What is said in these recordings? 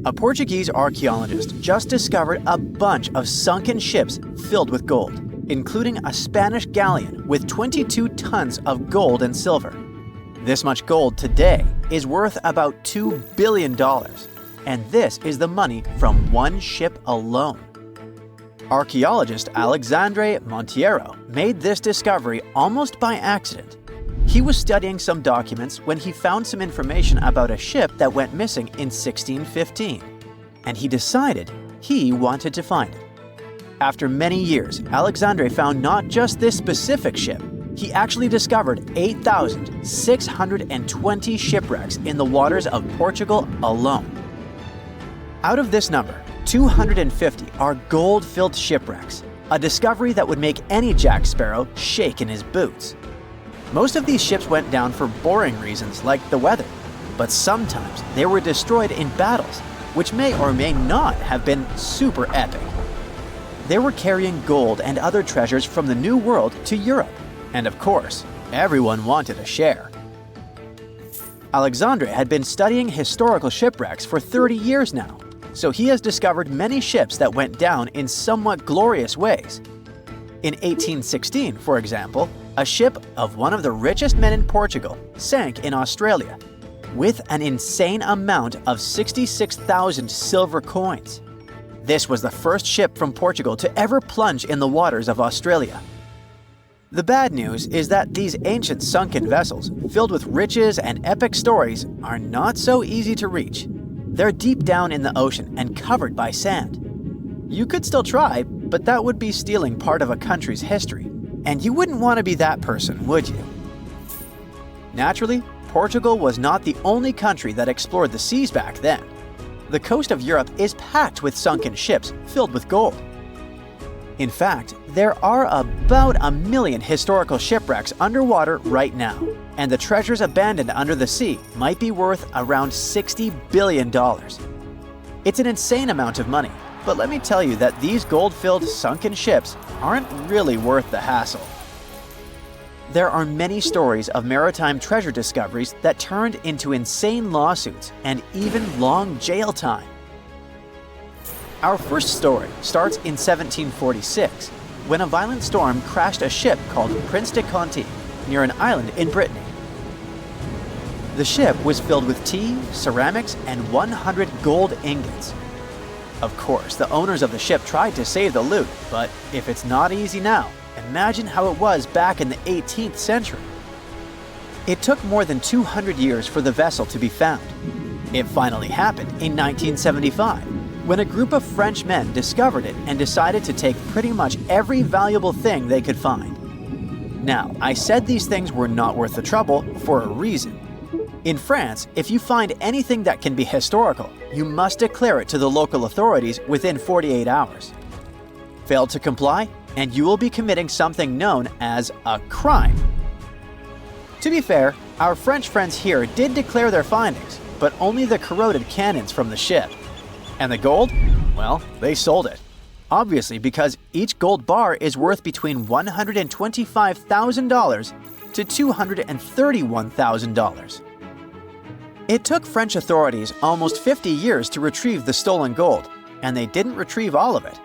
A Portuguese archaeologist just discovered a bunch of sunken ships filled with gold, including a Spanish galleon with 22 tons of gold and silver. This much gold today is worth about $2 billion, and this is the money from one ship alone. Archaeologist Alexandre Monteiro made this discovery almost by accident. He was studying some documents when he found some information about a ship that went missing in 1615, and he decided he wanted to find it. After many years, Alexandre found not just this specific ship, he actually discovered 8,620 shipwrecks in the waters of Portugal alone. Out of this number, 250 are gold-filled shipwrecks, a discovery that would make any Jack Sparrow shake in his boots. Most of these ships went down for boring reasons like the weather, but sometimes they were destroyed in battles, which may or may not have been super epic. They were carrying gold and other treasures from the New World to Europe, and of course, everyone wanted a share. Alexandre had been studying historical shipwrecks for 30 years now, so he has discovered many ships that went down in somewhat glorious ways. In 1816, for example, a ship of one of the richest men in Portugal sank in Australia, with an insane amount of 66,000 silver coins. This was the first ship from Portugal to ever plunge in the waters of Australia. The bad news is that these ancient sunken vessels, filled with riches and epic stories, are not so easy to reach. They're deep down in the ocean and covered by sand. You could still try, but that would be stealing part of a country's history. And you wouldn't want to be that person, would you? Naturally, Portugal was not the only country that explored the seas back then. The coast of Europe is packed with sunken ships filled with gold. In fact, there are about 1 million historical shipwrecks underwater right now, and the treasures abandoned under the sea might be worth around $60 billion. It's an insane amount of money, but let me tell you that these gold-filled sunken ships aren't really worth the hassle. There are many stories of maritime treasure discoveries that turned into insane lawsuits and even long jail time. Our first story starts in 1746, when a violent storm crashed a ship called Prince de Conti near an island in Brittany. The ship was filled with tea, ceramics, and 100 gold ingots. Of course, the owners of the ship tried to save the loot, but if it's not easy now, imagine how it was back in the 18th century. It took more than 200 years for the vessel to be found. It finally happened in 1975, when a group of French men discovered it and decided to take pretty much every valuable thing they could find. Now, I said these things were not worth the trouble for a reason. In France, if you find anything that can be historical, you must declare it to the local authorities within 48 hours. Fail to comply, and you will be committing something known as a crime. To be fair, our French friends here did declare their findings, but only the corroded cannons from the ship. And the gold? Well, they sold it. Obviously, because each gold bar is worth between $125,000 to $231,000. It took French authorities almost 50 years to retrieve the stolen gold, and they didn't retrieve all of it.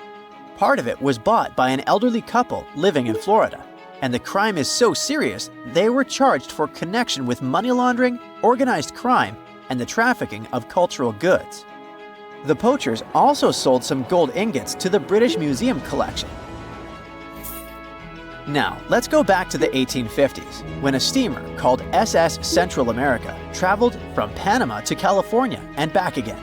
Part of it was bought by an elderly couple living in Florida, and the crime is so serious they were charged for connection with money laundering, organized crime, and the trafficking of cultural goods. The poachers also sold some gold ingots to the British Museum collection. Now, let's go back to the 1850s, when a steamer called SS Central America traveled from Panama to California and back again.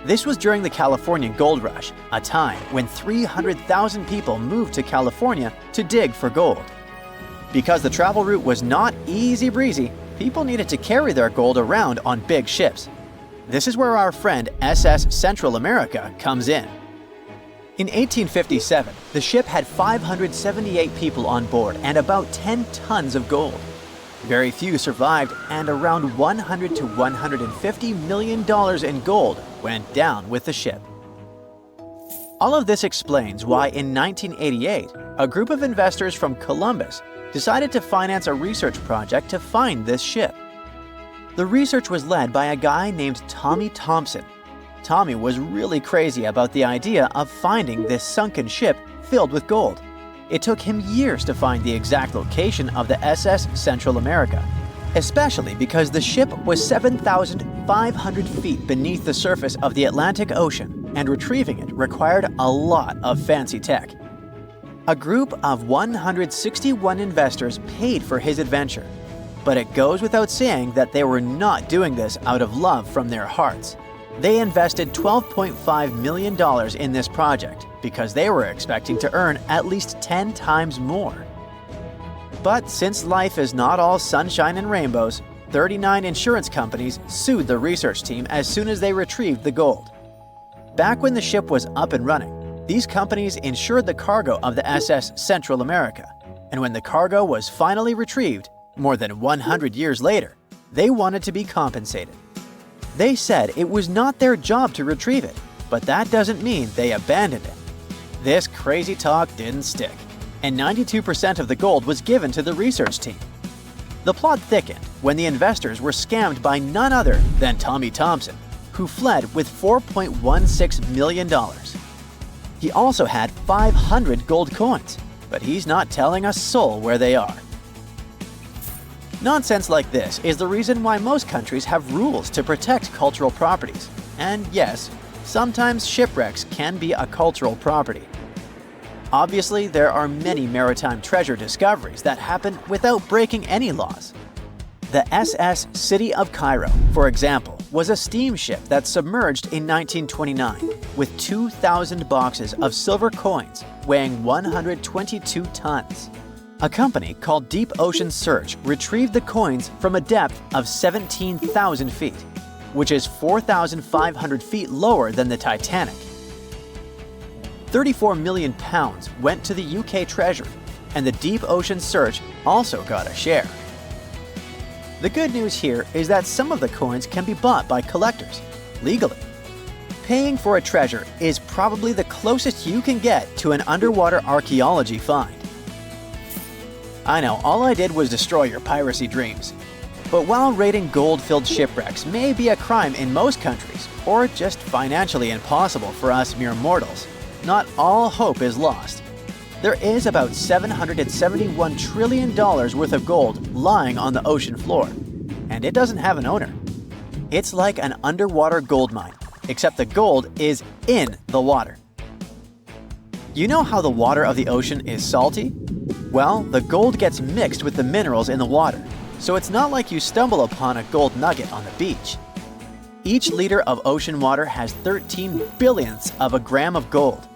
This was during the California Gold Rush, a time when 300,000 people moved to California to dig for gold. Because the travel route was not easy breezy, people needed to carry their gold around on big ships. This is where our friend SS Central America comes in. In 1857, the ship had 578 people on board and about 10 tons of gold. Very few survived, and around $100 to $150 million in gold went down with the ship. All of this explains why in 1988, a group of investors from Columbus decided to finance a research project to find this ship. The research was led by a guy named Tommy Thompson, Tommy was really crazy about the idea of finding this sunken ship filled with gold. It took him years to find the exact location of the SS Central America, especially because the ship was 7,500 feet beneath the surface of the Atlantic Ocean, and retrieving it required a lot of fancy tech. A group of 161 investors paid for his adventure, but it goes without saying that they were not doing this out of love from their hearts. They invested $12.5 million in this project because they were expecting to earn at least 10 times more. But since life is not all sunshine and rainbows, 39 insurance companies sued the research team as soon as they retrieved the gold. Back when the ship was up and running, these companies insured the cargo of the SS Central America, and when the cargo was finally retrieved, more than 100 years later, they wanted to be compensated. They said it was not their job to retrieve it, but that doesn't mean they abandoned it. This crazy talk didn't stick, and 92% of the gold was given to the research team. The plot thickened when the investors were scammed by none other than Tommy Thompson, who fled with $4.16 million. He also had 500 gold coins, but he's not telling a soul where they are. Nonsense like this is the reason why most countries have rules to protect cultural properties. And yes, sometimes shipwrecks can be a cultural property. Obviously, there are many maritime treasure discoveries that happen without breaking any laws. The SS City of Cairo, for example, was a steamship that submerged in 1929 with 2,000 boxes of silver coins weighing 122 tons. A company called Deep Ocean Search retrieved the coins from a depth of 17,000 feet, which is 4,500 feet lower than the Titanic. 34 million pounds went to the UK Treasury, and the Deep Ocean Search also got a share. The good news here is that some of the coins can be bought by collectors, legally. Paying for a treasure is probably the closest you can get to an underwater archaeology find. I know, all I did was destroy your piracy dreams. But while raiding gold-filled shipwrecks may be a crime in most countries, or just financially impossible for us mere mortals, not all hope is lost. There is about $771 trillion worth of gold lying on the ocean floor, and it doesn't have an owner. It's like an underwater gold mine, except the gold is in the water. You know how the water of the ocean is salty? Well, the gold gets mixed with the minerals in the water, so it's not like you stumble upon a gold nugget on the beach. Each liter of ocean water has 13 billionths of a gram of gold,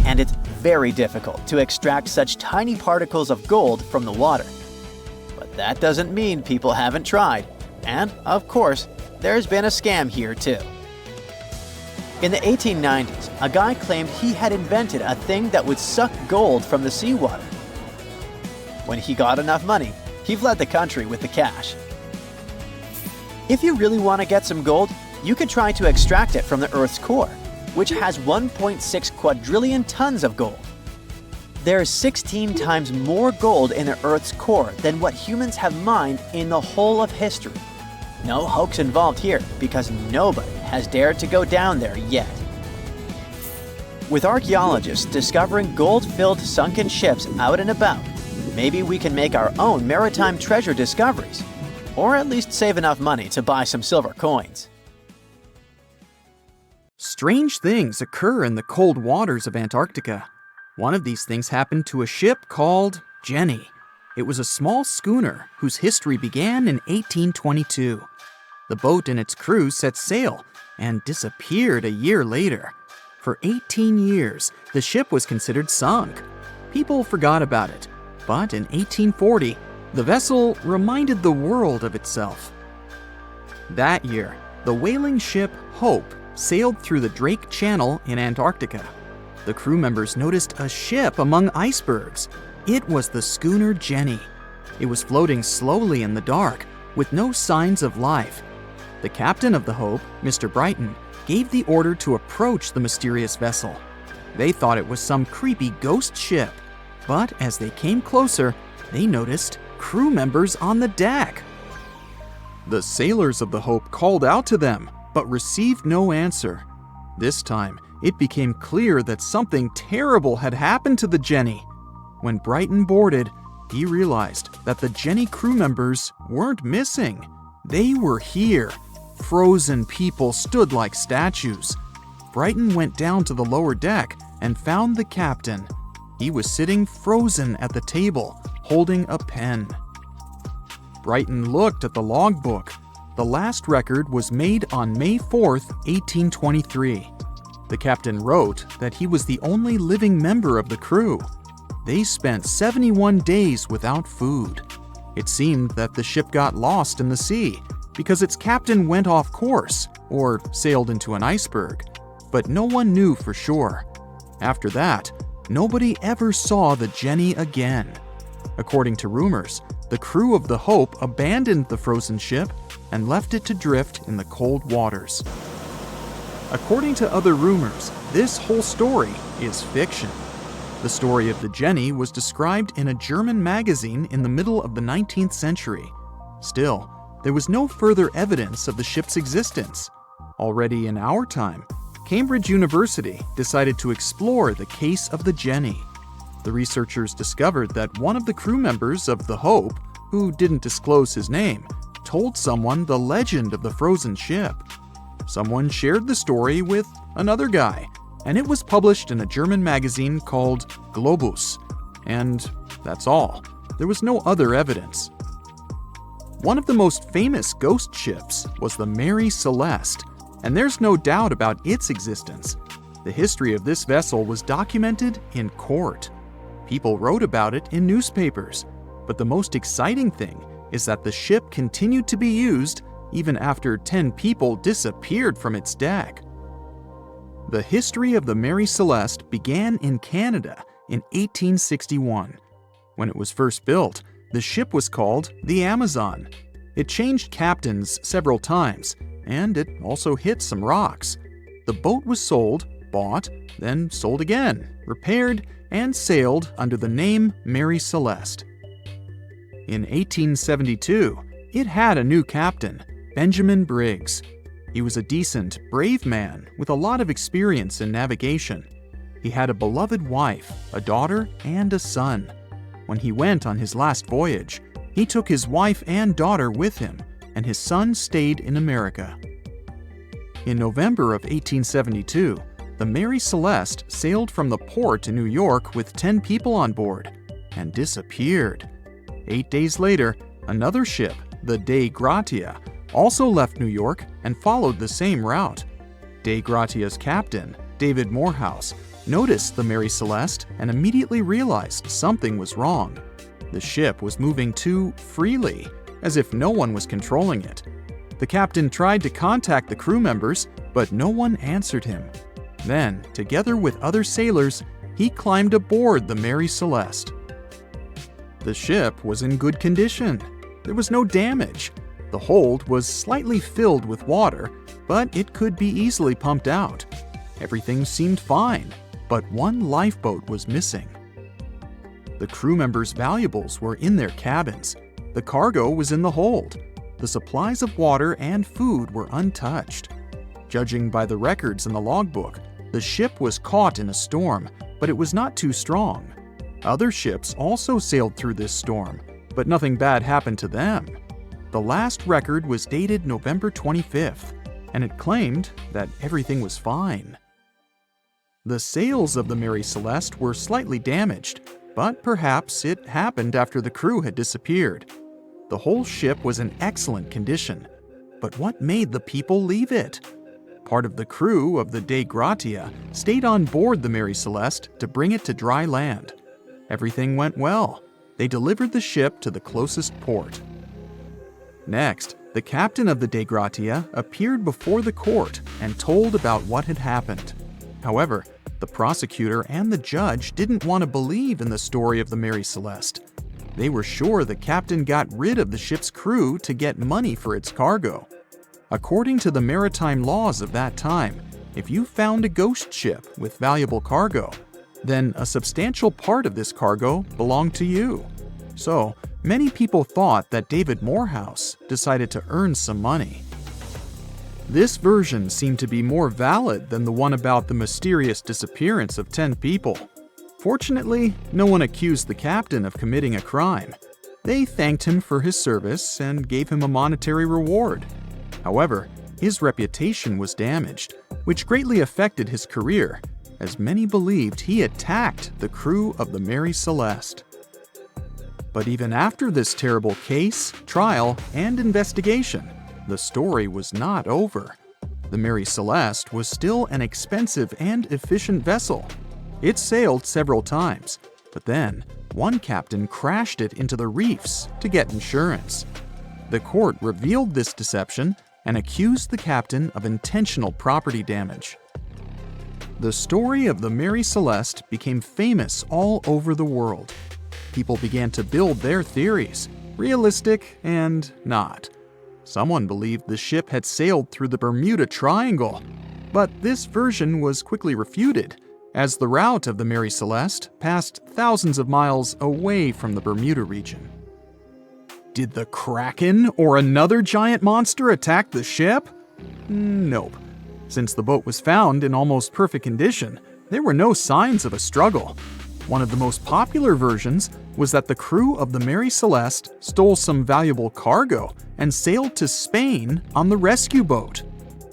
and it's very difficult to extract such tiny particles of gold from the water. But that doesn't mean people haven't tried, and of course, there's been a scam here too. In the 1890s, a guy claimed he had invented a thing that would suck gold from the seawater. When he got enough money, he fled the country with the cash. If you really want to get some gold, you could try to extract it from the Earth's core, which has 1.6 quadrillion tons of gold. There's 16 times more gold in the Earth's core than what humans have mined in the whole of history. No hoax involved here, because nobody has dared to go down there yet. With archaeologists discovering gold-filled sunken ships out and about, maybe we can make our own maritime treasure discoveries, or at least save enough money to buy some silver coins. Strange things occur in the cold waters of Antarctica. One of these things happened to a ship called Jenny. It was a small schooner whose history began in 1822. The boat and its crew set sail and disappeared a year later. For 18 years, the ship was considered sunk. People forgot about it, but in 1840, the vessel reminded the world of itself. That year, the whaling ship Hope sailed through the Drake Channel in Antarctica. The crew members noticed a ship among icebergs. It was the schooner Jenny. It was floating slowly in the dark, with no signs of life. The captain of the Hope, Mr. Brighton, gave the order to approach the mysterious vessel. They thought it was some creepy ghost ship, but as they came closer, they noticed crew members on the deck. The sailors of the Hope called out to them, but received no answer. This time, it became clear that something terrible had happened to the Jenny. When Brighton boarded, he realized that the Jenny crew members weren't missing. They were here. Frozen people stood like statues. Brighton went down to the lower deck and found the captain. He was sitting frozen at the table, holding a pen. Brighton looked at the logbook. The last record was made on May 4th, 1823. The captain wrote that he was the only living member of the crew. They spent 71 days without food. It seemed that the ship got lost in the sea because its captain went off course or sailed into an iceberg, but no one knew for sure. After that, nobody ever saw the Jenny again. According to rumors, the crew of the Hope abandoned the frozen ship and left it to drift in the cold waters. According to other rumors, this whole story is fiction. The story of the Jenny was described in a German magazine in the middle of the 19th century. Still, there was no further evidence of the ship's existence. Already in our time, Cambridge University decided to explore the case of the Jenny. The researchers discovered that one of the crew members of the Hope, who didn't disclose his name, told someone the legend of the frozen ship. Someone shared the story with another guy, and it was published in a German magazine called Globus. And that's all. There was no other evidence. One of the most famous ghost ships was the Mary Celeste, and there's no doubt about its existence. The history of this vessel was documented in court. People wrote about it in newspapers, but the most exciting thing is that the ship continued to be used even after 10 people disappeared from its deck. The history of the Mary Celeste began in Canada in 1861. When it was first built, the ship was called the Amazon. It changed captains several times, and it also hit some rocks. The boat was sold, bought, then sold again, repaired, and sailed under the name Mary Celeste. In 1872, it had a new captain, Benjamin Briggs. He was a decent, brave man with a lot of experience in navigation. He had a beloved wife, a daughter, and a son. When he went on his last voyage, he took his wife and daughter with him, and his son stayed in America. In November of 1872, the Mary Celeste sailed from the port to New York with 10 people on board and disappeared. 8 days later, another ship, the Dei Gratia, also left New York and followed the same route. Dei Gratia's captain, David Morehouse, noticed the Mary Celeste and immediately realized something was wrong. The ship was moving too freely, as if no one was controlling it. The captain tried to contact the crew members, but no one answered him. Then, together with other sailors, he climbed aboard the Mary Celeste. The ship was in good condition. There was no damage. The hold was slightly filled with water, but it could be easily pumped out. Everything seemed fine, but one lifeboat was missing. The crew members' valuables were in their cabins. The cargo was in the hold. The supplies of water and food were untouched. Judging by the records in the logbook, the ship was caught in a storm, but it was not too strong. Other ships also sailed through this storm, but nothing bad happened to them. The last record was dated November 25th, and it claimed that everything was fine. The sails of the Mary Celeste were slightly damaged, but perhaps it happened after the crew had disappeared. The whole ship was in excellent condition, but what made the people leave it? Part of the crew of the Dei Gratia stayed on board the Mary Celeste to bring it to dry land. Everything went well. They delivered the ship to the closest port. Next, the captain of the Dei Gratia appeared before the court and told about what had happened. However, the prosecutor and the judge didn't want to believe in the story of the Mary Celeste. They were sure the captain got rid of the ship's crew to get money for its cargo. According to the maritime laws of that time, if you found a ghost ship with valuable cargo, then a substantial part of this cargo belonged to you. So, many people thought that David Morehouse decided to earn some money. This version seemed to be more valid than the one about the mysterious disappearance of 10 people. Fortunately, no one accused the captain of committing a crime. They thanked him for his service and gave him a monetary reward. However, his reputation was damaged, which greatly affected his career, as many believed he attacked the crew of the Mary Celeste. But even after this terrible case, trial, and investigation, the story was not over. The Mary Celeste was still an expensive and efficient vessel. It sailed several times, but then one captain crashed it into the reefs to get insurance. The court revealed this deception and accused the captain of intentional property damage. The story of the Mary Celeste became famous all over the world. People began to build their theories, realistic and not. Someone believed the ship had sailed through the Bermuda Triangle, but this version was quickly refuted, as the route of the Mary Celeste passed thousands of miles away from the Bermuda region. Did the Kraken or another giant monster attack the ship? Nope. Since the boat was found in almost perfect condition, there were no signs of a struggle. One of the most popular versions was that the crew of the Mary Celeste stole some valuable cargo and sailed to Spain on the rescue boat.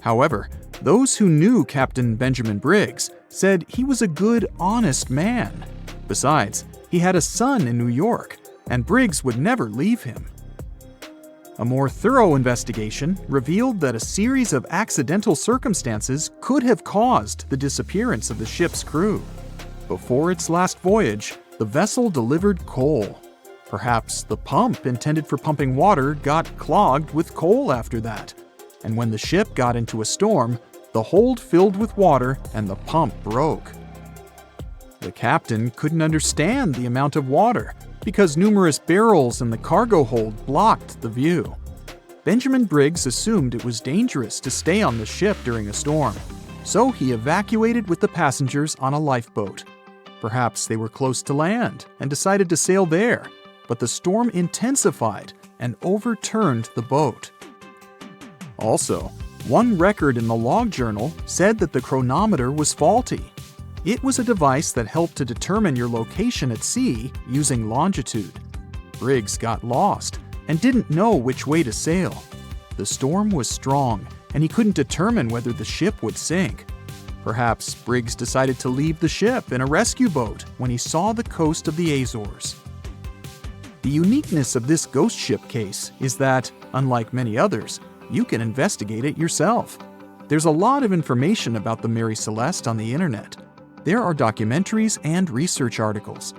However, those who knew Captain Benjamin Briggs said he was a good, honest man. Besides, he had a son in New York, and Briggs would never leave him. A more thorough investigation revealed that a series of accidental circumstances could have caused the disappearance of the ship's crew. Before its last voyage, the vessel delivered coal. Perhaps the pump intended for pumping water got clogged with coal after that. And when the ship got into a storm, the hold filled with water and the pump broke. The captain couldn't understand the amount of water because numerous barrels in the cargo hold blocked the view. Benjamin Briggs assumed it was dangerous to stay on the ship during a storm, so he evacuated with the passengers on a lifeboat. Perhaps they were close to land and decided to sail there, but the storm intensified and overturned the boat. Also, one record in the log journal said that the chronometer was faulty. It was a device that helped to determine your location at sea using longitude. Briggs got lost and didn't know which way to sail. The storm was strong, and he couldn't determine whether the ship would sink. Perhaps Briggs decided to leave the ship in a rescue boat when he saw the coast of the Azores. The uniqueness of this ghost ship case is that, unlike many others, you can investigate it yourself. There's a lot of information about the Mary Celeste on the internet. There are documentaries and research articles.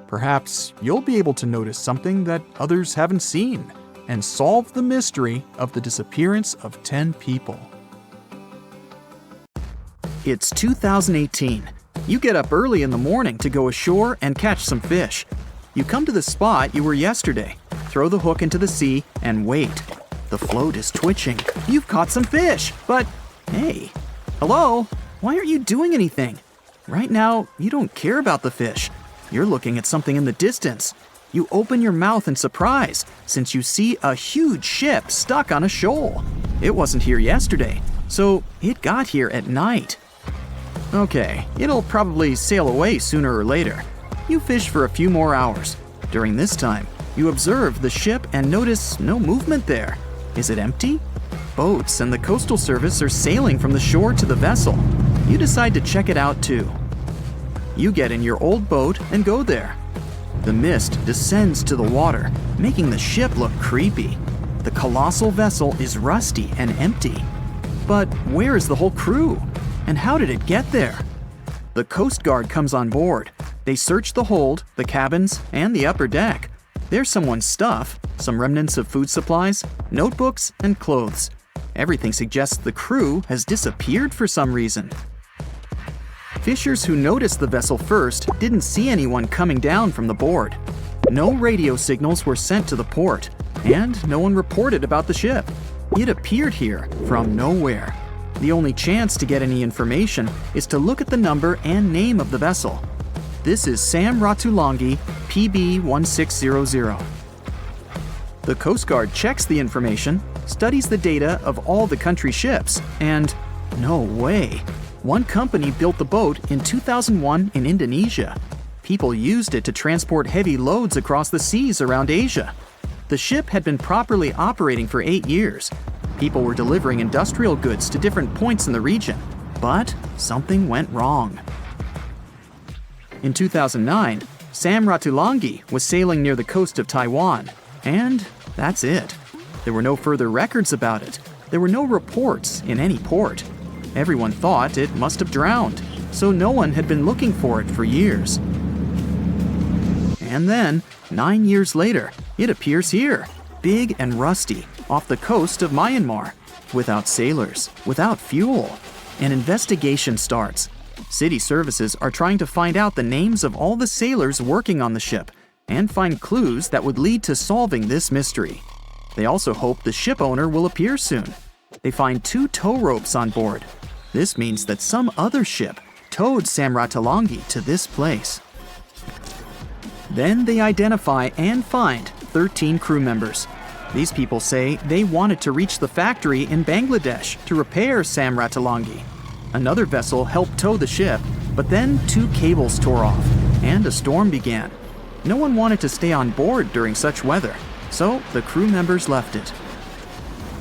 Perhaps you'll be able to notice something that others haven't seen and solve the mystery of the disappearance of 10 people. It's 2018. You get up early in the morning to go ashore and catch some fish. You come to the spot you were yesterday, throw the hook into the sea, and wait. The float is twitching. You've caught some fish, but hey, hello? Why aren't you doing anything? Right now, you don't care about the fish. You're looking at something in the distance. You open your mouth in surprise since you see a huge ship stuck on a shoal. It wasn't here yesterday, so it got here at night. Okay, it'll probably sail away sooner or later. You fish for a few more hours. During this time, you observe the ship and notice no movement there. Is it empty? Boats and the Coastal Service are sailing from the shore to the vessel. You decide to check it out too. You get in your old boat and go there. The mist descends to the water, making the ship look creepy. The colossal vessel is rusty and empty. But where is the whole crew? And how did it get there? The Coast Guard comes on board. They search the hold, the cabins, and the upper deck. There's someone's stuff, some remnants of food supplies, notebooks, and clothes. Everything suggests the crew has disappeared for some reason. Fishers who noticed the vessel first didn't see anyone coming down from the board. No radio signals were sent to the port, and no one reported about the ship. It appeared here from nowhere. The only chance to get any information is to look at the number and name of the vessel. This is Sam Ratulangi, PB 1600. The Coast Guard checks the information, studies the data of all the country's ships, and no way. One company built the boat in 2001 in Indonesia. People used it to transport heavy loads across the seas around Asia. The ship had been properly operating for 8 years. People were delivering industrial goods to different points in the region, but something went wrong. In 2009, Samratulangi was sailing near the coast of Taiwan, and that's it. There were no further records about it. There were no reports in any port. Everyone thought it must have drowned, so no one had been looking for it for years. And then, 9 years later, it appears here, big and rusty, off the coast of Myanmar, without sailors, without fuel. An investigation starts. City services are trying to find out the names of all the sailors working on the ship and find clues that would lead to solving this mystery. They also hope the ship owner will appear soon. They find 2 tow ropes on board. This means that some other ship towed Samratulangi to this place. Then they identify and find 13 crew members. These people say they wanted to reach the factory in Bangladesh to repair Samratulangi. Another vessel helped tow the ship, but then 2 cables tore off, and a storm began. No one wanted to stay on board during such weather, so the crew members left it.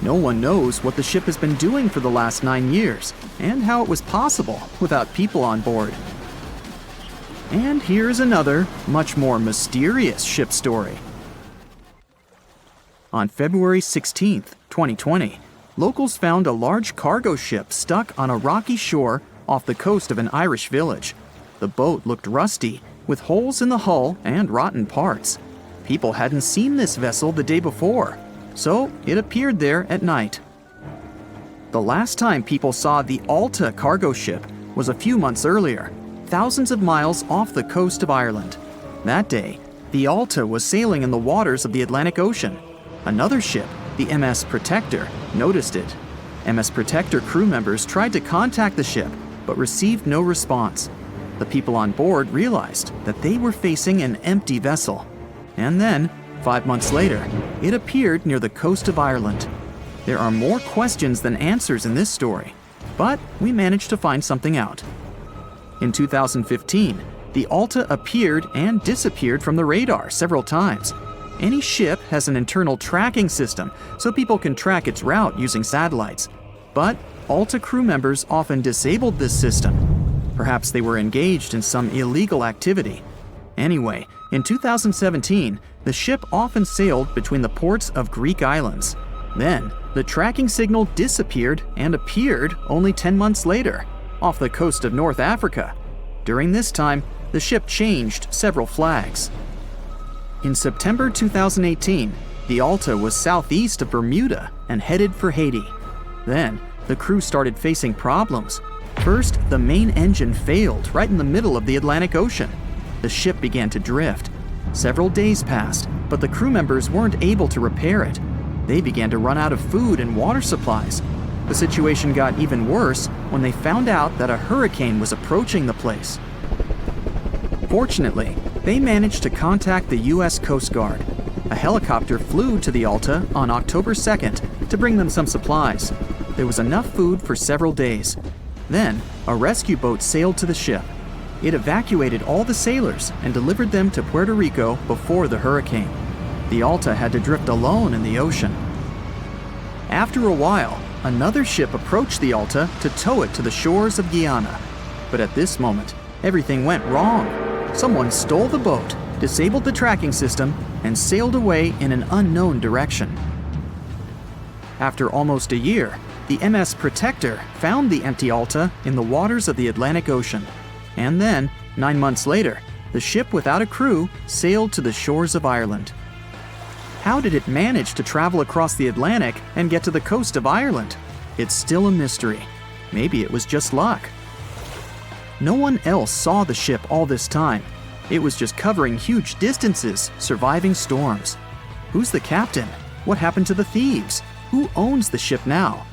No one knows what the ship has been doing for the last 9 years, and how it was possible without people on board. And here's another, much more mysterious ship story. On February 16, 2020, locals found a large cargo ship stuck on a rocky shore off the coast of an Irish village. The boat looked rusty, with holes in the hull and rotten parts. People hadn't seen this vessel the day before, so it appeared there at night. The last time people saw the Alta cargo ship was a few months earlier, thousands of miles off the coast of Ireland. That day, the Alta was sailing in the waters of the Atlantic Ocean. Another ship, the MS Protector, noticed it. MS Protector crew members tried to contact the ship, but received no response. The people on board realized that they were facing an empty vessel. And then, 5 months later, it appeared near the coast of Ireland. There are more questions than answers in this story, but we managed to find something out. In 2015, the Alta appeared and disappeared from the radar several times. Any ship has an internal tracking system, so people can track its route using satellites. But Alta crew members often disabled this system. Perhaps they were engaged in some illegal activity. Anyway, in 2017, the ship often sailed between the ports of Greek islands. Then, the tracking signal disappeared and appeared only 10 months later, off the coast of North Africa. During this time, the ship changed several flags. In September 2018, the Alta was southeast of Bermuda and headed for Haiti. Then, the crew started facing problems. First, the main engine failed right in the middle of the Atlantic Ocean. The ship began to drift. Several days passed, but the crew members weren't able to repair it. They began to run out of food and water supplies. The situation got even worse when they found out that a hurricane was approaching the place. Fortunately, they managed to contact the U.S. Coast Guard. A helicopter flew to the Alta on October 2nd to bring them some supplies. There was enough food for several days. Then, a rescue boat sailed to the ship. It evacuated all the sailors and delivered them to Puerto Rico before the hurricane. The Alta had to drift alone in the ocean. After a while, another ship approached the Alta to tow it to the shores of Guyana. But at this moment, everything went wrong. Someone stole the boat, disabled the tracking system, and sailed away in an unknown direction. After almost a year, the MS Protector found the empty Alta in the waters of the Atlantic Ocean. And then, 9 months later, the ship without a crew sailed to the shores of Ireland. How did it manage to travel across the Atlantic and get to the coast of Ireland? It's still a mystery. Maybe it was just luck. No one else saw the ship all this time. It was just covering huge distances, surviving storms. Who's the captain? What happened to the thieves? Who owns the ship now?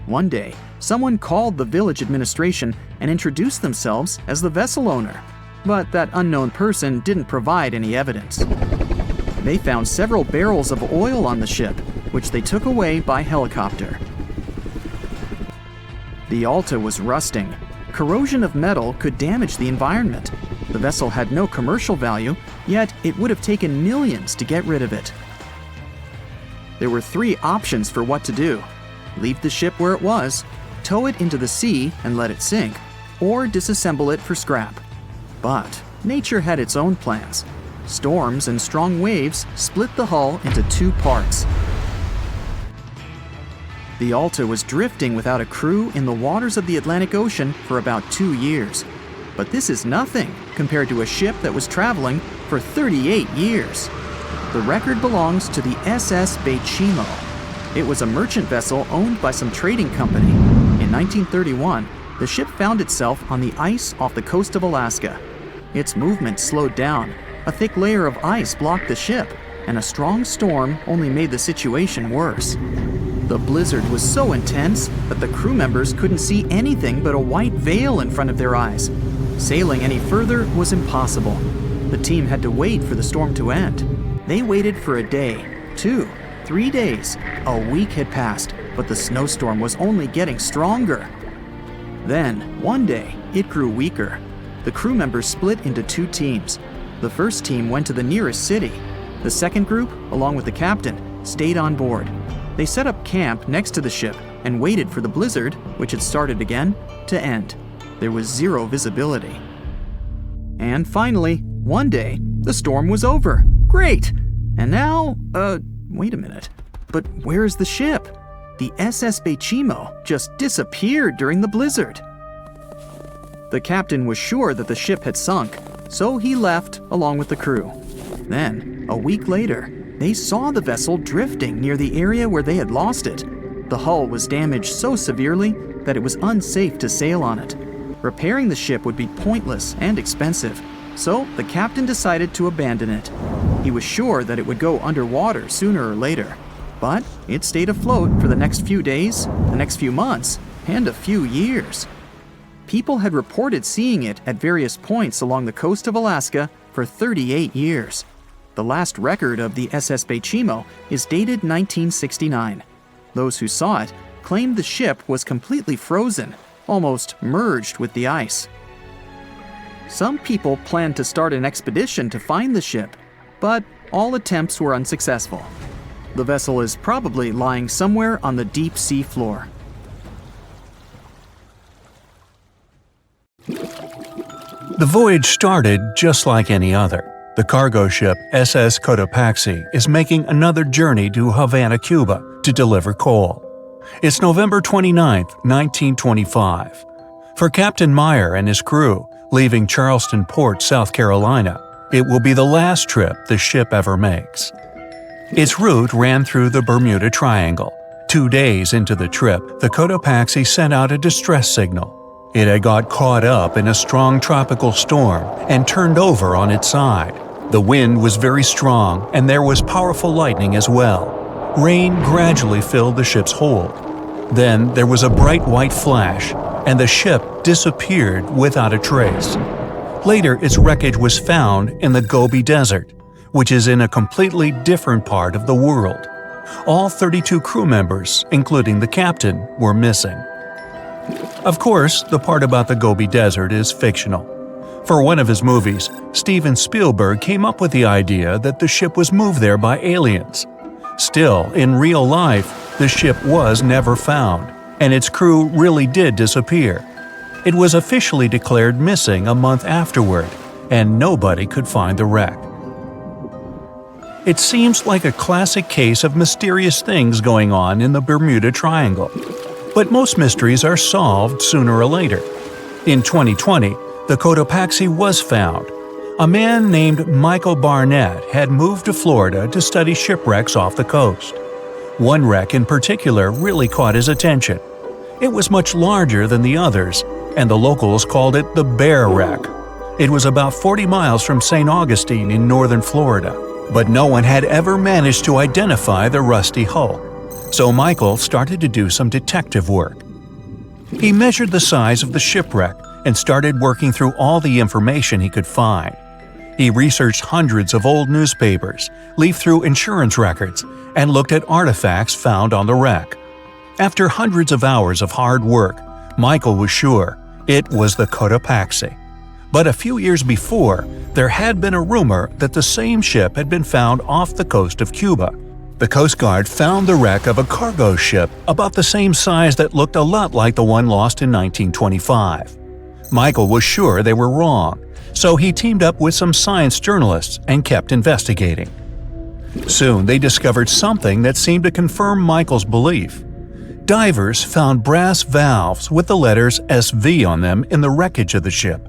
One day, someone called the village administration and introduced themselves as the vessel owner. But that unknown person didn't provide any evidence. They found several barrels of oil on the ship, which they took away by helicopter. The Alta was rusting. Corrosion of metal could damage the environment. The vessel had no commercial value, yet it would have taken millions to get rid of it. There were 3 options for what to do: leave the ship where it was, tow it into the sea and let it sink, or disassemble it for scrap. But nature had its own plans. Storms and strong waves split the hull into 2 parts. The Alta was drifting without a crew in the waters of the Atlantic Ocean for about 2 years. But this is nothing compared to a ship that was traveling for 38 years. The record belongs to the SS Beichimo. It was a merchant vessel owned by some trading company. In 1931, the ship found itself on the ice off the coast of Alaska. Its movement slowed down. A thick layer of ice blocked the ship, and a strong storm only made the situation worse. The blizzard was so intense that the crew members couldn't see anything but a white veil in front of their eyes. Sailing any further was impossible. The team had to wait for the storm to end. They waited for a day, 2, 3 days. A week had passed, but the snowstorm was only getting stronger. Then, one day, it grew weaker. The crew members split into 2 teams. The first team went to the nearest city. The second group, along with the captain, stayed on board. They set up camp next to the ship and waited for the blizzard, which had started again, to end. There was 0 visibility. And finally, one day, the storm was over. Great! And now, wait a minute. But where is the ship? The SS Beichimo just disappeared during the blizzard. The captain was sure that the ship had sunk, so he left along with the crew. Then, a week later, they saw the vessel drifting near the area where they had lost it. The hull was damaged so severely that it was unsafe to sail on it. Repairing the ship would be pointless and expensive, so the captain decided to abandon it. He was sure that it would go underwater sooner or later, but it stayed afloat for the next few days, the next few months, and a few years. People had reported seeing it at various points along the coast of Alaska for 38 years. The last record of the SS Beichimo is dated 1969. Those who saw it claimed the ship was completely frozen, almost merged with the ice. Some people planned to start an expedition to find the ship, but all attempts were unsuccessful. The vessel is probably lying somewhere on the deep sea floor. The voyage started just like any other. The cargo ship SS Cotopaxi is making another journey to Havana, Cuba to deliver coal. It's November 29, 1925. For Captain Meyer and his crew, leaving Charleston Port, South Carolina, it will be the last trip the ship ever makes. Its route ran through the Bermuda Triangle. 2 days into the trip, the Cotopaxi sent out a distress signal. It had got caught up in a strong tropical storm and turned over on its side. The wind was very strong and there was powerful lightning as well. Rain gradually filled the ship's hold. Then there was a bright white flash, and the ship disappeared without a trace. Later, its wreckage was found in the Gobi Desert, which is in a completely different part of the world. All 32 crew members, including the captain, were missing. Of course, the part about the Gobi Desert is fictional. For one of his movies, Steven Spielberg came up with the idea that the ship was moved there by aliens. Still, in real life, the ship was never found, and its crew really did disappear. It was officially declared missing a month afterward, and nobody could find the wreck. It seems like a classic case of mysterious things going on in the Bermuda Triangle. But most mysteries are solved sooner or later. In 2020, the Cotopaxi was found. A man named Michael Barnett had moved to Florida to study shipwrecks off the coast. One wreck in particular really caught his attention. It was much larger than the others, and the locals called it the Bear Wreck. It was about 40 miles from St. Augustine in northern Florida, but no one had ever managed to identify the rusty hull. So Michael started to do some detective work. He measured the size of the shipwreck and started working through all the information he could find. He researched hundreds of old newspapers, leafed through insurance records, and looked at artifacts found on the wreck. After hundreds of hours of hard work, Michael was sure it was the Cotopaxi. But a few years before, there had been a rumor that the same ship had been found off the coast of Cuba. The Coast Guard found the wreck of a cargo ship about the same size that looked a lot like the one lost in 1925. Michael was sure they were wrong, so he teamed up with some science journalists and kept investigating. Soon they discovered something that seemed to confirm Michael's belief. Divers found brass valves with the letters SV on them in the wreckage of the ship.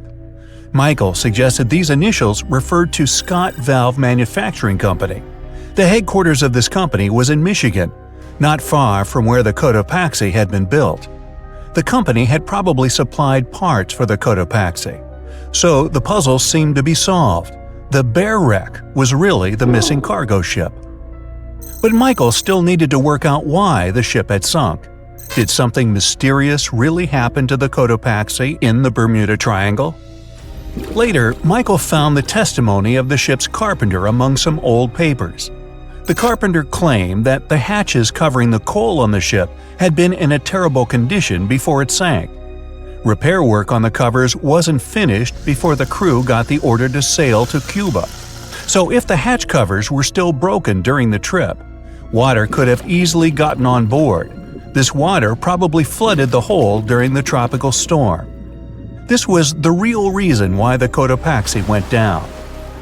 Michael suggested these initials referred to Scott Valve Manufacturing Company. The headquarters of this company was in Michigan, not far from where the Cotopaxi had been built. The company had probably supplied parts for the Cotopaxi. So the puzzle seemed to be solved. The Bear Wreck was really the missing cargo ship. But Michael still needed to work out why the ship had sunk. Did something mysterious really happen to the Cotopaxi in the Bermuda Triangle? Later, Michael found the testimony of the ship's carpenter among some old papers. The carpenter claimed that the hatches covering the coal on the ship had been in a terrible condition before it sank. Repair work on the covers wasn't finished before the crew got the order to sail to Cuba. So if the hatch covers were still broken during the trip, water could have easily gotten on board. This water probably flooded the hole during the tropical storm. This was the real reason why the Cotopaxi went down.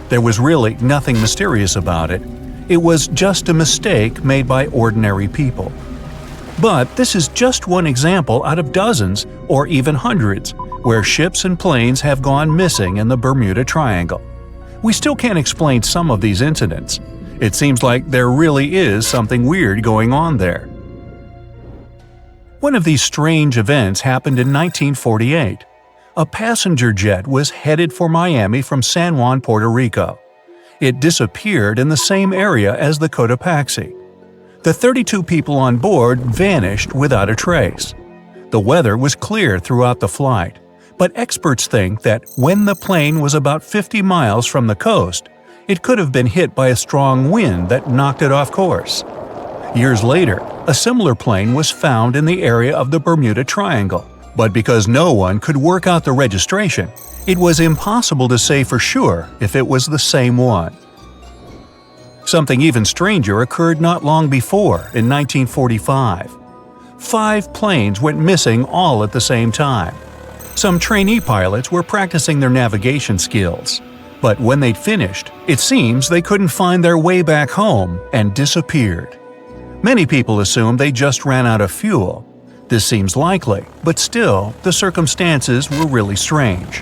There was really nothing mysterious about it. It was just a mistake made by ordinary people. But this is just one example out of dozens, or even hundreds, where ships and planes have gone missing in the Bermuda Triangle. We still can't explain some of these incidents. It seems like there really is something weird going on there. One of these strange events happened in 1948. A passenger jet was headed for Miami from San Juan, Puerto Rico. It disappeared in the same area as the Cotopaxi. The 32 people on board vanished without a trace. The weather was clear throughout the flight, but experts think that when the plane was about 50 miles from the coast, it could have been hit by a strong wind that knocked it off course. Years later, a similar plane was found in the area of the Bermuda Triangle, but because no one could work out the registration, it was impossible to say for sure if it was the same one. Something even stranger occurred not long before, in 1945. 5 planes went missing all at the same time. Some trainee pilots were practicing their navigation skills, but when they'd finished, it seems they couldn't find their way back home and disappeared. Many people assumed they just ran out of fuel. This seems likely, but still, the circumstances were really strange.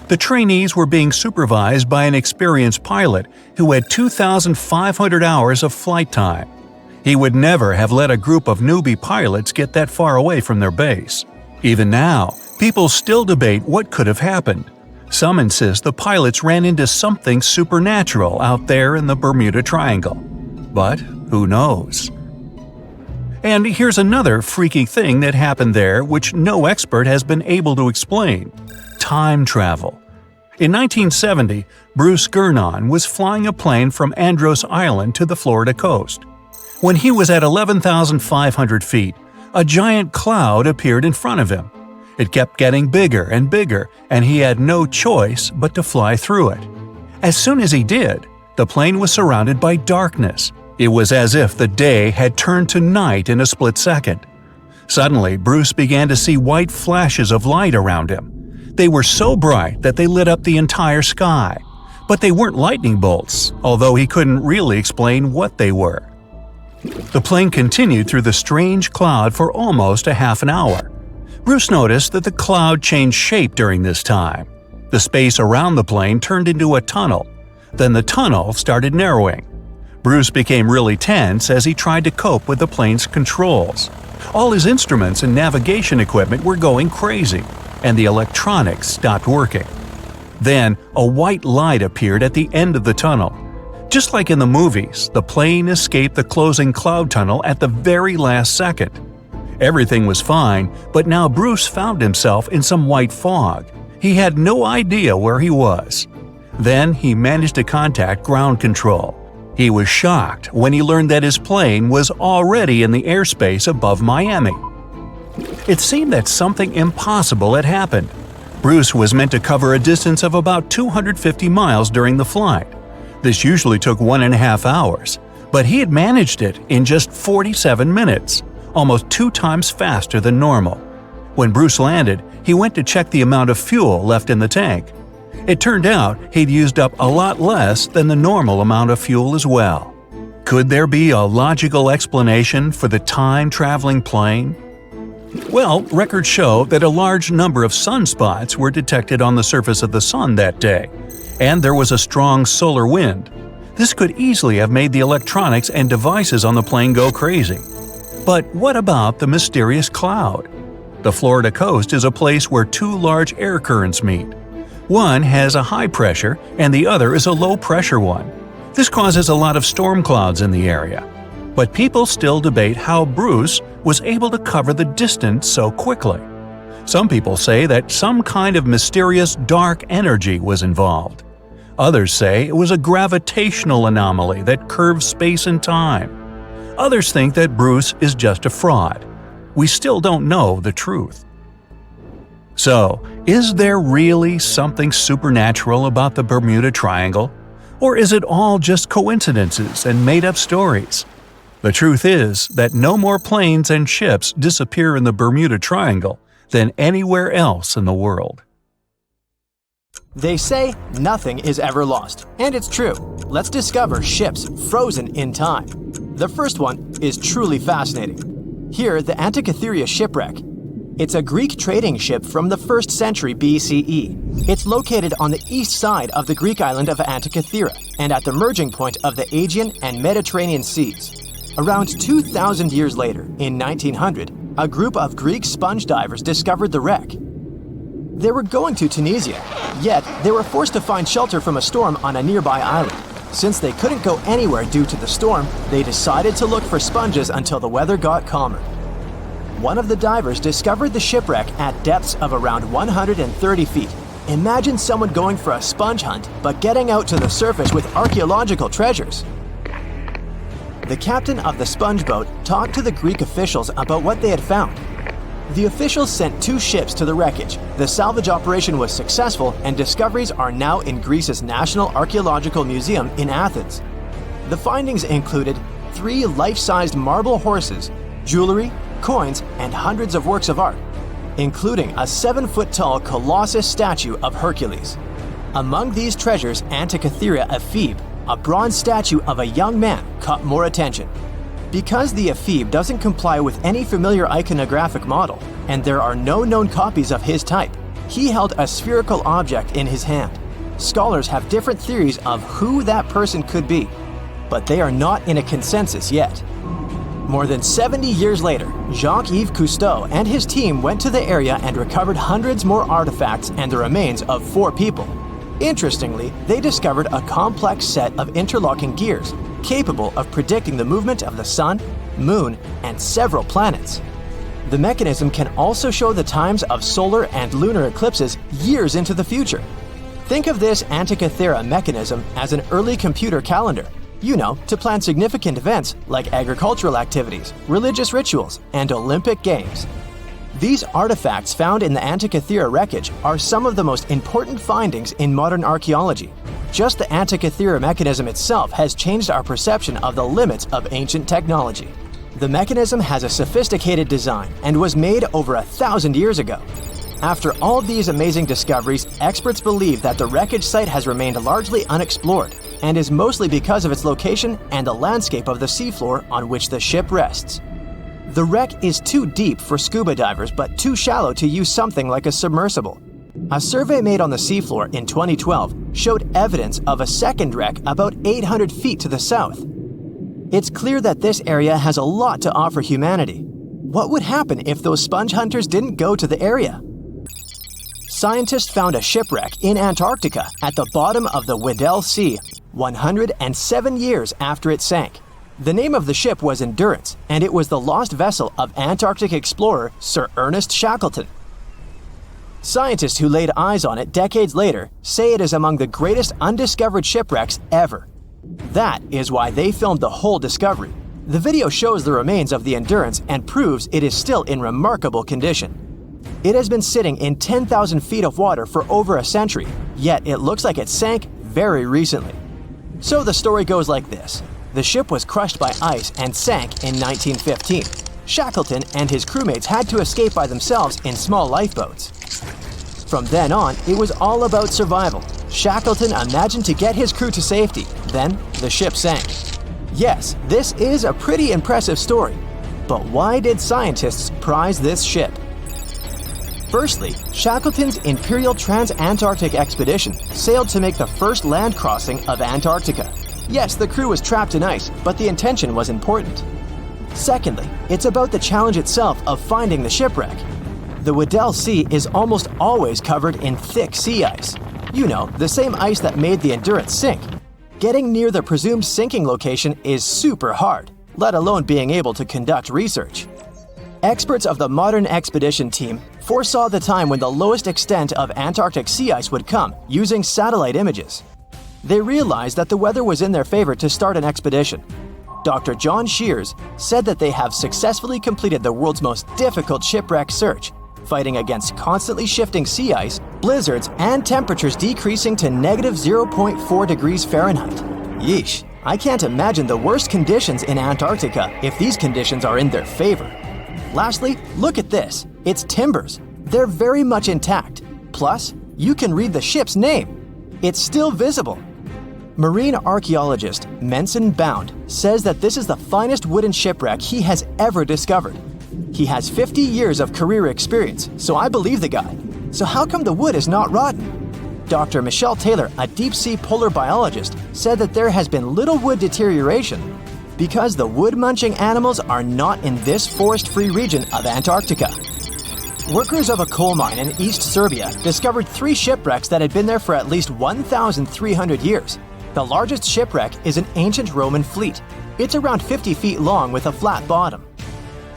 The trainees were being supervised by an experienced pilot who had 2,500 hours of flight time. He would never have let a group of newbie pilots get that far away from their base. Even now, people still debate what could have happened. Some insist the pilots ran into something supernatural out there in the Bermuda Triangle. But who knows? And here's another freaky thing that happened there which no expert has been able to explain. Time travel. In 1970, Bruce Gernon was flying a plane from Andros Island to the Florida coast. When he was at 11,500 feet, a giant cloud appeared in front of him. It kept getting bigger and bigger, and he had no choice but to fly through it. As soon as he did, the plane was surrounded by darkness. It was as if the day had turned to night in a split second. Suddenly, Bruce began to see white flashes of light around him. They were so bright that they lit up the entire sky. But they weren't lightning bolts, although he couldn't really explain what they were. The plane continued through the strange cloud for almost a half an hour. Bruce noticed that the cloud changed shape during this time. The space around the plane turned into a tunnel. Then the tunnel started narrowing. Bruce became really tense as he tried to cope with the plane's controls. All his instruments and navigation equipment were going crazy, and the electronics stopped working. Then, a white light appeared at the end of the tunnel. Just like in the movies, the plane escaped the closing cloud tunnel at the very last second. Everything was fine, but now Bruce found himself in some white fog. He had no idea where he was. Then he managed to contact ground control. He was shocked when he learned that his plane was already in the airspace above Miami. It seemed that something impossible had happened. Bruce was meant to cover a distance of about 250 miles during the flight. This usually took 1.5 hours, but he had managed it in just 47 minutes, almost 2 times faster than normal. When Bruce landed, he went to check the amount of fuel left in the tank. It turned out he'd used up a lot less than the normal amount of fuel as well. Could there be a logical explanation for the time-traveling plane? Well, records show that a large number of sunspots were detected on the surface of the sun that day, and there was a strong solar wind. This could easily have made the electronics and devices on the plane go crazy. But what about the mysterious cloud? The Florida coast is a place where 2 large air currents meet. One has a high pressure and the other is a low pressure one. This causes a lot of storm clouds in the area. But people still debate how Bruce was able to cover the distance so quickly. Some people say that some kind of mysterious dark energy was involved. Others say it was a gravitational anomaly that curves space and time. Others think that Bruce is just a fraud. We still don't know the truth. So, is there really something supernatural about the Bermuda Triangle? Or is it all just coincidences and made-up stories? The truth is that no more planes and ships disappear in the Bermuda Triangle than anywhere else in the world. They say nothing is ever lost, and it's true. Let's discover ships frozen in time. The first one is truly fascinating. Here, the Antikythera shipwreck. It's a Greek trading ship from the 1st century BCE. It's located on the east side of the Greek island of Antikythera and at the merging point of the Aegean and Mediterranean seas. Around 2,000 years later, in 1900, a group of Greek sponge divers discovered the wreck. They were going to Tunisia, yet they were forced to find shelter from a storm on a nearby island. Since they couldn't go anywhere due to the storm, they decided to look for sponges until the weather got calmer. One of the divers discovered the shipwreck at depths of around 130 feet. Imagine someone going for a sponge hunt, but getting out to the surface with archaeological treasures. The captain of the sponge boat talked to the Greek officials about what they had found. The officials sent 2 ships to the wreckage. The salvage operation was successful, and discoveries are now in Greece's National Archaeological Museum in Athens. The findings included 3 life-sized marble horses, jewelry, coins, and hundreds of works of art, including a 7-foot-tall Colossus statue of Hercules. Among these treasures, Antikythera ephebe, a bronze statue of a young man, caught more attention. Because the ephebe doesn't comply with any familiar iconographic model, and there are no known copies of his type, he held a spherical object in his hand. Scholars have different theories of who that person could be, but they are not in a consensus yet. More than 70 years later, Jacques-Yves Cousteau and his team went to the area and recovered hundreds more artifacts and the remains of 4 people. Interestingly, they discovered a complex set of interlocking gears, capable of predicting the movement of the sun, moon, and several planets. The mechanism can also show the times of solar and lunar eclipses years into the future. Think of this Antikythera mechanism as an early computer calendar, to plan significant events like agricultural activities, religious rituals, and Olympic Games. These artifacts found in the Antikythera wreckage are some of the most important findings in modern archaeology. Just the Antikythera mechanism itself has changed our perception of the limits of ancient technology. The mechanism has a sophisticated design and was made over 1,000 years ago. After all these amazing discoveries, experts believe that the wreckage site has remained largely unexplored and is mostly because of its location and the landscape of the seafloor on which the ship rests. The wreck is too deep for scuba divers but too shallow to use something like a submersible. A survey made on the seafloor in 2012 showed evidence of a second wreck about 800 feet to the south. It's clear that this area has a lot to offer humanity. What would happen if those sponge hunters didn't go to the area? Scientists found a shipwreck in Antarctica at the bottom of the Weddell Sea 107 years after it sank. The name of the ship was Endurance, and it was the lost vessel of Antarctic explorer Sir Ernest Shackleton. Scientists who laid eyes on it decades later say it is among the greatest undiscovered shipwrecks ever. That is why they filmed the whole discovery. The video shows the remains of the Endurance and proves it is still in remarkable condition. It has been sitting in 10,000 feet of water for over a century, yet it looks like it sank very recently. So the story goes like this. The ship was crushed by ice and sank in 1915. Shackleton and his crewmates had to escape by themselves in small lifeboats. From then on, it was all about survival. Shackleton imagined to get his crew to safety. Then, the ship sank. Yes, this is a pretty impressive story. But why did scientists prize this ship? Firstly, Shackleton's Imperial Trans-Antarctic Expedition sailed to make the first land crossing of Antarctica. Yes, the crew was trapped in ice, but the intention was important. Secondly, it's about the challenge itself of finding the shipwreck. The Weddell Sea is almost always covered in thick sea ice. You know, the same ice that made the Endurance sink. Getting near the presumed sinking location is super hard, let alone being able to conduct research. Experts of the modern expedition team foresaw the time when the lowest extent of Antarctic sea ice would come using satellite images. They realized that the weather was in their favor to start an expedition. Dr. John Shears said that they have successfully completed the world's most difficult shipwreck search, fighting against constantly shifting sea ice, blizzards, and temperatures decreasing to -0.4 degrees Fahrenheit. Yeesh, I can't imagine the worst conditions in Antarctica if these conditions are in their favor. Lastly, look at this. It's timbers. They're very much intact. Plus, you can read the ship's name. It's still visible. Marine archaeologist Menson Bound says that this is the finest wooden shipwreck he has ever discovered. He has 50 years of career experience, so I believe the guy. So how come the wood is not rotten? Dr. Michelle Taylor, a deep-sea polar biologist, said that there has been little wood deterioration because the wood-munching animals are not in this forest-free region of Antarctica. Workers of a coal mine in East Serbia discovered 3 shipwrecks that had been there for at least 1,300 years. The largest shipwreck is an ancient Roman fleet. It's around 50 feet long with a flat bottom.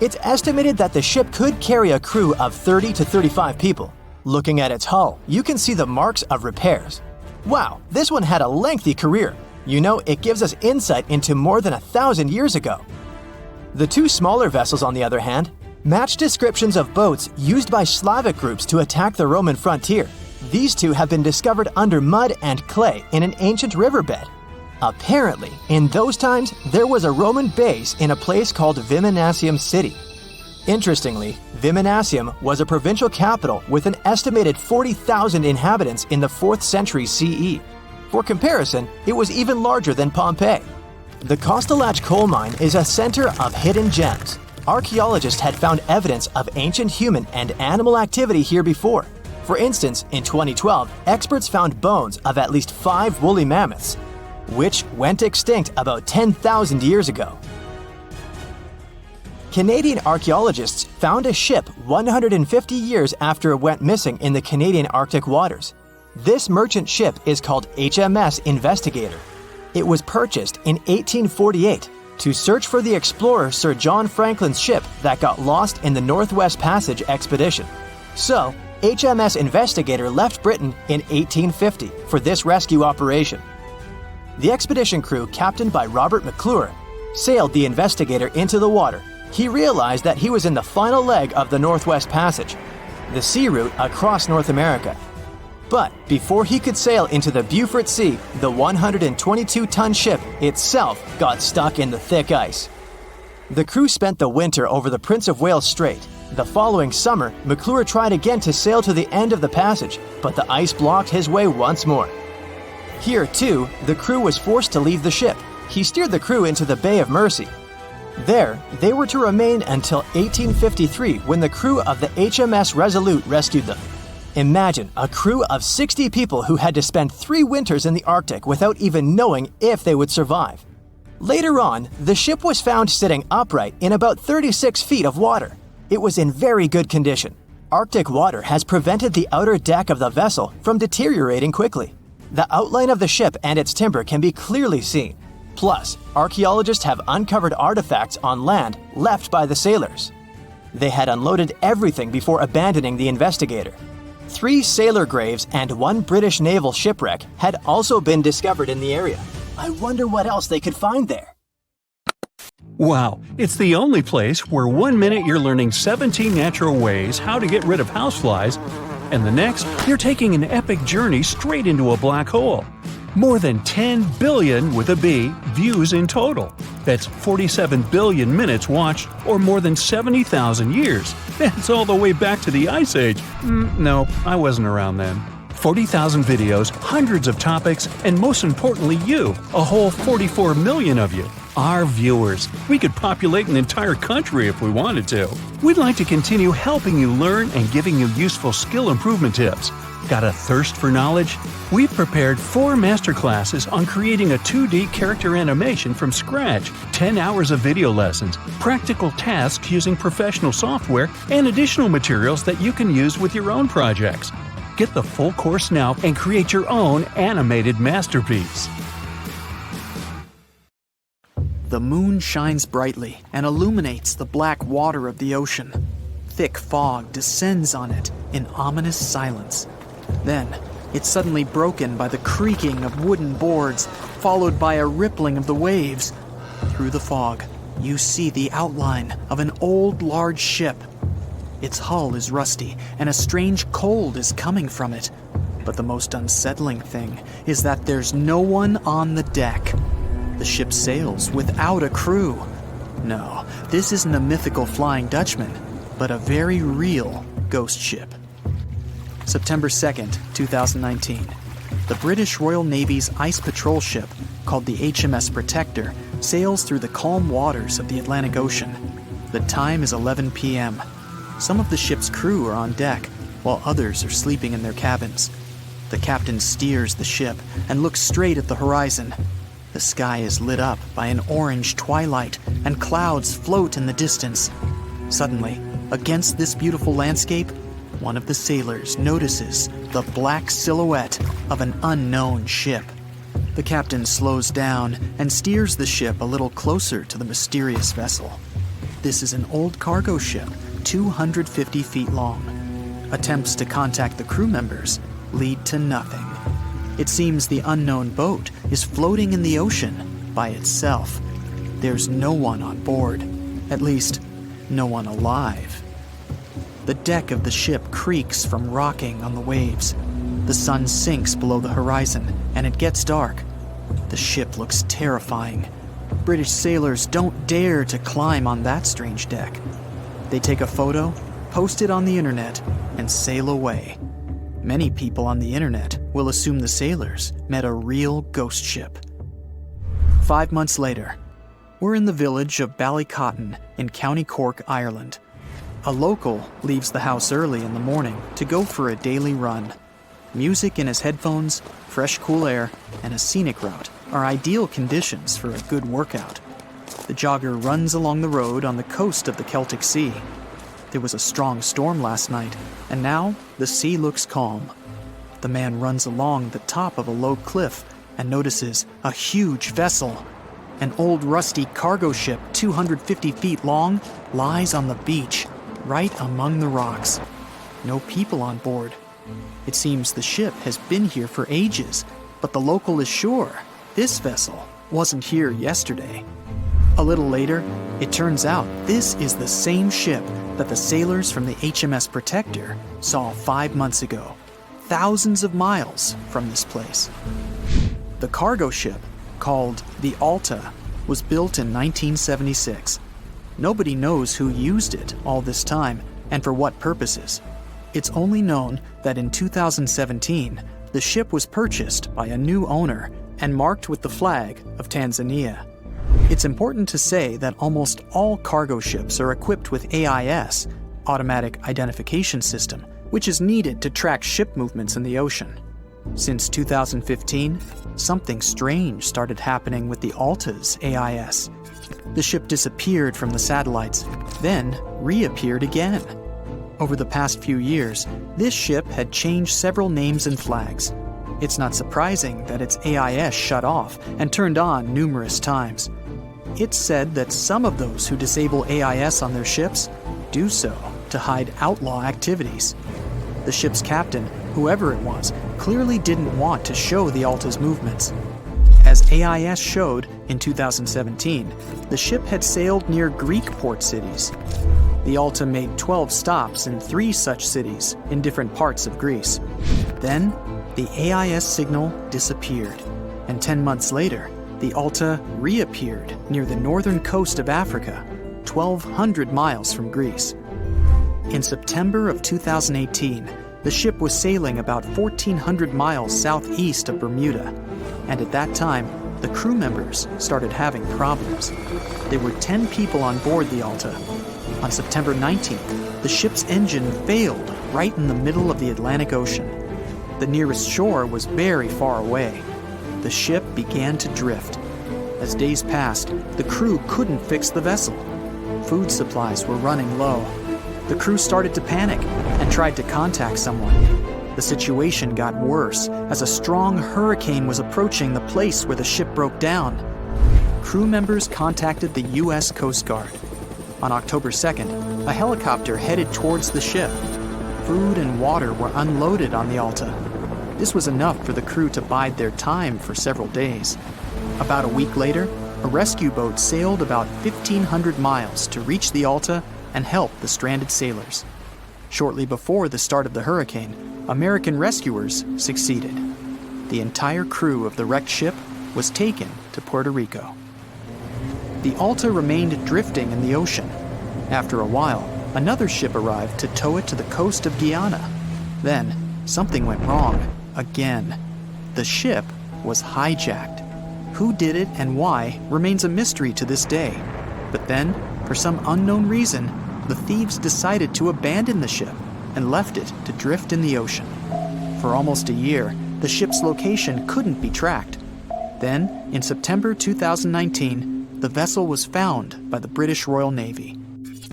It's estimated that the ship could carry a crew of 30 to 35 people. Looking at its hull, you can see the marks of repairs. Wow, this one had a lengthy career. You know, it gives us insight into more than 1,000 years ago. The 2 smaller vessels, on the other hand, match descriptions of boats used by Slavic groups to attack the Roman frontier. These 2 have been discovered under mud and clay in an ancient riverbed. Apparently, in those times, there was a Roman base in a place called Viminacium City. Interestingly, Viminacium was a provincial capital with an estimated 40,000 inhabitants in the 4th century CE. For comparison, it was even larger than Pompeii. The Kostelach coal mine is a center of hidden gems. Archaeologists had found evidence of ancient human and animal activity here before. For instance, in 2012, experts found bones of at least 5 woolly mammoths, which went extinct about 10,000 years ago. Canadian archaeologists found a ship 150 years after it went missing in the Canadian Arctic waters. This merchant ship is called HMS Investigator. It was purchased in 1848 to search for the explorer Sir John Franklin's ship that got lost in the Northwest Passage expedition. So, HMS Investigator left Britain in 1850 for this rescue operation. The expedition crew, captained by Robert McClure, sailed the Investigator into the water. He realized that he was in the final leg of the Northwest Passage, the sea route across North America. But before he could sail into the Beaufort Sea, the 122-ton ship itself got stuck in the thick ice. The crew spent the winter over the Prince of Wales Strait. The following summer, McClure tried again to sail to the end of the passage, but the ice blocked his way once more. Here, too, the crew was forced to leave the ship. He steered the crew into the Bay of Mercy. There, they were to remain until 1853 when the crew of the HMS Resolute rescued them. Imagine a crew of 60 people who had to spend 3 winters in the Arctic without even knowing if they would survive. Later on, the ship was found sitting upright in about 36 feet of water. It was in very good condition. Arctic water has prevented the outer deck of the vessel from deteriorating quickly. The outline of the ship and its timber can be clearly seen. Plus, archaeologists have uncovered artifacts on land left by the sailors. They had unloaded everything before abandoning the Investigator. 3 sailor graves and 1 British naval shipwreck had also been discovered in the area. I wonder what else they could find there. Wow, it's the only place where 1 minute you're learning 17 natural ways how to get rid of houseflies, and the next, you're taking an epic journey straight into a black hole. More than 10 billion with a B views in total. That's 47 billion minutes watched, or more than 70,000 years. That's all the way back to the Ice Age. No, I wasn't around then. 40,000 videos, hundreds of topics, and most importantly you, a whole 44 million of you. Our viewers. We could populate an entire country if we wanted to. We'd like to continue helping you learn and giving you useful skill improvement tips. Got a thirst for knowledge? We've prepared 4 masterclasses on creating a 2D character animation from scratch, 10 hours of video lessons, practical tasks using professional software, and additional materials that you can use with your own projects. Get the full course now and create your own animated masterpiece. The moon shines brightly and illuminates the black water of the ocean. Thick fog descends on it in ominous silence. Then, it's suddenly broken by the creaking of wooden boards, followed by a rippling of the waves. Through the fog, you see the outline of an old large ship. Its hull is rusty, and a strange cold is coming from it. But the most unsettling thing is that there's no one on the deck. The ship sails without a crew. No, this isn't a mythical Flying Dutchman, but a very real ghost ship. September 2nd, 2019. The British Royal Navy's ice patrol ship, called the HMS Protector, sails through the calm waters of the Atlantic Ocean. The time is 11 p.m. Some of the ship's crew are on deck, while others are sleeping in their cabins. The captain steers the ship and looks straight at the horizon. The sky is lit up by an orange twilight, and clouds float in the distance. Suddenly, against this beautiful landscape, one of the sailors notices the black silhouette of an unknown ship. The captain slows down and steers the ship a little closer to the mysterious vessel. This is an old cargo ship, 250 feet long. Attempts to contact the crew members lead to nothing. It seems the unknown boat is floating in the ocean by itself. There's no one on board, at least, no one alive. The deck of the ship creaks from rocking on the waves. The sun sinks below the horizon, and it gets dark. The ship looks terrifying. British sailors don't dare to climb on that strange deck. They take a photo, post it on the internet, and sail away. Many people on the internet will assume the sailors met a real ghost ship. 5 months later, we're in the village of Ballycotton in County Cork, Ireland. A local leaves the house early in the morning to go for a daily run. Music in his headphones, fresh cool air, and a scenic route are ideal conditions for a good workout. The jogger runs along the road on the coast of the Celtic Sea. There was a strong storm last night, and now the sea looks calm. The man runs along the top of a low cliff and notices a huge vessel. An old rusty cargo ship 250 feet long lies on the beach, right among the rocks. No people on board. It seems the ship has been here for ages, but the local is sure this vessel wasn't here yesterday. A little later, it turns out this is the same ship that the sailors from the HMS Protector saw 5 months ago, thousands of miles from this place. The cargo ship, called the Alta, was built in 1976. Nobody knows who used it all this time and for what purposes. It's only known that in 2017, the ship was purchased by a new owner and marked with the flag of Tanzania. It's important to say that almost all cargo ships are equipped with AIS, Automatic Identification System, which is needed to track ship movements in the ocean. Since 2015, something strange started happening with the Alta's AIS. The ship disappeared from the satellites, then reappeared again. Over the past few years, this ship had changed several names and flags. It's not surprising that its AIS shut off and turned on numerous times. It's said that some of those who disable AIS on their ships do so to hide outlaw activities. The ship's captain, whoever it was, clearly didn't want to show the Alta's movements. As AIS showed in 2017, the ship had sailed near Greek port cities. The Alta made 12 stops in 3 such cities in different parts of Greece. Then, the AIS signal disappeared, and 10 months later, the Alta reappeared near the northern coast of Africa, 1,200 miles from Greece. In September of 2018, the ship was sailing about 1,400 miles southeast of Bermuda, and at that time, the crew members started having problems. There were 10 people on board the Alta. On September 19th, the ship's engine failed right in the middle of the Atlantic Ocean. The nearest shore was very far away. The ship began to drift. As days passed, the crew couldn't fix the vessel. Food supplies were running low. The crew started to panic and tried to contact someone. The situation got worse as a strong hurricane was approaching the place where the ship broke down. Crew members contacted the U.S. Coast Guard. On October 2nd, a helicopter headed towards the ship. Food and water were unloaded on the Alta. This was enough for the crew to bide their time for several days. About a week later, a rescue boat sailed about 1,500 miles to reach the Alta and help the stranded sailors. Shortly before the start of the hurricane, American rescuers succeeded. The entire crew of the wrecked ship was taken to Puerto Rico. The Alta remained drifting in the ocean. After a while, another ship arrived to tow it to the coast of Guyana. Then, something went wrong again. The ship was hijacked. Who did it and why remains a mystery to this day. But then, for some unknown reason, the thieves decided to abandon the ship and left it to drift in the ocean. For almost a year, the ship's location couldn't be tracked. Then, in September 2019, the vessel was found by the British Royal Navy.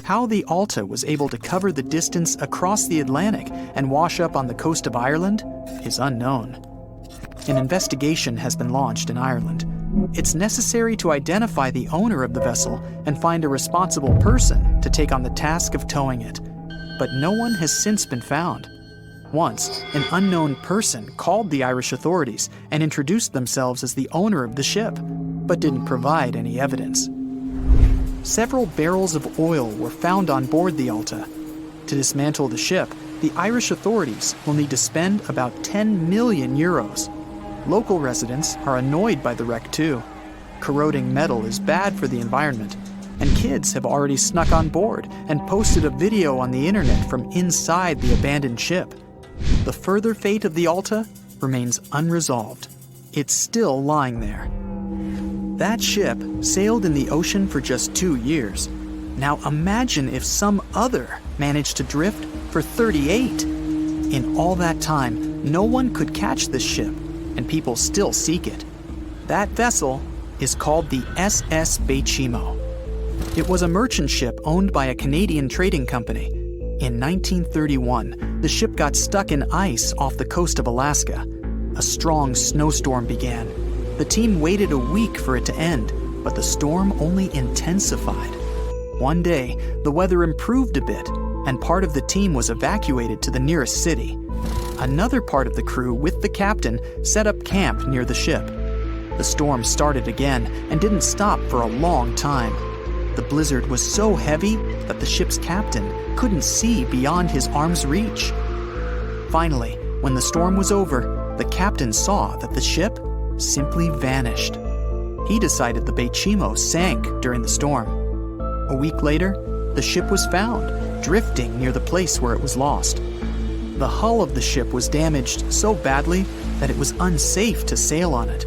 How the Alta was able to cover the distance across the Atlantic and wash up on the coast of Ireland is unknown. An investigation has been launched in Ireland. It's necessary to identify the owner of the vessel and find a responsible person to take on the task of towing it. But no one has since been found. Once, an unknown person called the Irish authorities and introduced themselves as the owner of the ship, but didn't provide any evidence. Several barrels of oil were found on board the Alta. To dismantle the ship, the Irish authorities will need to spend about 10 million euros. Local residents are annoyed by the wreck too. Corroding metal is bad for the environment, and kids have already snuck on board and posted a video on the internet from inside the abandoned ship. The further fate of the Alta remains unresolved. It's still lying there. That ship sailed in the ocean for just 2 years. Now imagine if some other managed to drift for 38. In all that time, no one could catch this ship, and people still seek it. That vessel is called the SS Bechimo. It was a merchant ship owned by a Canadian trading company. In 1931, the ship got stuck in ice off the coast of Alaska. A strong snowstorm began. The team waited a week for it to end, but the storm only intensified. One day, the weather improved a bit, and part of the team was evacuated to the nearest city. Another part of the crew, with the captain, set up camp near the ship. The storm started again and didn't stop for a long time. The blizzard was so heavy that the ship's captain couldn't see beyond his arm's reach. Finally, when the storm was over, the captain saw that the ship simply vanished. He decided the Bechimo sank during the storm. A week later, the ship was found, drifting near the place where it was lost. The hull of the ship was damaged so badly that it was unsafe to sail on it.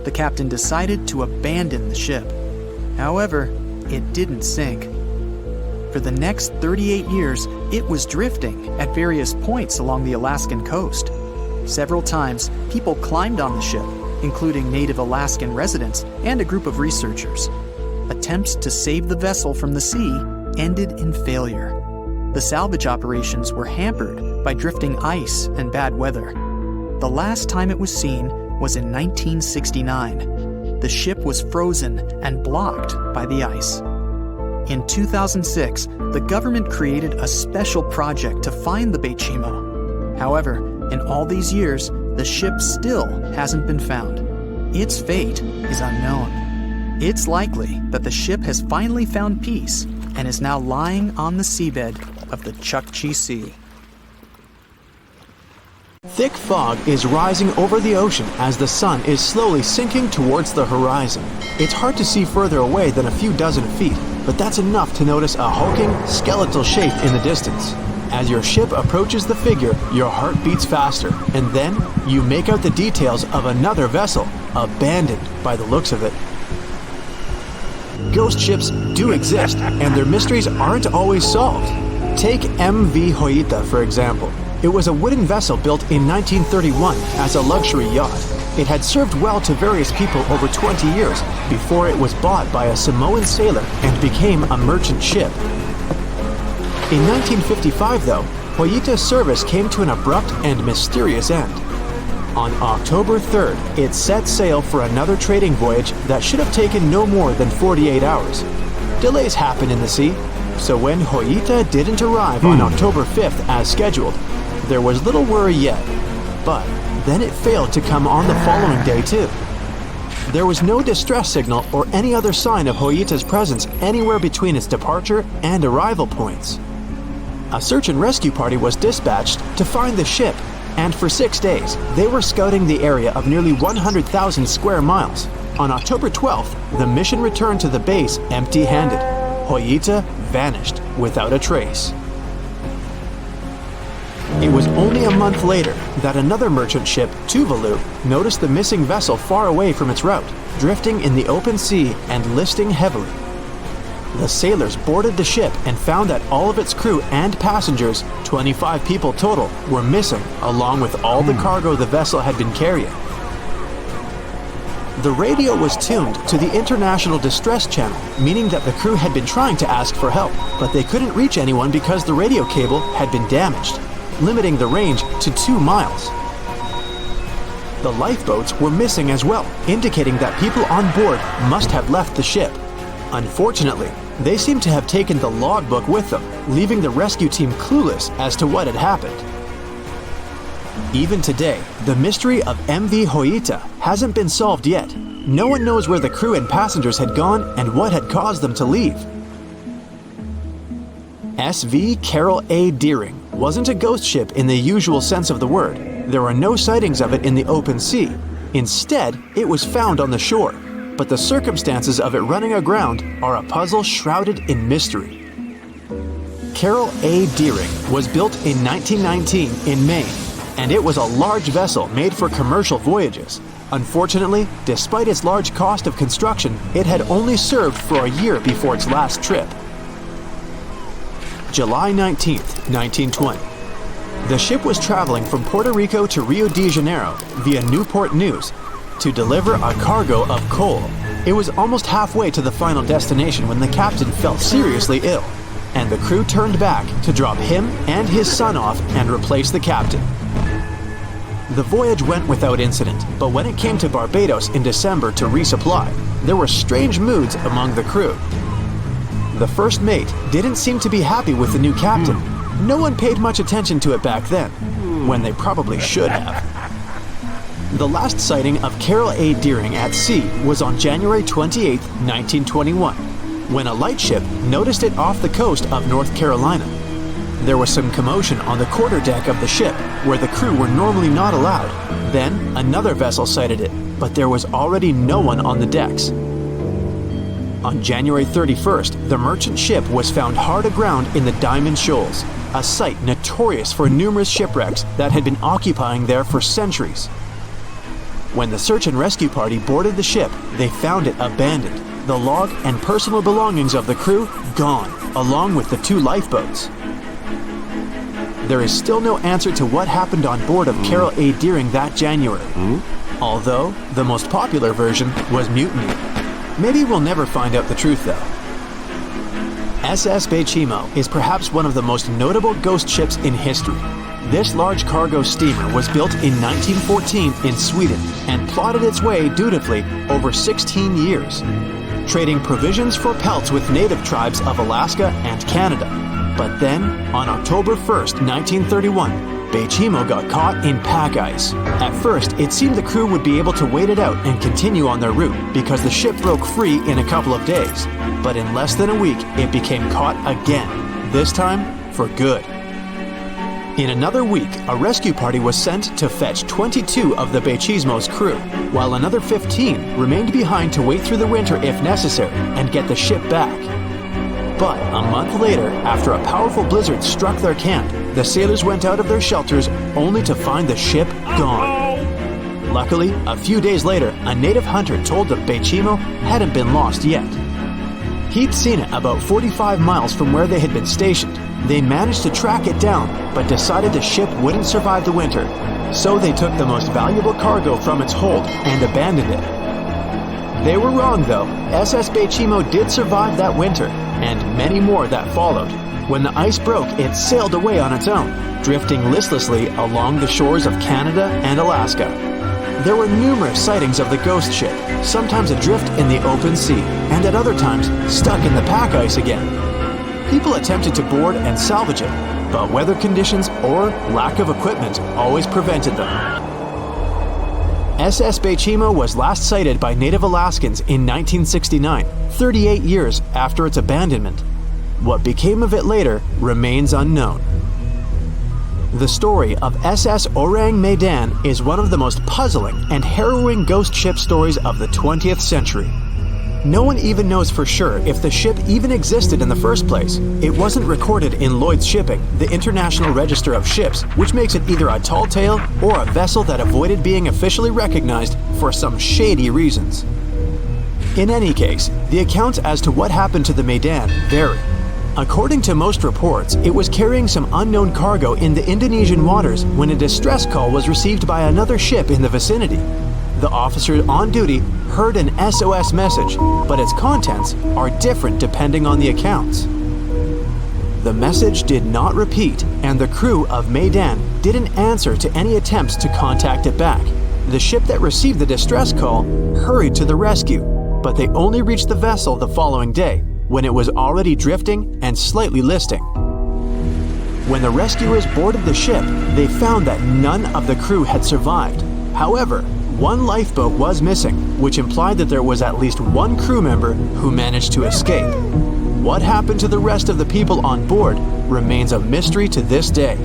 The captain decided to abandon the ship. However, it didn't sink. For the next 38 years, it was drifting at various points along the Alaskan coast. Several times, people climbed on the ship, including native Alaskan residents and a group of researchers. Attempts to save the vessel from the sea ended in failure. The salvage operations were hampered by drifting ice and bad weather. The last time it was seen was in 1969. The ship was frozen and blocked by the ice. In 2006, the government created a special project to find the Bechimo. However, in all these years, the ship still hasn't been found. Its fate is unknown. It's likely that the ship has finally found peace and is now lying on the seabed of the Chukchi Sea. Thick fog is rising over the ocean as the sun is slowly sinking towards the horizon. It's hard to see further away than a few dozen feet, but that's enough to notice a hulking, skeletal shape in the distance. As your ship approaches the figure, your heart beats faster, and then you make out the details of another vessel, abandoned by the looks of it. Ghost ships do exist, and their mysteries aren't always solved. Take MV Hoita, for example. It was a wooden vessel built in 1931 as a luxury yacht. It had served well to various people over 20 years before it was bought by a Samoan sailor and became a merchant ship. In 1955, though, Hoita's service came to an abrupt and mysterious end. On October 3rd, it set sail for another trading voyage that should have taken no more than 48 hours. Delays happen in the sea, so when Hoita didn't arrive on October 5th as scheduled, there was little worry yet. But then it failed to come on the following day too. There was no distress signal or any other sign of Hoita's presence anywhere between its departure and arrival points. A search and rescue party was dispatched to find the ship, and for 6 days, they were scouting the area of nearly 100,000 square miles. On October 12th, the mission returned to the base empty-handed. Hoita vanished without a trace. It was only a month later that another merchant ship, Tuvalu, noticed the missing vessel far away from its route, drifting in the open sea and listing heavily. The sailors boarded the ship and found that all of its crew and passengers, 25 people total, were missing, along with all the cargo the vessel had been carrying. The radio was tuned to the International Distress Channel, meaning that the crew had been trying to ask for help, but they couldn't reach anyone because the radio cable had been damaged, limiting the range to 2 miles. The lifeboats were missing as well, indicating that people on board must have left the ship. Unfortunately, they seem to have taken the logbook with them, leaving the rescue team clueless as to what had happened. Even today, the mystery of MV Hoita hasn't been solved yet. No one knows where the crew and passengers had gone and what had caused them to leave. SV Carol A. Deering wasn't a ghost ship in the usual sense of the word. There are no sightings of it in the open sea. Instead, it was found on the shore, but the circumstances of it running aground are a puzzle shrouded in mystery. Carol A. Deering was built in 1919 in Maine, and it was a large vessel made for commercial voyages. Unfortunately, despite its large cost of construction, it had only served for a year before its last trip. July 19, 1920. The ship was traveling from Puerto Rico to Rio de Janeiro via Newport News to deliver a cargo of coal. It was almost halfway to the final destination when the captain fell seriously ill, and the crew turned back to drop him and his son off and replace the captain. The voyage went without incident, but when it came to Barbados in December to resupply, there were strange moods among the crew. The first mate didn't seem to be happy with the new captain. No one paid much attention to it back then, when they probably should have. The last sighting of Carol A. Deering at sea was on January 28, 1921, when a lightship noticed it off the coast of North Carolina. There was some commotion on the quarterdeck of the ship, where the crew were normally not allowed. Then, another vessel sighted it, but there was already no one on the decks. On January 31st, the merchant ship was found hard aground in the Diamond Shoals, a site notorious for numerous shipwrecks that had been occupying there for centuries. When the search and rescue party boarded the ship, they found it abandoned, the log and personal belongings of the crew gone, along with the 2 lifeboats. There is still no answer to what happened on board of Carol A. Deering that January, although the most popular version was mutiny. Maybe we'll never find out the truth though. SS Bechimo is perhaps one of the most notable ghost ships in history. This large cargo steamer was built in 1914 in Sweden and plodded its way dutifully over 16 years, trading provisions for pelts with native tribes of Alaska and Canada. But then, on October 1st, 1931, Beichimo got caught in pack ice. At first, it seemed the crew would be able to wait it out and continue on their route because the ship broke free in a couple of days. But in less than a week, it became caught again, this time for good. In another week, a rescue party was sent to fetch 22 of the Beichimo's crew, while another 15 remained behind to wait through the winter if necessary and get the ship back. But a month later, after a powerful blizzard struck their camp, the sailors went out of their shelters only to find the ship gone. Luckily, a few days later, a native hunter told the Beichimo hadn't been lost yet. He'd seen it about 45 miles from where they had been stationed. They managed to track it down, but decided the ship wouldn't survive the winter. So they took the most valuable cargo from its hold and abandoned it. They were wrong though. SS Beichimo did survive that winter, and many more that followed. When the ice broke, it sailed away on its own, drifting listlessly along the shores of Canada and Alaska. There were numerous sightings of the ghost ship, sometimes adrift in the open sea, and at other times stuck in the pack ice again. People attempted to board and salvage it, but weather conditions or lack of equipment always prevented them. SS Beichimo was last sighted by native Alaskans in 1969, 38 years after its abandonment. What became of it later remains unknown. The story of SS Orang Medan is one of the most puzzling and harrowing ghost ship stories of the 20th century. No one even knows for sure if the ship even existed in the first place. It wasn't recorded in Lloyd's Shipping, the International Register of Ships, which makes it either a tall tale or a vessel that avoided being officially recognized for some shady reasons. In any case, the accounts as to what happened to the Medan vary. According to most reports, it was carrying some unknown cargo in the Indonesian waters when a distress call was received by another ship in the vicinity. The officer on duty heard an SOS message, but its contents are different depending on the accounts. The message did not repeat, and the crew of Medan didn't answer to any attempts to contact it back. The ship that received the distress call hurried to the rescue, but they only reached the vessel the following day, when it was already drifting and slightly listing. When the rescuers boarded the ship, they found that none of the crew had survived. However, one lifeboat was missing, which implied that there was at least one crew member who managed to escape. What happened to the rest of the people on board remains a mystery to this day.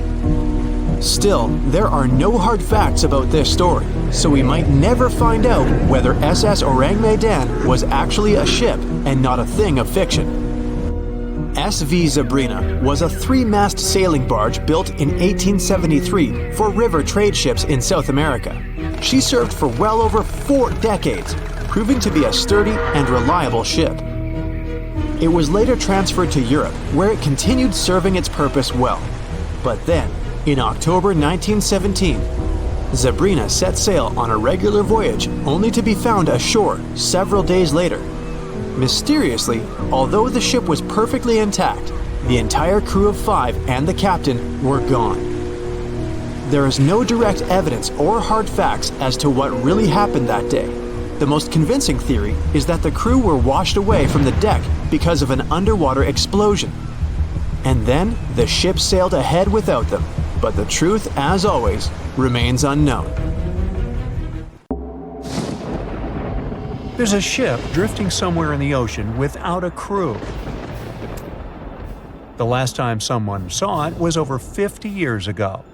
Still, there are no hard facts about this story, so we might never find out whether SS Orang Medan was actually a ship and not a thing of fiction. SV Zabrina was a 3-mast sailing barge built in 1873 for river trade ships in South America. She served for well over 4 decades, proving to be a sturdy and reliable ship. It was later transferred to Europe, where it continued serving its purpose well. But then, in October 1917, Zabrina set sail on a regular voyage only to be found ashore several days later. Mysteriously, although the ship was perfectly intact, the entire crew of 5 and the captain were gone. There is no direct evidence or hard facts as to what really happened that day. The most convincing theory is that the crew were washed away from the deck because of an underwater explosion. And then the ship sailed ahead without them, but the truth, as always, remains unknown. There's a ship drifting somewhere in the ocean without a crew. The last time someone saw it was over 50 years ago.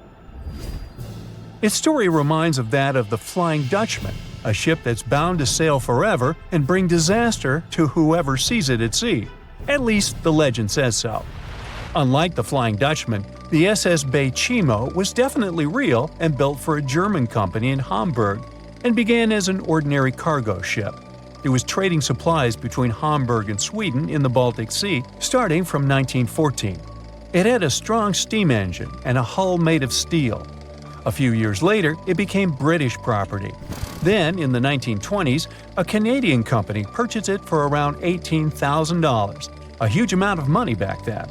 Its story reminds of that of the Flying Dutchman, a ship that's bound to sail forever and bring disaster to whoever sees it at sea. At least the legend says so. Unlike the Flying Dutchman, the SS Beichimo was definitely real and built for a German company in Hamburg and began as an ordinary cargo ship. It was trading supplies between Hamburg and Sweden in the Baltic Sea starting from 1914. It had a strong steam engine and a hull made of steel. A few years later, it became British property. Then, in the 1920s, a Canadian company purchased it for around $18,000, a huge amount of money back then.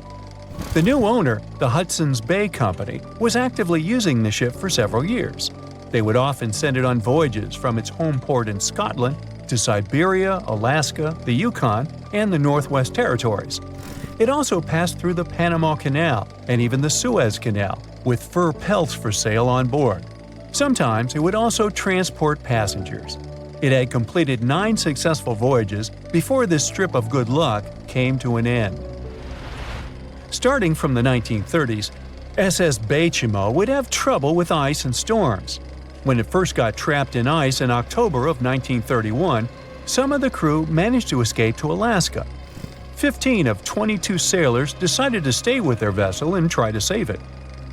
The new owner, the Hudson's Bay Company, was actively using the ship for several years. They would often send it on voyages from its home port in Scotland to Siberia, Alaska, the Yukon, and the Northwest Territories. It also passed through the Panama Canal and even the Suez Canal, with fur pelts for sale on board. Sometimes it would also transport passengers. It had completed 9 successful voyages before this strip of good luck came to an end. Starting from the 1930s, SS Beichimo would have trouble with ice and storms. When it first got trapped in ice in October of 1931, some of the crew managed to escape to Alaska. 15 of 22 sailors decided to stay with their vessel and try to save it.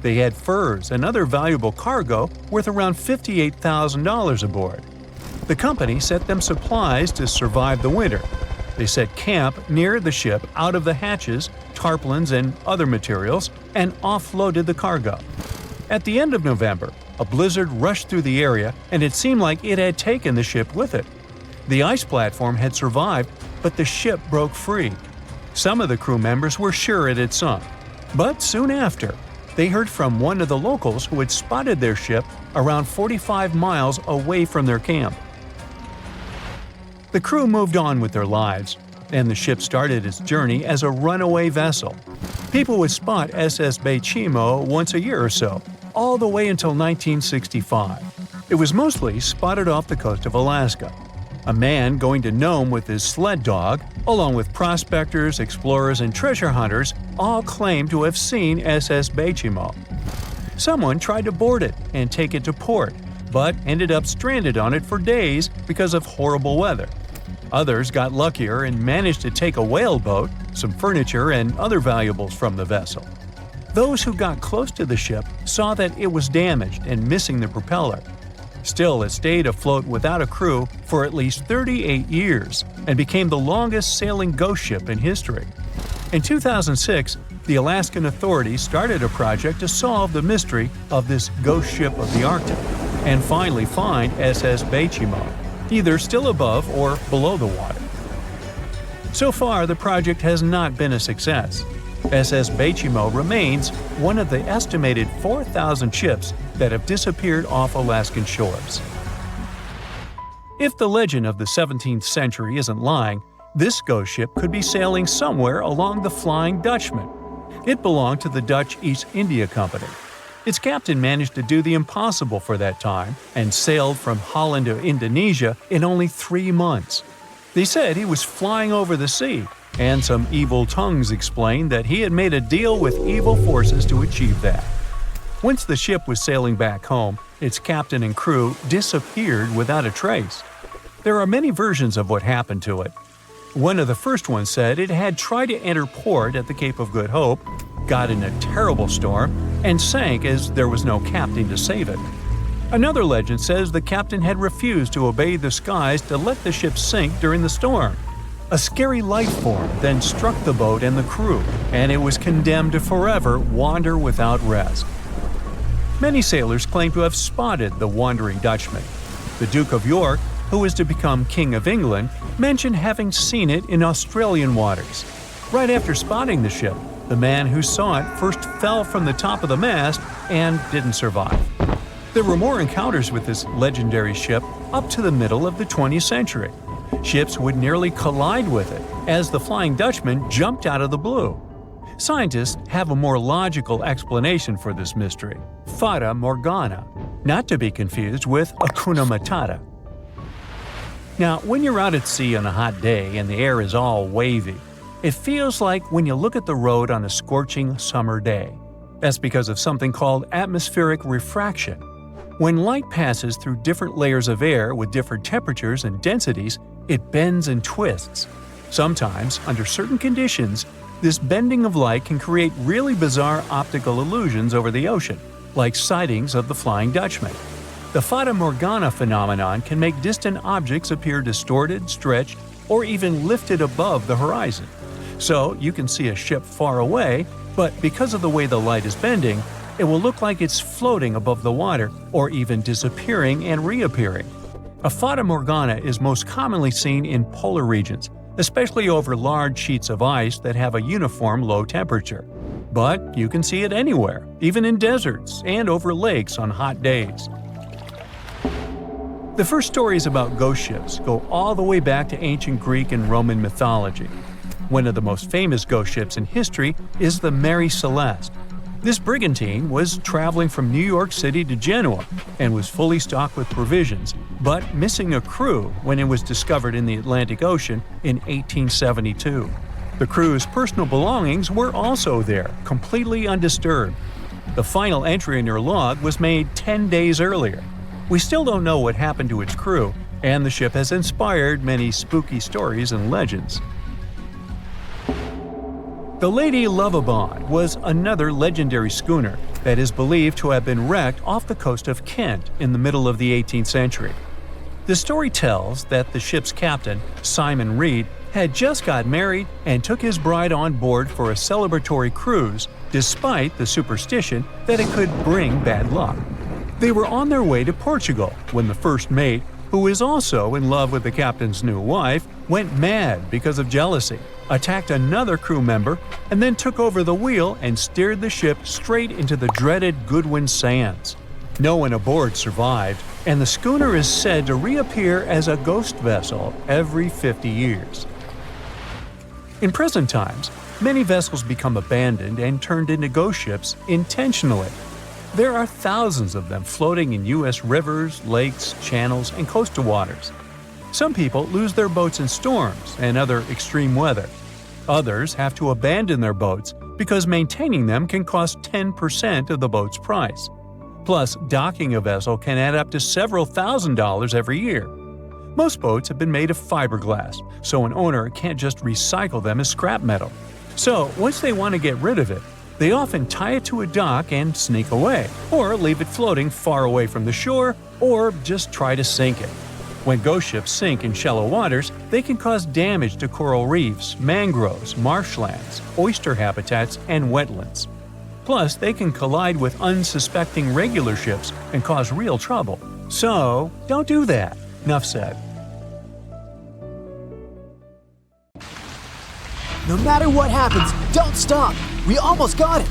They had furs and other valuable cargo worth around $58,000 aboard. The company sent them supplies to survive the winter. They set camp near the ship out of the hatches, tarpaulins, and other materials, and offloaded the cargo. At the end of November, a blizzard rushed through the area, and it seemed like it had taken the ship with it. The ice platform had survived, but the ship broke free. Some of the crew members were sure it had sunk. But soon after, they heard from one of the locals who had spotted their ship around 45 miles away from their camp. The crew moved on with their lives, and the ship started its journey as a runaway vessel. People would spot SS Beichimo once a year or so, all the way until 1965. It was mostly spotted off the coast of Alaska. A man going to Nome with his sled dog, along with prospectors, explorers, and treasure hunters, all claimed to have seen SS Beichimo. Someone tried to board it and take it to port, but ended up stranded on it for days because of horrible weather. Others got luckier and managed to take a whaleboat, some furniture, and other valuables from the vessel. Those who got close to the ship saw that it was damaged and missing the propeller. Still, it stayed afloat without a crew for at least 38 years and became the longest sailing ghost ship in history. In 2006, the Alaskan authorities started a project to solve the mystery of this ghost ship of the Arctic and finally find SS Beichimo, either still above or below the water. So far, the project has not been a success. SS Beichimo remains one of the estimated 4,000 ships that have disappeared off Alaskan shores. If the legend of the 17th century isn't lying, this ghost ship could be sailing somewhere along the Flying Dutchman. It belonged to the Dutch East India Company. Its captain managed to do the impossible for that time and sailed from Holland to Indonesia in only 3 months. They said he was flying over the sea, and some evil tongues explained that he had made a deal with evil forces to achieve that. Once the ship was sailing back home, its captain and crew disappeared without a trace. There are many versions of what happened to it. One of the first ones said it had tried to enter port at the Cape of Good Hope, got in a terrible storm, and sank as there was no captain to save it. Another legend says the captain had refused to obey the skies to let the ship sink during the storm. A scary life form then struck the boat and the crew, and it was condemned to forever wander without rest. Many sailors claim to have spotted the Wandering Dutchman. The Duke of York, who was to become King of England, mentioned having seen it in Australian waters. Right after spotting the ship, the man who saw it first fell from the top of the mast and didn't survive. There were more encounters with this legendary ship up to the middle of the 20th century. Ships would nearly collide with it as the Flying Dutchman jumped out of the blue. Scientists have a more logical explanation for this mystery: Fata Morgana, not to be confused with Hakuna Matata. Now, when you're out at sea on a hot day and the air is all wavy, it feels like when you look at the road on a scorching summer day. That's because of something called atmospheric refraction. When light passes through different layers of air with different temperatures and densities, it bends and twists. Sometimes, under certain conditions, this bending of light can create really bizarre optical illusions over the ocean, like sightings of the Flying Dutchman. The Fata Morgana phenomenon can make distant objects appear distorted, stretched, or even lifted above the horizon. So you can see a ship far away, but because of the way the light is bending, it will look like it's floating above the water or even disappearing and reappearing. A Fata Morgana is most commonly seen in polar regions, especially over large sheets of ice that have a uniform low temperature. But you can see it anywhere, even in deserts and over lakes on hot days. The first stories about ghost ships go all the way back to ancient Greek and Roman mythology. One of the most famous ghost ships in history is the Mary Celeste. This brigantine was traveling from New York City to Genoa and was fully stocked with provisions, but missing a crew when it was discovered in the Atlantic Ocean in 1872. The crew's personal belongings were also there, completely undisturbed. The final entry in their log was made 10 days earlier. We still don't know what happened to its crew, and the ship has inspired many spooky stories and legends. The Lady Lovibond was another legendary schooner that is believed to have been wrecked off the coast of Kent in the middle of the 18th century. The story tells that the ship's captain, Simon Reed, had just got married and took his bride on board for a celebratory cruise, despite the superstition that it could bring bad luck. They were on their way to Portugal when the first mate, who is also in love with the captain's new wife, went mad because of jealousy, attacked another crew member, and then took over the wheel and steered the ship straight into the dreaded Goodwin Sands. No one aboard survived, and the schooner is said to reappear as a ghost vessel every 50 years. In present times, many vessels become abandoned and turned into ghost ships intentionally. There are thousands of them floating in U.S. rivers, lakes, channels, and coastal waters. Some people lose their boats in storms and other extreme weather. Others have to abandon their boats because maintaining them can cost 10% of the boat's price. Plus, docking a vessel can add up to several $1,000s every year. Most boats have been made of fiberglass, so an owner can't just recycle them as scrap metal. So, once they want to get rid of it, they often tie it to a dock and sneak away, or leave it floating far away from the shore, or just try to sink it. When ghost ships sink in shallow waters, they can cause damage to coral reefs, mangroves, marshlands, oyster habitats, and wetlands. Plus, they can collide with unsuspecting regular ships and cause real trouble. So, don't do that. Enough said. No matter what happens, don't stop! We almost got it!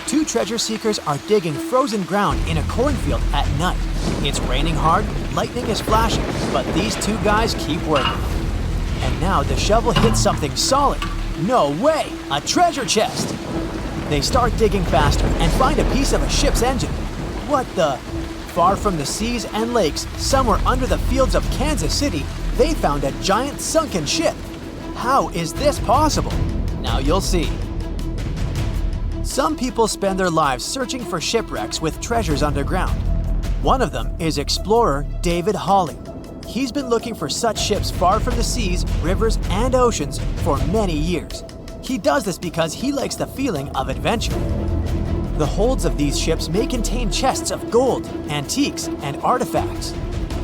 Two treasure seekers are digging frozen ground in a cornfield at night. It's raining hard, lightning is flashing, but these two guys keep working. And now the shovel hits something solid. No way! A treasure chest! They start digging faster and find a piece of a ship's engine. What the? Far from the seas and lakes, somewhere under the fields of Kansas City, they found a giant sunken ship. How is this possible? Now you'll see. Some people spend their lives searching for shipwrecks with treasures underground. One of them is explorer David Hawley. He's been looking for such ships far from the seas, rivers, and oceans for many years. He does this because he likes the feeling of adventure. The holds of these ships may contain chests of gold, antiques, and artifacts.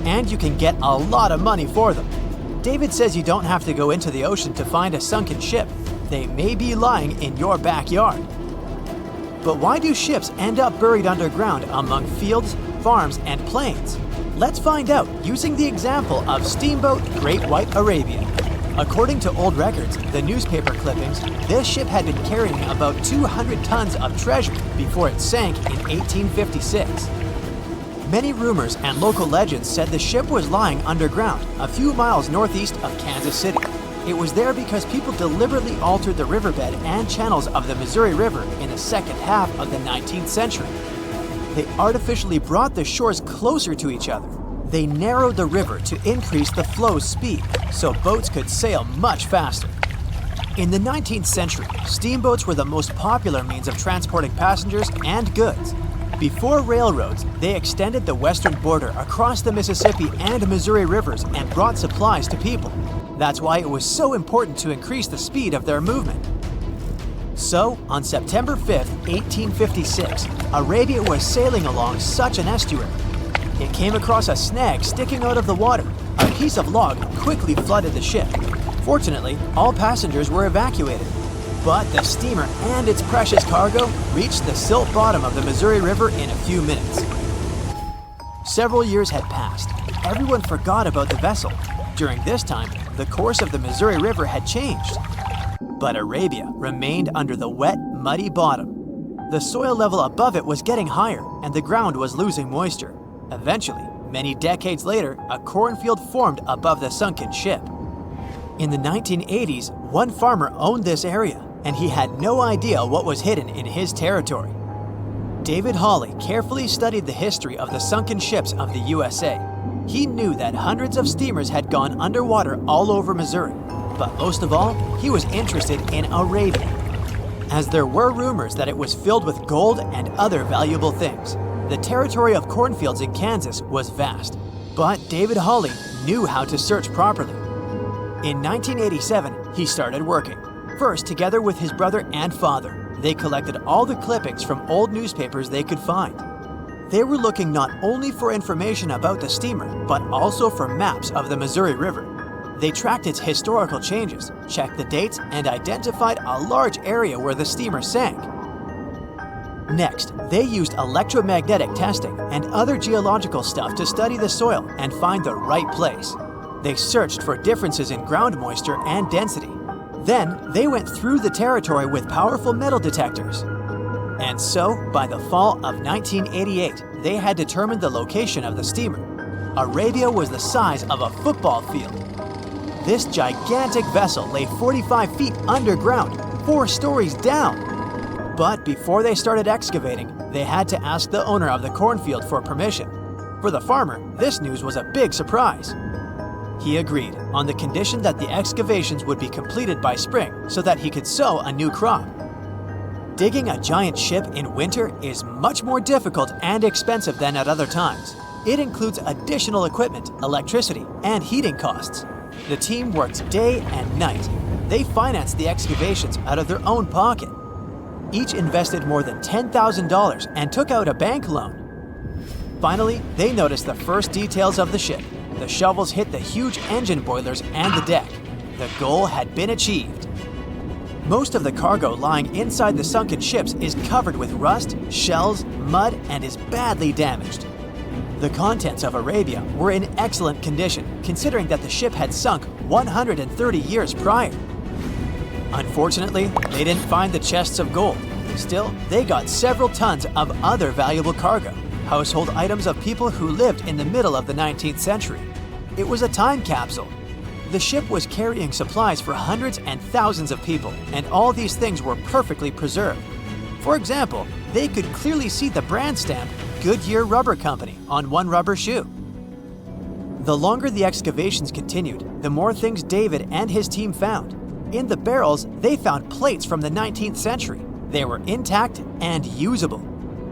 And you can get a lot of money for them. David says you don't have to go into the ocean to find a sunken ship. They may be lying in your backyard. But why do ships end up buried underground among fields, farms, and plains? Let's find out using the example of steamboat Great White Arabia. According to old records, the newspaper clippings, this ship had been carrying about 200 tons of treasure before it sank in 1856. Many rumors and local legends said the ship was lying underground, a few miles northeast of Kansas City. It was there because people deliberately altered the riverbed and channels of the Missouri River in the second half of the 19th century. They artificially brought the shores closer to each other. They narrowed the river to increase the flow's speed, so boats could sail much faster. In the 19th century, steamboats were the most popular means of transporting passengers and goods. Before railroads, they extended the western border across the Mississippi and Missouri rivers and brought supplies to people. That's why it was so important to increase the speed of their movement. So, on September 5, 1856, Arabia was sailing along such an estuary. It came across a snag sticking out of the water. A piece of log quickly flooded the ship. Fortunately, all passengers were evacuated. But the steamer and its precious cargo reached the silt bottom of the Missouri River in a few minutes. Several years had passed. Everyone forgot about the vessel. During this time, the course of the Missouri River had changed. But Arabia remained under the wet, muddy bottom. The soil level above it was getting higher, and the ground was losing moisture. Eventually, many decades later, a cornfield formed above the sunken ship. In the 1980s, one farmer owned this area, and he had no idea what was hidden in his territory. David Hawley carefully studied the history of the sunken ships of the USA. He knew that hundreds of steamers had gone underwater all over Missouri, but most of all, he was interested in Arabia, as there were rumors that it was filled with gold and other valuable things. The territory of cornfields in Kansas was vast, but David Hawley knew how to search properly. In 1987, he started working, first together with his brother and father. They collected all the clippings from old newspapers they could find. They were looking not only for information about the steamer, but also for maps of the Missouri River. They tracked its historical changes, checked the dates, and identified a large area where the steamer sank. Next, they used electromagnetic testing and other geological stuff to study the soil and find the right place. They searched for differences in ground moisture and density. Then, they went through the territory with powerful metal detectors. And so, by the fall of 1988, they had determined the location of the steamer. Arabia was the size of a football field. This gigantic vessel lay 45 feet underground, 4 stories down. But before they started excavating, they had to ask the owner of the cornfield for permission. For the farmer, this news was a big surprise. He agreed, on the condition that the excavations would be completed by spring so that he could sow a new crop. Digging a giant ship in winter is much more difficult and expensive than at other times. It includes additional equipment, electricity, and heating costs. The team worked day and night. They financed the excavations out of their own pocket. Each invested more than $10,000 and took out a bank loan. Finally, they noticed the first details of the ship. The shovels hit the huge engine boilers and the deck. The goal had been achieved. Most of the cargo lying inside the sunken ships is covered with rust, shells, mud, and is badly damaged. The contents of Arabia were in excellent condition, considering that the ship had sunk 130 years prior. Unfortunately, they didn't find the chests of gold. Still, they got several tons of other valuable cargo, household items of people who lived in the middle of the 19th century. It was a time capsule. The ship was carrying supplies for hundreds and thousands of people, and all these things were perfectly preserved. For example, they could clearly see the brand stamp Goodyear Rubber Company on one rubber shoe. The longer the excavations continued, the more things David and his team found. In the barrels, they found plates from the 19th century. They were intact and usable.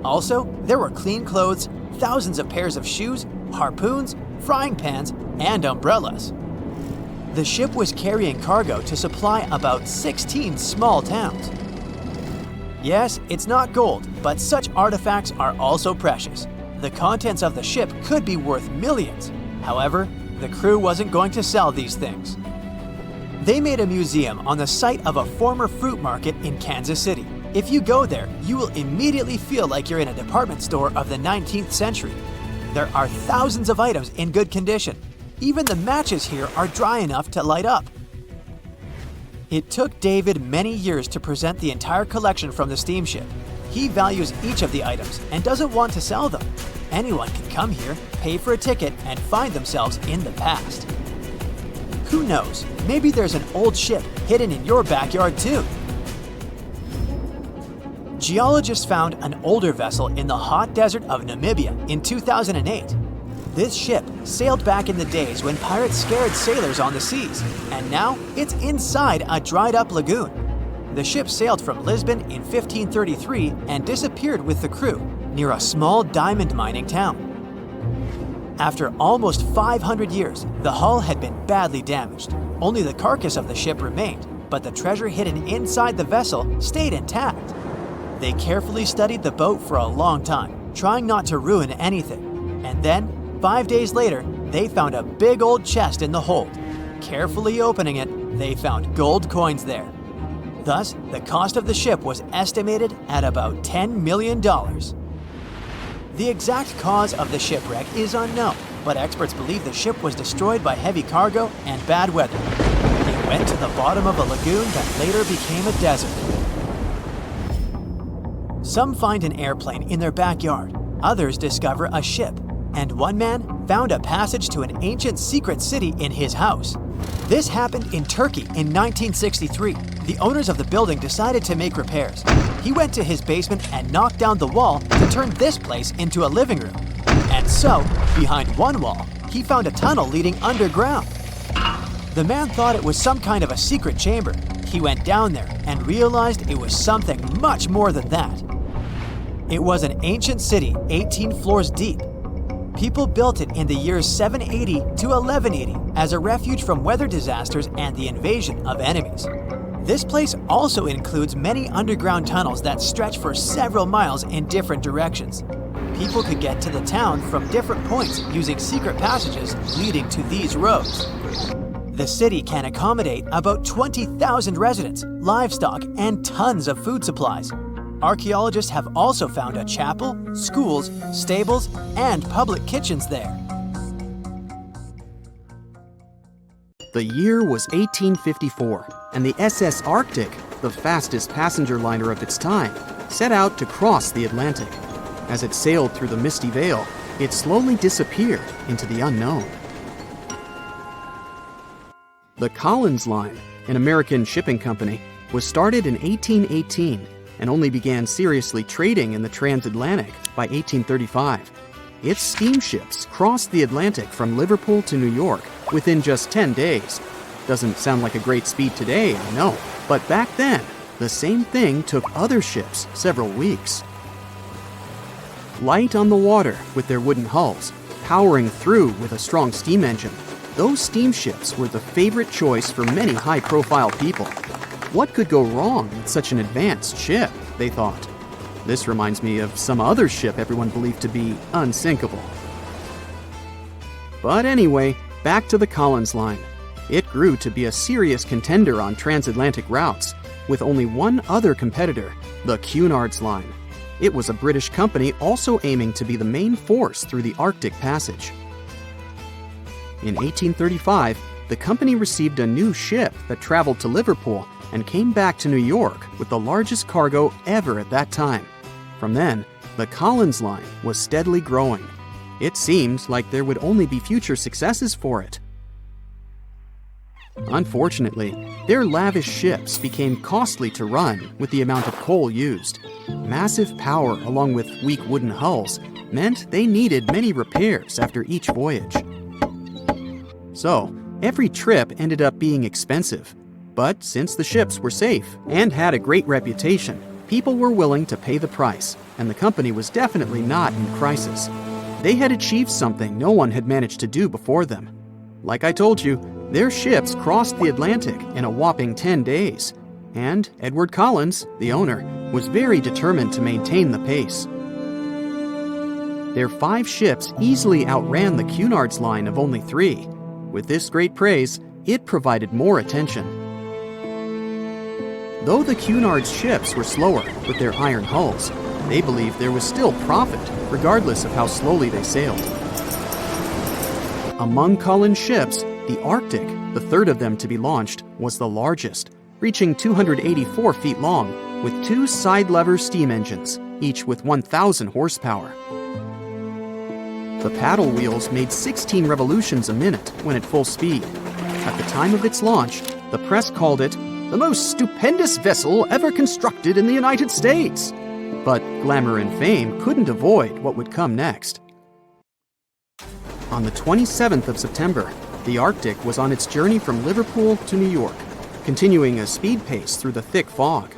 Also, there were clean clothes, thousands of pairs of shoes, harpoons, frying pans, and umbrellas. The ship was carrying cargo to supply about 16 small towns. Yes, it's not gold, but such artifacts are also precious. The contents of the ship could be worth millions. However, the crew wasn't going to sell these things. They made a museum on the site of a former fruit market in Kansas City. If you go there, you will immediately feel like you're in a department store of the 19th century. There are thousands of items in good condition. Even the matches here are dry enough to light up. It took David many years to present the entire collection from the steamship. He values each of the items and doesn't want to sell them. Anyone can come here, pay for a ticket, and find themselves in the past. Who knows, maybe there's an old ship hidden in your backyard too. Geologists found an older vessel in the hot desert of Namibia in 2008. This ship sailed back in the days when pirates scared sailors on the seas, and now it's inside a dried-up lagoon. The ship sailed from Lisbon in 1533 and disappeared with the crew near a small diamond mining town. After almost 500 years, the hull had been badly damaged. Only the carcass of the ship remained, but the treasure hidden inside the vessel stayed intact. They carefully studied the boat for a long time, trying not to ruin anything. And then, 5 days later, they found a big old chest in the hold. Carefully opening it, they found gold coins there. Thus, the cost of the ship was estimated at about $10 million. The exact cause of the shipwreck is unknown, but experts believe the ship was destroyed by heavy cargo and bad weather. It went to the bottom of a lagoon that later became a desert. Some find an airplane in their backyard. Others discover a ship. and one man found a passage to an ancient secret city in his house. This happened in Turkey in 1963. The owners of the building decided to make repairs. He went to his basement and knocked down the wall to turn this place into a living room. And so, behind one wall, he found a tunnel leading underground. The man thought it was some kind of a secret chamber. He went down there and realized it was something much more than that. It was an ancient city 18 floors deep. People built it in the years 780 to 1180 as a refuge from weather disasters and the invasion of enemies. This place also includes many underground tunnels that stretch for several miles in different directions. People could get to the town from different points using secret passages leading to these roads. The city can accommodate about 20,000 residents, livestock, and tons of food supplies. Archaeologists have also found a chapel, schools, stables, and public kitchens there. The year was 1854, and the SS Arctic, the fastest passenger liner of its time, set out to cross the Atlantic. As it sailed through the misty veil, it slowly disappeared into the unknown. The Collins Line, an American shipping company, was started in 1818 and only began seriously trading in the transatlantic by 1835. Its steamships crossed the Atlantic from Liverpool to New York within just 10 days. Doesn't sound like a great speed today, I know, but back then, the same thing took other ships several weeks. Light on the water with their wooden hulls, powering through with a strong steam engine, those steamships were the favorite choice for many high-profile people. What could go wrong with such an advanced ship, they thought. This reminds me of some other ship everyone believed to be unsinkable. But anyway, back to the Collins Line. It grew to be a serious contender on transatlantic routes, with only one other competitor, the Cunard's Line. It was a British company also aiming to be the main force through the Arctic Passage. In 1835, the company received a new ship that traveled to Liverpool and came back to New York with the largest cargo ever at that time. From then, the Collins Line was steadily growing. It seemed like there would only be future successes for it. Unfortunately, their lavish ships became costly to run with the amount of coal used. Massive power along with weak wooden hulls meant they needed many repairs after each voyage. So, every trip ended up being expensive. But since the ships were safe and had a great reputation, people were willing to pay the price, and the company was definitely not in crisis. They had achieved something no one had managed to do before them. Like I told you, their ships crossed the Atlantic in a whopping 10 days, and Edward Collins, the owner, was very determined to maintain the pace. Their 5 ships easily outran the Cunard's Line of only 3. With this great praise, it provided more attention. Though the Cunard's ships were slower with their iron hulls, they believed there was still profit, regardless of how slowly they sailed. Among Collins' ships, the Arctic, the third of them to be launched, was the largest, reaching 284 feet long, with 2 side-lever steam engines, each with 1,000 horsepower. The paddle wheels made 16 revolutions a minute when at full speed. At the time of its launch, the press called it the most stupendous vessel ever constructed in the United States. But glamour and fame couldn't avoid what would come next. On the 27th of September, the Arctic was on its journey from Liverpool to New York, continuing a speed pace through the thick fog.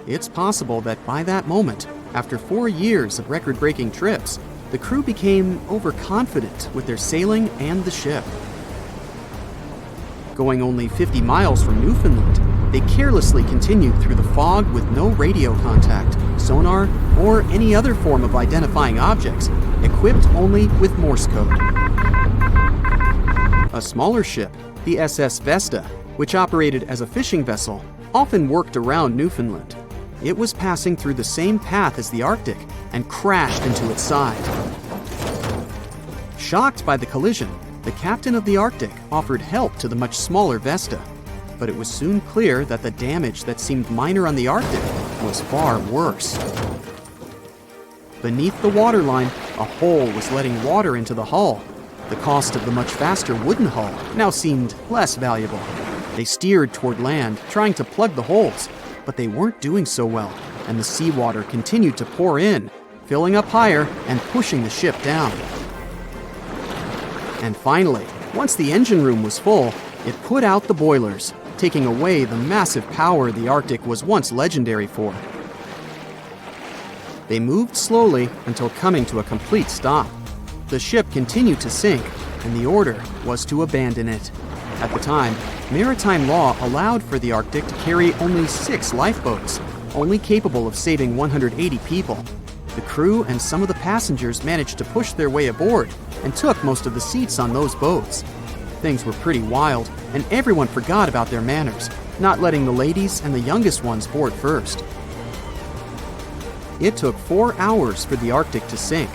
It's possible that by that moment, after 4 years of record-breaking trips, the crew became overconfident with their sailing and the ship. Going only 50 miles from Newfoundland, they carelessly continued through the fog with no radio contact, sonar, or any other form of identifying objects, equipped only with Morse code. A smaller ship, the SS Vesta, which operated as a fishing vessel, often worked around Newfoundland. It was passing through the same path as the Arctic and crashed into its side. Shocked by the collision, the captain of the Arctic offered help to the much smaller Vesta, but it was soon clear that the damage that seemed minor on the Arctic was far worse. Beneath the waterline, a hole was letting water into the hull. The cost of the much faster wooden hull now seemed less valuable. They steered toward land, trying to plug the holes, but they weren't doing so well, and the seawater continued to pour in, filling up higher and pushing the ship down. And finally, once the engine room was full, it put out the boilers, taking away the massive power the Arctic was once legendary for. They moved slowly until coming to a complete stop. The ship continued to sink, and the order was to abandon it. At the time, maritime law allowed for the Arctic to carry only 6 lifeboats, only capable of saving 180 people. The crew and some of the passengers managed to push their way aboard and took most of the seats on those boats. Things were pretty wild, and everyone forgot about their manners, not letting the ladies and the youngest ones board first. It took 4 hours for the Arctic to sink.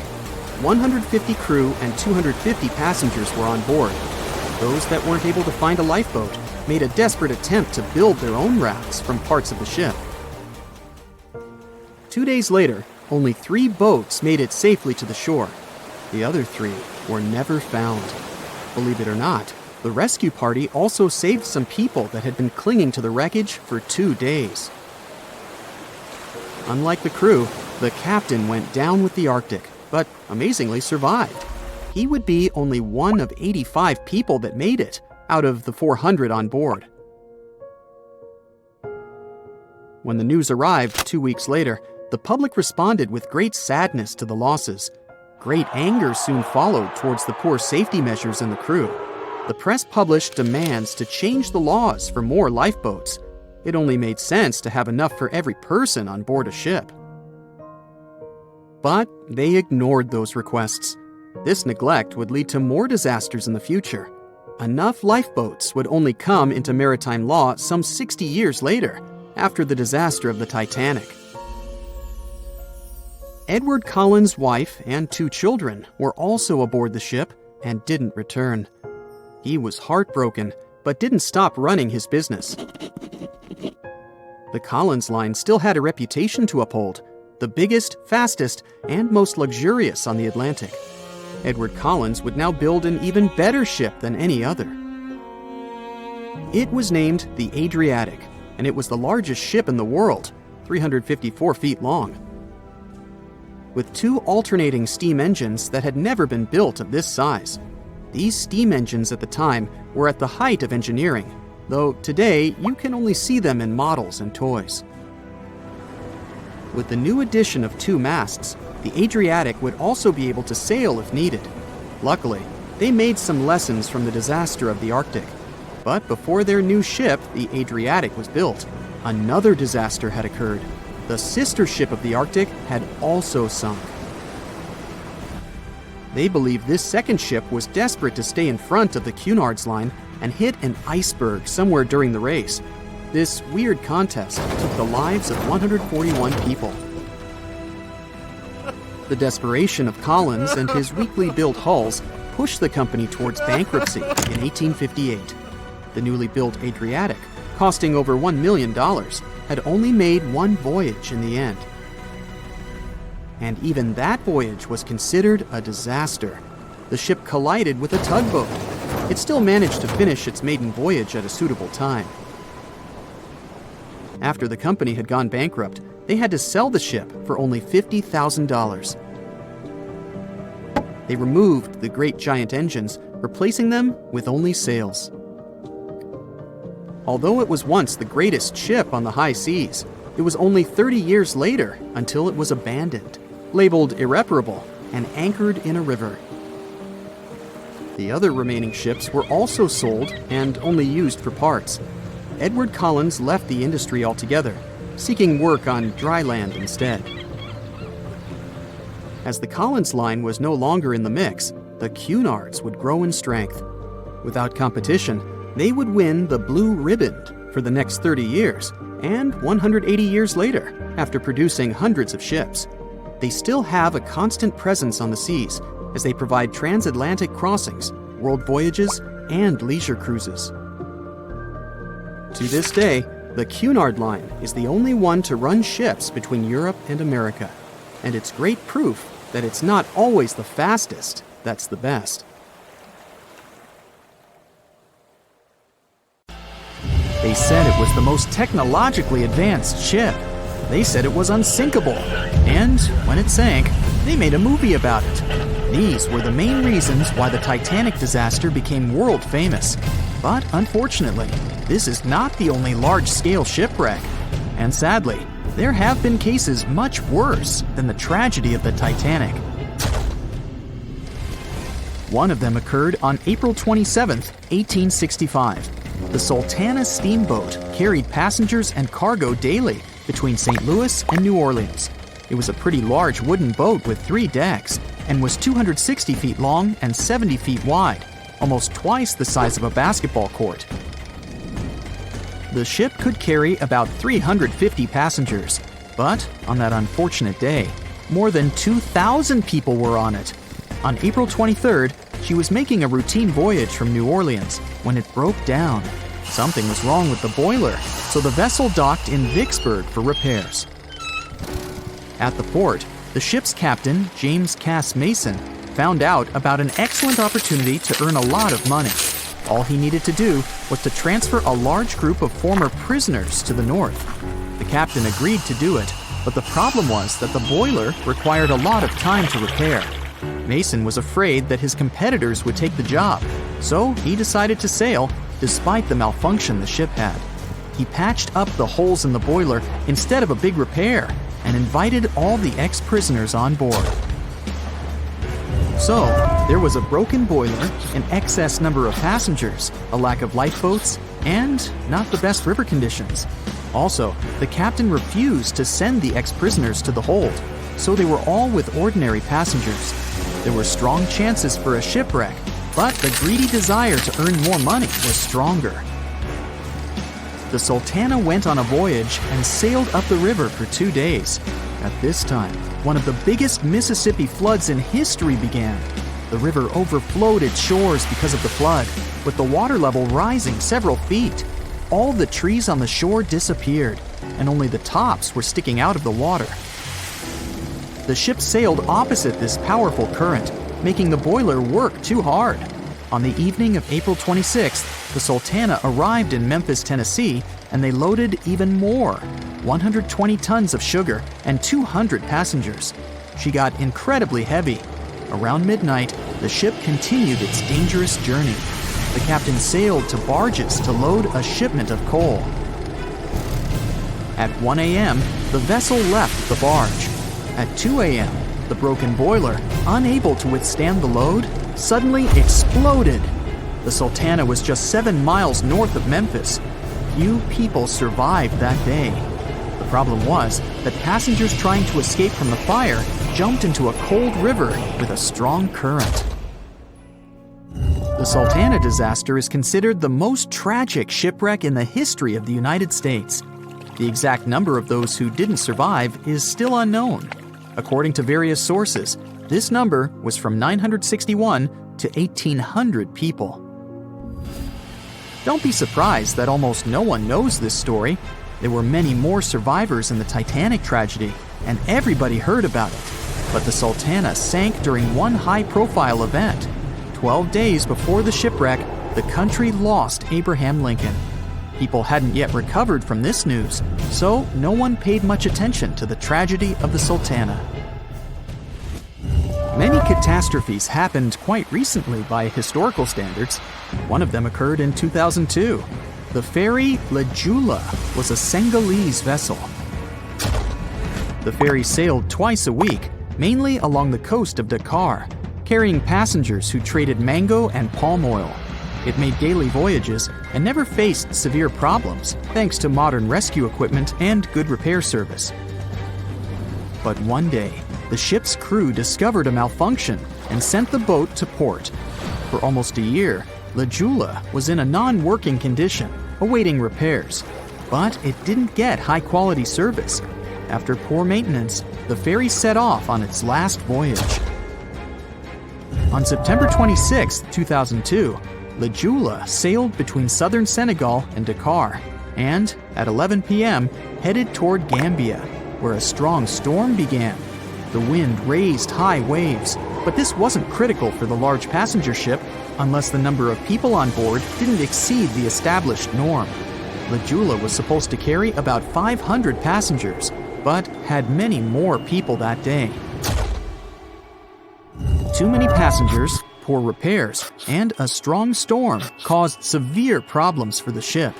150 crew and 250 passengers were on board. Those that weren't able to find a lifeboat made a desperate attempt to build their own rafts from parts of the ship. 2 days later, only 3 boats made it safely to the shore. The other 3 were never found. Believe it or not, the rescue party also saved some people that had been clinging to the wreckage for 2 days. Unlike the crew, the captain went down with the Arctic, but amazingly survived. He would be only one of 85 people that made it out of the 400 on board. When the news arrived 2 weeks later, the public responded with great sadness to the losses. Great anger soon followed towards the poor safety measures in the crew. The press published demands to change the laws for more lifeboats. It only made sense to have enough for every person on board a ship. But they ignored those requests. This neglect would lead to more disasters in the future. Enough lifeboats would only come into maritime law some 60 years later, after the disaster of the Titanic. Edward Cullen's wife and 2 children were also aboard the ship and didn't return. He was heartbroken, but didn't stop running his business. The Collins line still had a reputation to uphold, the biggest, fastest, and most luxurious on the Atlantic. Edward Collins would now build an even better ship than any other. It was named the Adriatic, and it was the largest ship in the world, 354 feet long. With 2 alternating steam engines that had never been built of this size. These steam engines at the time were at the height of engineering, though today you can only see them in models and toys. With the new addition of 2 masts, the Adriatic would also be able to sail if needed. Luckily, they made some lessons from the disaster of the Arctic. But before their new ship, the Adriatic, was built, another disaster had occurred. The sister ship of the Arctic had also sunk. They believe this second ship was desperate to stay in front of the Cunard's line and hit an iceberg somewhere during the race. This weird contest took the lives of 141 people. The desperation of Collins and his weakly built hulls pushed the company towards bankruptcy in 1858. The newly built Adriatic, costing over $1 million, had only made 1 voyage in the end. And even that voyage was considered a disaster. The ship collided with a tugboat. It still managed to finish its maiden voyage at a suitable time. After the company had gone bankrupt, they had to sell the ship for only $50,000. They removed the great giant engines, replacing them with only sails. Although it was once the greatest ship on the high seas, it was only 30 years later until it was abandoned, labeled irreparable, and anchored in a river. The other remaining ships were also sold and only used for parts. Edward Collins left the industry altogether, seeking work on dry land instead. As the Collins line was no longer in the mix, the Cunards would grow in strength. Without competition, they would win the Blue Ribbon for the next 30 years, and 180 years later, after producing hundreds of ships. They still have a constant presence on the seas as they provide transatlantic crossings, world voyages, and leisure cruises. To this day, the Cunard Line is the only one to run ships between Europe and America. and it's great proof that it's not always the fastest that's the best. They said it was the most technologically advanced ship. They said it was unsinkable, and when it sank, they made a movie about it. These were the main reasons why the Titanic disaster became world famous. But unfortunately, this is not the only large-scale shipwreck. And sadly, there have been cases much worse than the tragedy of the Titanic. One of them occurred on April 27, 1865. The Sultana steamboat carried passengers and cargo daily between St. Louis and New Orleans. It was a pretty large wooden boat with 3 decks and was 260 feet long and 70 feet wide, almost twice the size of a basketball court. The ship could carry about 350 passengers, but on that unfortunate day, more than 2,000 people were on it. On April 23rd, she was making a routine voyage from New Orleans when it broke down. Something was wrong with the boiler, so the vessel docked in Vicksburg for repairs. At the port, the ship's captain, James Cass Mason, found out about an excellent opportunity to earn a lot of money. All he needed to do was to transfer a large group of former prisoners to the north. The captain agreed to do it, but the problem was that the boiler required a lot of time to repair. Mason was afraid that his competitors would take the job, so he decided to sail despite the malfunction the ship had. He patched up the holes in the boiler instead of a big repair and invited all the ex-prisoners on board. So, there was a broken boiler, an excess number of passengers, a lack of lifeboats, and not the best river conditions. Also, the captain refused to send the ex-prisoners to the hold, so they were all with ordinary passengers. There were strong chances for a shipwreck, but the greedy desire to earn more money was stronger. The Sultana went on a voyage and sailed up the river for 2 days. At this time, one of the biggest Mississippi floods in history began. The river overflowed its shores because of the flood, with the water level rising several feet. All the trees on the shore disappeared, and only the tops were sticking out of the water. The ship sailed opposite this powerful current, making the boiler work too hard. On the evening of April 26th, the Sultana arrived in Memphis, Tennessee, and they loaded even more, 120 tons of sugar and 200 passengers. She got incredibly heavy. Around midnight, the ship continued its dangerous journey. The captain sailed to barges to load a shipment of coal. At 1 a.m., the vessel left the barge. At 2 a.m., the broken boiler, unable to withstand the load, suddenly exploded. The Sultana was just 7 miles north of Memphis. Few people survived that day. The problem was that passengers trying to escape from the fire jumped into a cold river with a strong current. The Sultana disaster is considered the most tragic shipwreck in the history of the United States. The exact number of those who didn't survive is still unknown. According to various sources, this number was from 961 to 1,800 people. Don't be surprised that almost no one knows this story. There were many more survivors in the Titanic tragedy, and everybody heard about it. But the Sultana sank during one high-profile event. 12 days before the shipwreck, the country lost Abraham Lincoln. People hadn't yet recovered from this news, so no one paid much attention to the tragedy of the Sultana. Many catastrophes happened quite recently by historical standards. One of them occurred in 2002. The ferry La Jula was a Senegalese vessel. The ferry sailed twice a week, mainly along the coast of Dakar, carrying passengers who traded mango and palm oil. It made daily voyages and never faced severe problems thanks to modern rescue equipment and good repair service. But one day, the ship's crew discovered a malfunction and sent the boat to port. For almost a year, La Jula was in a non-working condition, awaiting repairs. But it didn't get high-quality service. After poor maintenance, the ferry set off on its last voyage. On September 26, 2002, La Jula sailed between southern Senegal and Dakar, and at 11 p.m. headed toward Gambia, where a strong storm began. The wind raised high waves, but this wasn't critical for the large passenger ship unless the number of people on board didn't exceed the established norm. La Jula was supposed to carry about 500 passengers, but had many more people that day. Too many passengers, poor repairs, and a strong storm caused severe problems for the ship.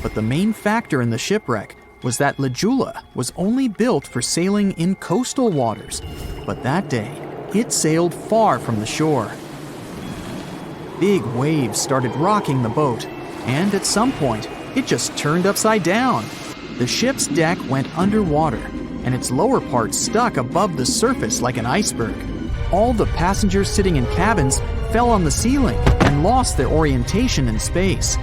But the main factor in the shipwreck was that La Jula was only built for sailing in coastal waters, but that day, it sailed far from the shore. Big waves started rocking the boat, and at some point, it just turned upside down. The ship's deck went underwater, and its lower part stuck above the surface like an iceberg. All the passengers sitting in cabins fell on the ceiling and lost their orientation in space.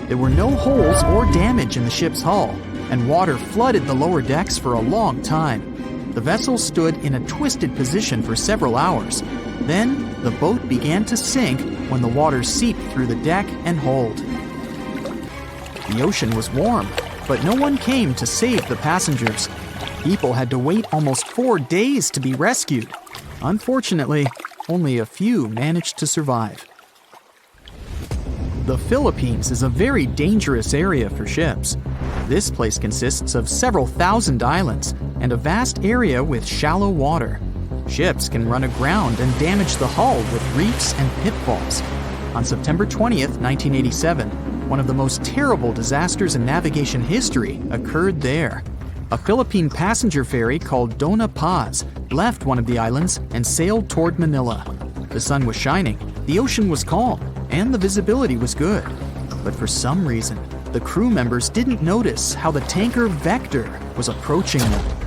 There were no holes or damage in the ship's hull, and water flooded the lower decks for a long time. The vessel stood in a twisted position for several hours. Then, the boat began to sink when the water seeped through the deck and hold. The ocean was warm, but no one came to save the passengers. People had to wait almost 4 days to be rescued. Unfortunately, only a few managed to survive. The Philippines is a very dangerous area for ships. This place consists of several thousand islands and a vast area with shallow water. Ships can run aground and damage the hull with reefs and pitfalls. On September 20th, 1987, one of the most terrible disasters in navigation history occurred there. A Philippine passenger ferry called Dona Paz left one of the islands and sailed toward Manila. The sun was shining, the ocean was calm, and the visibility was good. But for some reason, the crew members didn't notice how the tanker Vector was approaching them.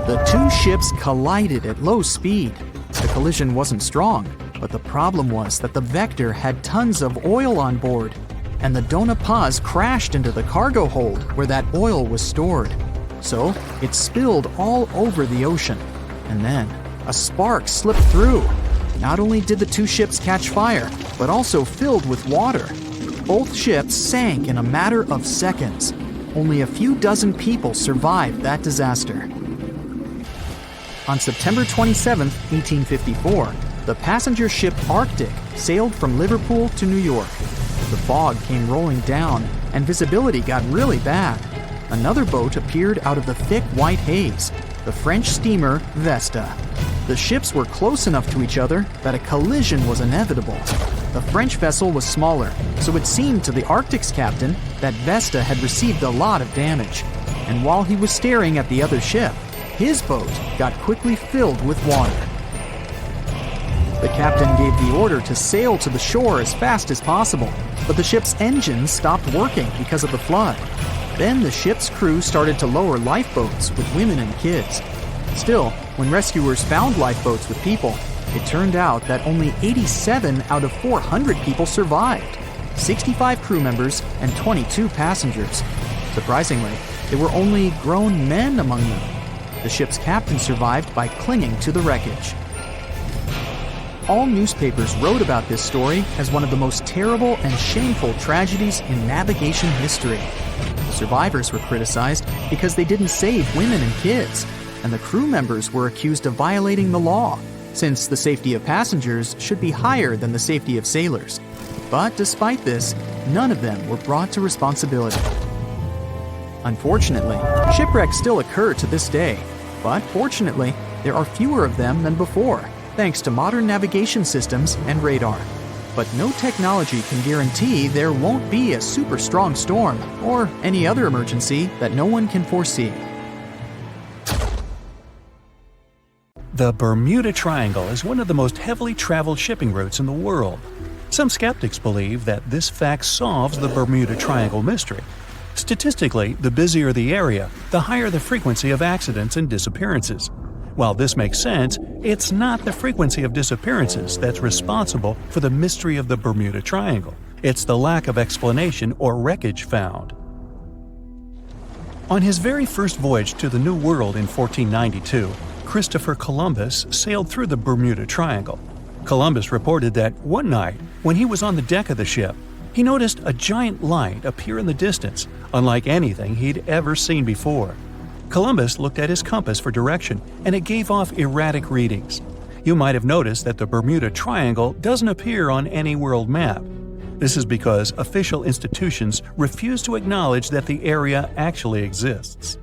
The two ships collided at low speed. The collision wasn't strong, but the problem was that the Vector had tons of oil on board, and the Dona Paz crashed into the cargo hold where that oil was stored. So it spilled all over the ocean, and then a spark slipped through. Not only did the two ships catch fire, but also filled with water. Both ships sank in a matter of seconds. Only a few dozen people survived that disaster. On September 27, 1854, the passenger ship Arctic sailed from Liverpool to New York. The fog came rolling down, and visibility got really bad. Another boat appeared out of the thick white haze, the French steamer Vesta. The ships were close enough to each other that a collision was inevitable. The French vessel was smaller, so it seemed to the Arctic's captain that Vesta had received a lot of damage. And while he was staring at the other ship, his boat got quickly filled with water. The captain gave the order to sail to the shore as fast as possible, but the ship's engines stopped working because of the flood. Then the ship's crew started to lower lifeboats with women and kids. Still, when rescuers found lifeboats with people, it turned out that only 87 out of 400 people survived, 65 crew members and 22 passengers. Surprisingly, there were only grown men among them. The ship's captain survived by clinging to the wreckage. All newspapers wrote about this story as one of the most terrible and shameful tragedies in navigation history. Survivors were criticized because they didn't save women and kids, and the crew members were accused of violating the law, since the safety of passengers should be higher than the safety of sailors. But despite this, none of them were brought to responsibility. Unfortunately, shipwrecks still occur to this day, but fortunately, there are fewer of them than before, thanks to modern navigation systems and radar. But no technology can guarantee there won't be a super strong storm or any other emergency that no one can foresee. The Bermuda Triangle is one of the most heavily traveled shipping routes in the world. Some skeptics believe that this fact solves the Bermuda Triangle mystery. Statistically, the busier the area, the higher the frequency of accidents and disappearances. While this makes sense, it's not the frequency of disappearances that's responsible for the mystery of the Bermuda Triangle. It's the lack of explanation or wreckage found. On his very first voyage to the New World in 1492, Christopher Columbus sailed through the Bermuda Triangle. Columbus reported that one night, when he was on the deck of the ship, he noticed a giant light appear in the distance, unlike anything he'd ever seen before. Columbus looked at his compass for direction, and it gave off erratic readings. You might have noticed that the Bermuda Triangle doesn't appear on any world map. This is because official institutions refuse to acknowledge that the area actually exists.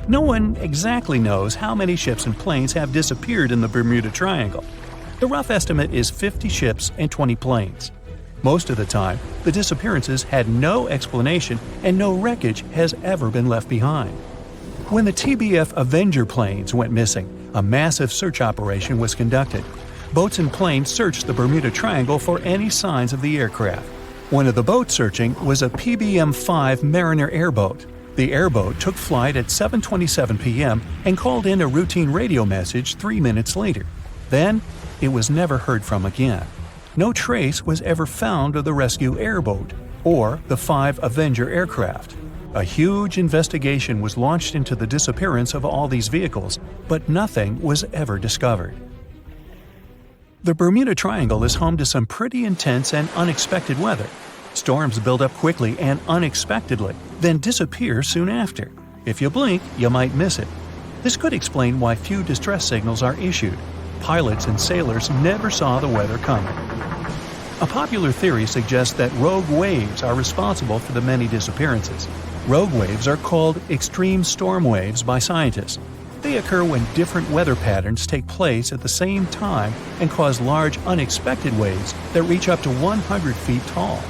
No one exactly knows how many ships and planes have disappeared in the Bermuda Triangle. The rough estimate is 50 ships and 20 planes. Most of the time, the disappearances had no explanation and no wreckage has ever been left behind. When the TBF Avenger planes went missing, a massive search operation was conducted. Boats and planes searched the Bermuda Triangle for any signs of the aircraft. One of the boats searching was a PBM-5 Mariner airboat. The airboat took flight at 7:27 p.m. and called in a routine radio message 3 minutes later. Then, it was never heard from again. No trace was ever found of the rescue airboat or the 5 Avenger aircraft. A huge investigation was launched into the disappearance of all these vehicles, but nothing was ever discovered. The Bermuda Triangle is home to some pretty intense and unexpected weather. Storms build up quickly and unexpectedly, then disappear soon after. If you blink, you might miss it. This could explain why few distress signals are issued. Pilots and sailors never saw the weather coming. A popular theory suggests that rogue waves are responsible for the many disappearances. Rogue waves are called extreme storm waves by scientists. They occur when different weather patterns take place at the same time and cause large unexpected waves that reach up to 100 feet tall.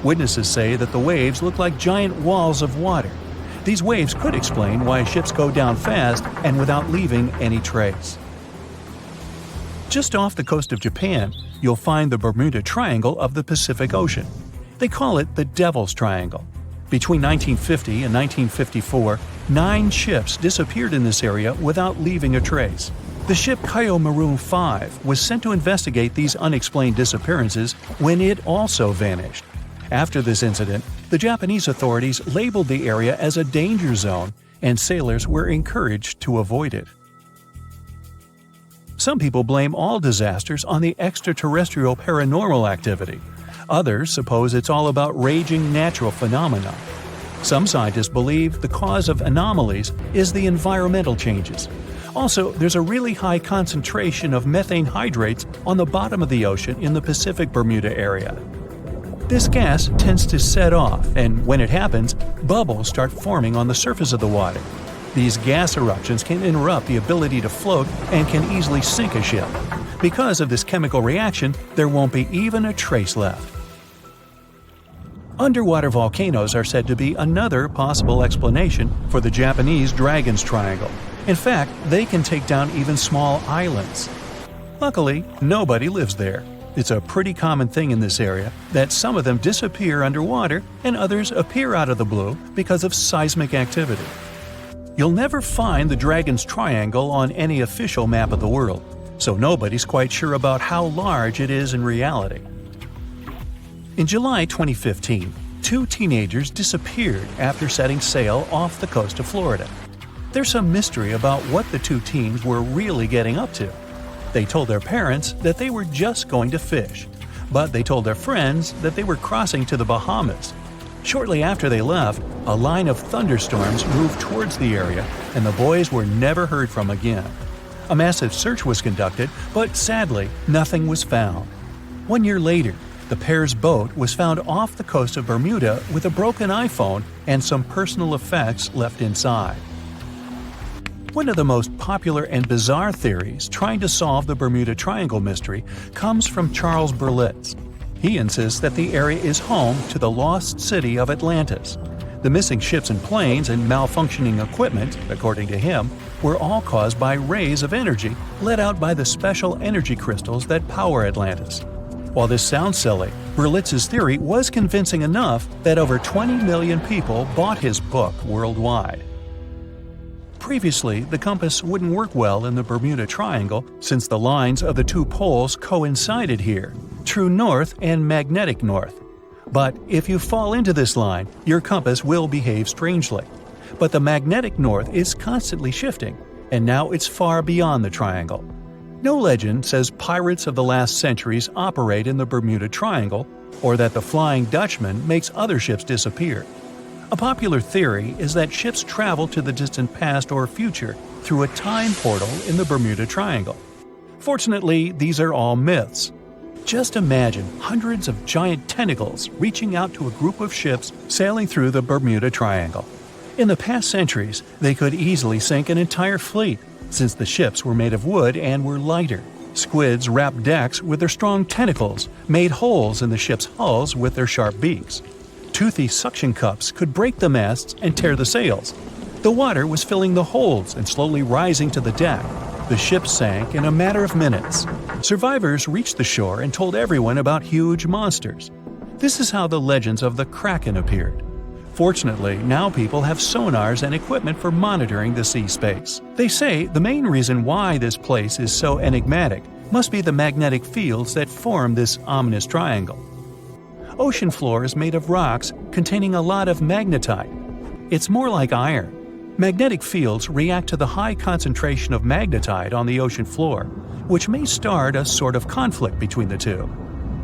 Witnesses say that the waves look like giant walls of water. These waves could explain why ships go down fast and without leaving any trace. Just off the coast of Japan, you'll find the Bermuda Triangle of the Pacific Ocean. They call it the Devil's Triangle. Between 1950 and 1954, 9 ships disappeared in this area without leaving a trace. The ship Kaiomaru 5 was sent to investigate these unexplained disappearances when it also vanished. After this incident, the Japanese authorities labeled the area as a danger zone, and sailors were encouraged to avoid it. Some people blame all disasters on the extraterrestrial paranormal activity. Others suppose it's all about raging natural phenomena. Some scientists believe the cause of anomalies is the environmental changes. Also, there's a really high concentration of methane hydrates on the bottom of the ocean in the Pacific Bermuda area. This gas tends to set off, and when it happens, bubbles start forming on the surface of the water. These gas eruptions can interrupt the ability to float and can easily sink a ship. Because of this chemical reaction, there won't be even a trace left. Underwater volcanoes are said to be another possible explanation for the Japanese Dragon's Triangle. In fact, they can take down even small islands. Luckily, nobody lives there. It's a pretty common thing in this area that some of them disappear underwater and others appear out of the blue because of seismic activity. You'll never find the Dragon's Triangle on any official map of the world, so nobody's quite sure about how large it is in reality. In July 2015, 2 teenagers disappeared after setting sail off the coast of Florida. There's some mystery about what the 2 teens were really getting up to. They told their parents that they were just going to fish, but they told their friends that they were crossing to the Bahamas. Shortly after they left, a line of thunderstorms moved towards the area, and the boys were never heard from again. A massive search was conducted, but sadly, nothing was found. 1 year later, the pair's boat was found off the coast of Bermuda with a broken iPhone and some personal effects left inside. One of the most popular and bizarre theories trying to solve the Bermuda Triangle mystery comes from Charles Berlitz. He insists that the area is home to the lost city of Atlantis. The missing ships and planes and malfunctioning equipment, according to him, were all caused by rays of energy let out by the special energy crystals that power Atlantis. While this sounds silly, Berlitz's theory was convincing enough that over 20 million people bought his book worldwide. Previously, the compass wouldn't work well in the Bermuda Triangle since the lines of the 2 poles coincided here, true north and magnetic north. But if you fall into this line, your compass will behave strangely. But the magnetic north is constantly shifting, and now it's far beyond the triangle. No legend says pirates of the last centuries operate in the Bermuda Triangle, or that the Flying Dutchman makes other ships disappear. A popular theory is that ships travel to the distant past or future through a time portal in the Bermuda Triangle. Fortunately, these are all myths. Just imagine hundreds of giant tentacles reaching out to a group of ships sailing through the Bermuda Triangle. In the past centuries, they could easily sink an entire fleet, since the ships were made of wood and were lighter. Squids wrapped decks with their strong tentacles, made holes in the ship's hulls with their sharp beaks. Toothy suction cups could break the masts and tear the sails. The water was filling the holds and slowly rising to the deck. The ship sank in a matter of minutes. Survivors reached the shore and told everyone about huge monsters. This is how the legends of the Kraken appeared. Fortunately, now people have sonars and equipment for monitoring the sea space. They say the main reason why this place is so enigmatic must be the magnetic fields that form this ominous triangle. Ocean floor is made of rocks containing a lot of magnetite. It's more like iron. Magnetic fields react to the high concentration of magnetite on the ocean floor, which may start a sort of conflict between the two.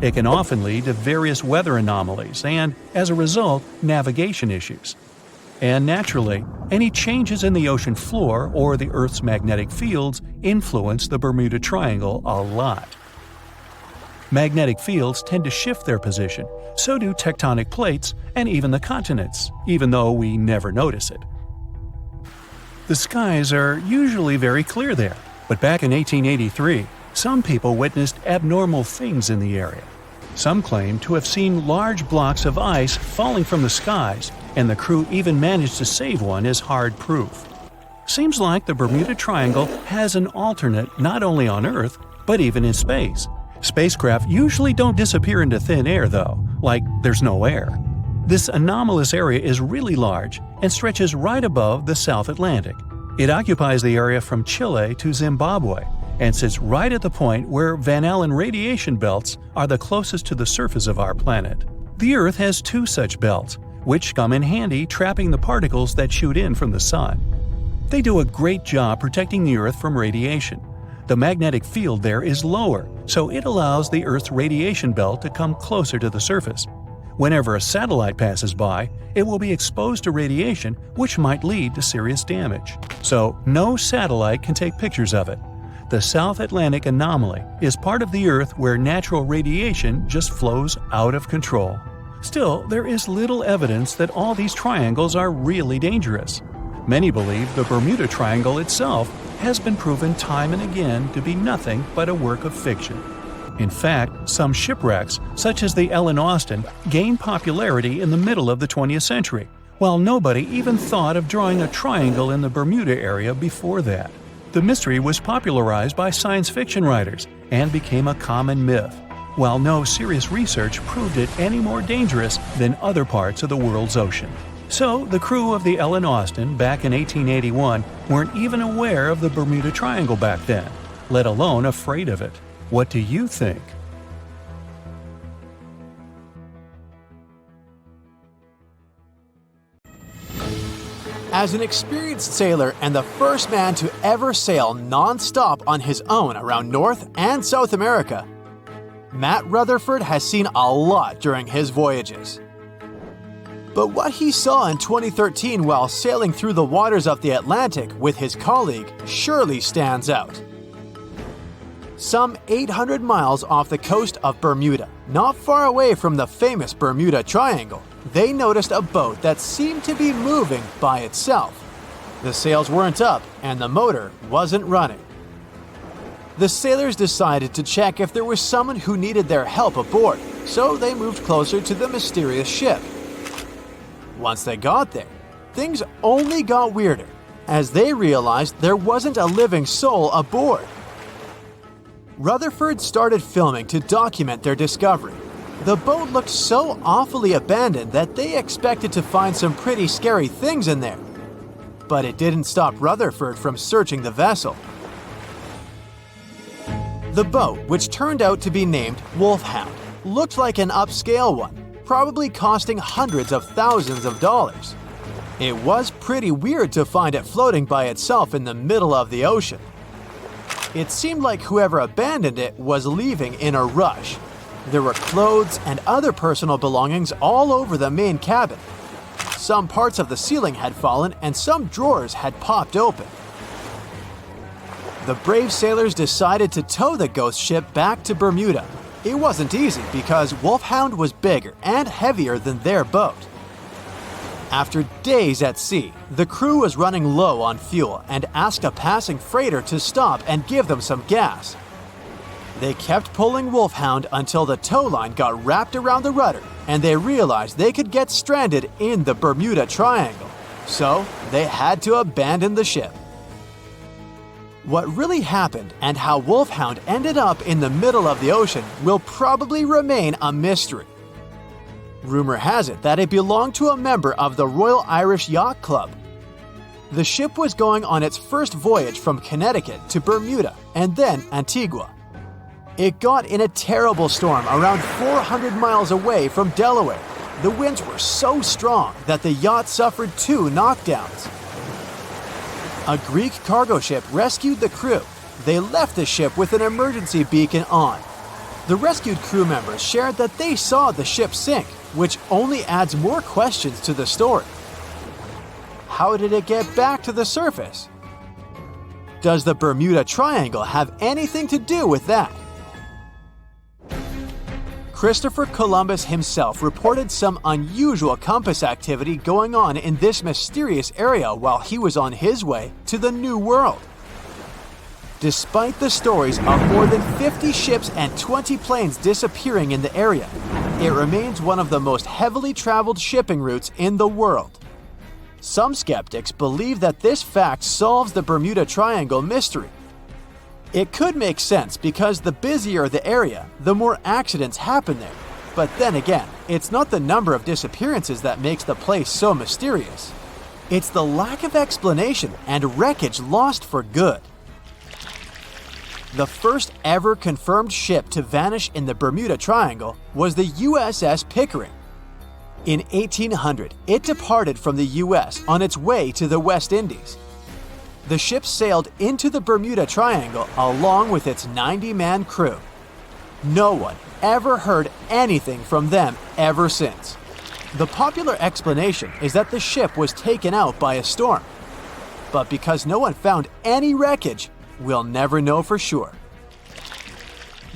It can often lead to various weather anomalies and, as a result, navigation issues. And naturally, any changes in the ocean floor or the Earth's magnetic fields influence the Bermuda Triangle a lot. Magnetic fields tend to shift their position, so do tectonic plates and even the continents, even though we never notice it. The skies are usually very clear there, but back in 1883, some people witnessed abnormal things in the area. Some claim to have seen large blocks of ice falling from the skies, and the crew even managed to save one as hard proof. Seems like the Bermuda Triangle has an alternate not only on Earth, but even in space. Spacecraft usually don't disappear into thin air though, like there's no air. This anomalous area is really large and stretches right above the South Atlantic. It occupies the area from Chile to Zimbabwe and sits right at the point where Van Allen radiation belts are the closest to the surface of our planet. The Earth has two such belts, which come in handy trapping the particles that shoot in from the sun. They do a great job protecting the Earth from radiation. The magnetic field there is lower, so it allows the Earth's radiation belt to come closer to the surface. Whenever a satellite passes by, it will be exposed to radiation, which might lead to serious damage. So, no satellite can take pictures of it. The South Atlantic anomaly is part of the Earth where natural radiation just flows out of control. Still, there is little evidence that all these triangles are really dangerous. Many believe the Bermuda Triangle itself has been proven time and again to be nothing but a work of fiction. In fact, some shipwrecks, such as the Ellen Austin, gained popularity in the middle of the 20th century, while nobody even thought of drawing a triangle in the Bermuda area before that. The mystery was popularized by science fiction writers and became a common myth, while no serious research proved it any more dangerous than other parts of the world's ocean. So, the crew of the Ellen Austin back in 1881 weren't even aware of the Bermuda Triangle back then, let alone afraid of it. What do you think? As an experienced sailor and the first man to ever sail non-stop on his own around North and South America, Matt Rutherford has seen a lot during his voyages. But what he saw in 2013 while sailing through the waters of the Atlantic with his colleague surely stands out. Some 800 miles off the coast of Bermuda, not far away from the famous Bermuda Triangle, they noticed a boat that seemed to be moving by itself. The sails weren't up and the motor wasn't running. The sailors decided to check if there was someone who needed their help aboard, so they moved closer to the mysterious ship. Once they got there, things only got weirder, as they realized there wasn't a living soul aboard. Rutherford started filming to document their discovery. The boat looked so awfully abandoned that they expected to find some pretty scary things in there. But it didn't stop Rutherford from searching the vessel. The boat, which turned out to be named Wolfhound, looked like an upscale one, probably costing hundreds of thousands of dollars. It was pretty weird to find it floating by itself in the middle of the ocean. It seemed like whoever abandoned it was leaving in a rush. There were clothes and other personal belongings all over the main cabin. Some parts of the ceiling had fallen and some drawers had popped open. The brave sailors decided to tow the ghost ship back to Bermuda. It wasn't easy because Wolfhound was bigger and heavier than their boat. After days at sea, the crew was running low on fuel and asked a passing freighter to stop and give them some gas. They kept pulling Wolfhound until the tow line got wrapped around the rudder and they realized they could get stranded in the Bermuda Triangle. So they had to abandon the ship. What really happened and how Wolfhound ended up in the middle of the ocean will probably remain a mystery. Rumor has it that it belonged to a member of the Royal Irish Yacht Club. The ship was going on its first voyage from Connecticut to Bermuda and then Antigua. It got in a terrible storm around 400 miles away from Delaware. The winds were so strong that the yacht suffered 2 knockdowns. A Greek cargo ship rescued the crew. They left the ship with an emergency beacon on. The rescued crew members shared that they saw the ship sink, which only adds more questions to the story. How did it get back to the surface? Does the Bermuda Triangle have anything to do with that? Christopher Columbus himself reported some unusual compass activity going on in this mysterious area while he was on his way to the New World. Despite the stories of more than 50 ships and 20 planes disappearing in the area, it remains one of the most heavily traveled shipping routes in the world. Some skeptics believe that this fact solves the Bermuda Triangle mystery. It could make sense because the busier the area, the more accidents happen there. But then again, it's not the number of disappearances that makes the place so mysterious. It's the lack of explanation and wreckage lost for good. The first ever confirmed ship to vanish in the Bermuda Triangle was the USS Pickering. In 1800, it departed from the US on its way to the West Indies. The ship sailed into the Bermuda Triangle along with its 90-man crew. No one ever heard anything from them ever since. The popular explanation is that the ship was taken out by a storm. But because no one found any wreckage, we'll never know for sure.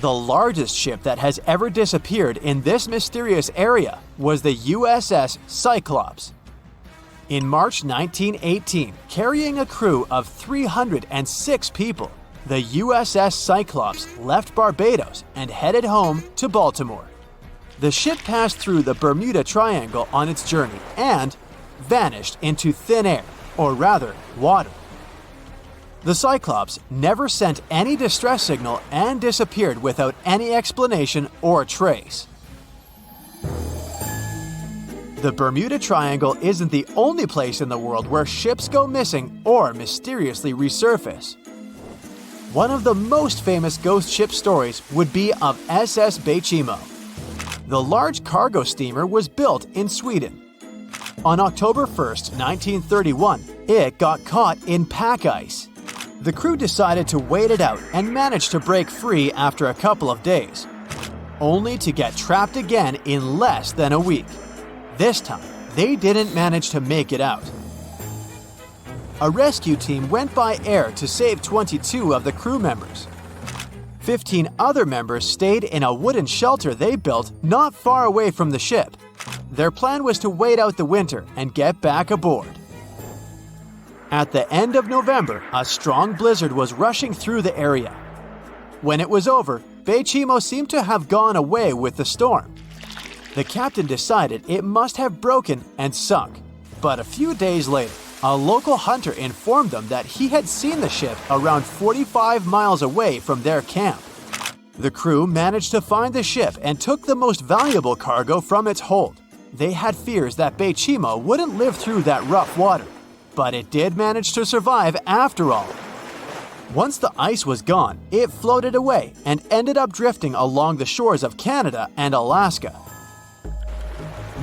The largest ship that has ever disappeared in this mysterious area was the USS Cyclops. In March 1918, carrying a crew of 306 people, the USS Cyclops left Barbados and headed home to Baltimore. The ship passed through the Bermuda Triangle on its journey and vanished into thin air, or rather, water. The Cyclops never sent any distress signal and disappeared without any explanation or trace. The Bermuda Triangle isn't the only place in the world where ships go missing or mysteriously resurface. One of the most famous ghost ship stories would be of SS Bechimo. The large cargo steamer was built in Sweden. On October 1st, 1931, it got caught in pack ice. The crew decided to wait it out and managed to break free after a couple of days, only to get trapped again in less than a week. This time, they didn't manage to make it out. A rescue team went by air to save 22 of the crew members. 15 other members stayed in a wooden shelter they built not far away from the ship. Their plan was to wait out the winter and get back aboard. At the end of November, a strong blizzard was rushing through the area. When it was over, Bechimo seemed to have gone away with the storm. The captain decided it must have broken and sunk, but a few days later, a local hunter informed them that he had seen the ship around 45 miles away from their camp. The crew managed to find the ship and took the most valuable cargo from its hold. They had fears that Bechimo wouldn't live through that rough water, but it did manage to survive after all. Once the ice was gone, it floated away and ended up drifting along the shores of Canada and Alaska.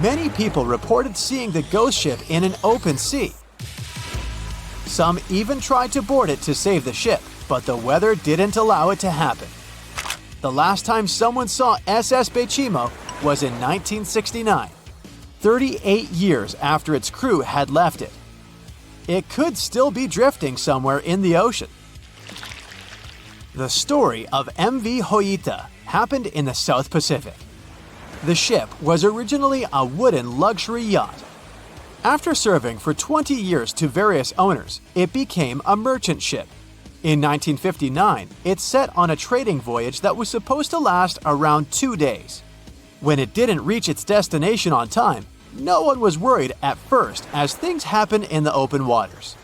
Many people reported seeing the ghost ship in an open sea. Some even tried to board it to save the ship, but the weather didn't allow it to happen. The last time someone saw SS Bechimo was in 1969. 38 years after its crew had left it. It could still be drifting somewhere in the ocean. The story of MV Hoita happened in the South Pacific. The ship was originally a wooden luxury yacht. After serving for 20 years to various owners, it became a merchant ship. In 1959, it set on a trading voyage that was supposed to last around 2 days. When it didn't reach its destination on time, no one was worried at first, as things happen in the open waters.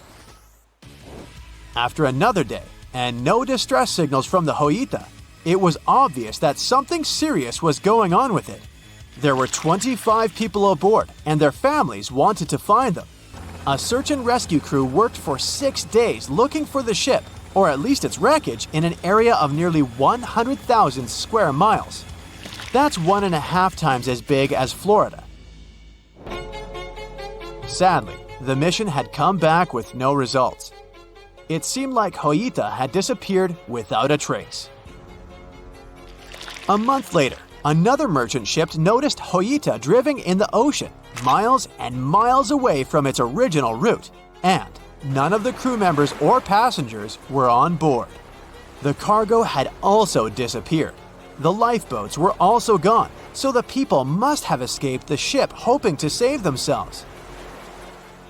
After another day, and no distress signals from the Hoita, it was obvious that something serious was going on with it. There were 25 people aboard, and their families wanted to find them. A search and rescue crew worked for 6 days looking for the ship, or at least its wreckage, in an area of nearly 100,000 square miles. That's 1.5 times as big as Florida. Sadly, the mission had come back with no results. It seemed like Hoita had disappeared without a trace. A month later, another merchant ship noticed Hoita drifting in the ocean, miles and miles away from its original route, and none of the crew members or passengers were on board. The cargo had also disappeared. The lifeboats were also gone, so the people must have escaped the ship hoping to save themselves.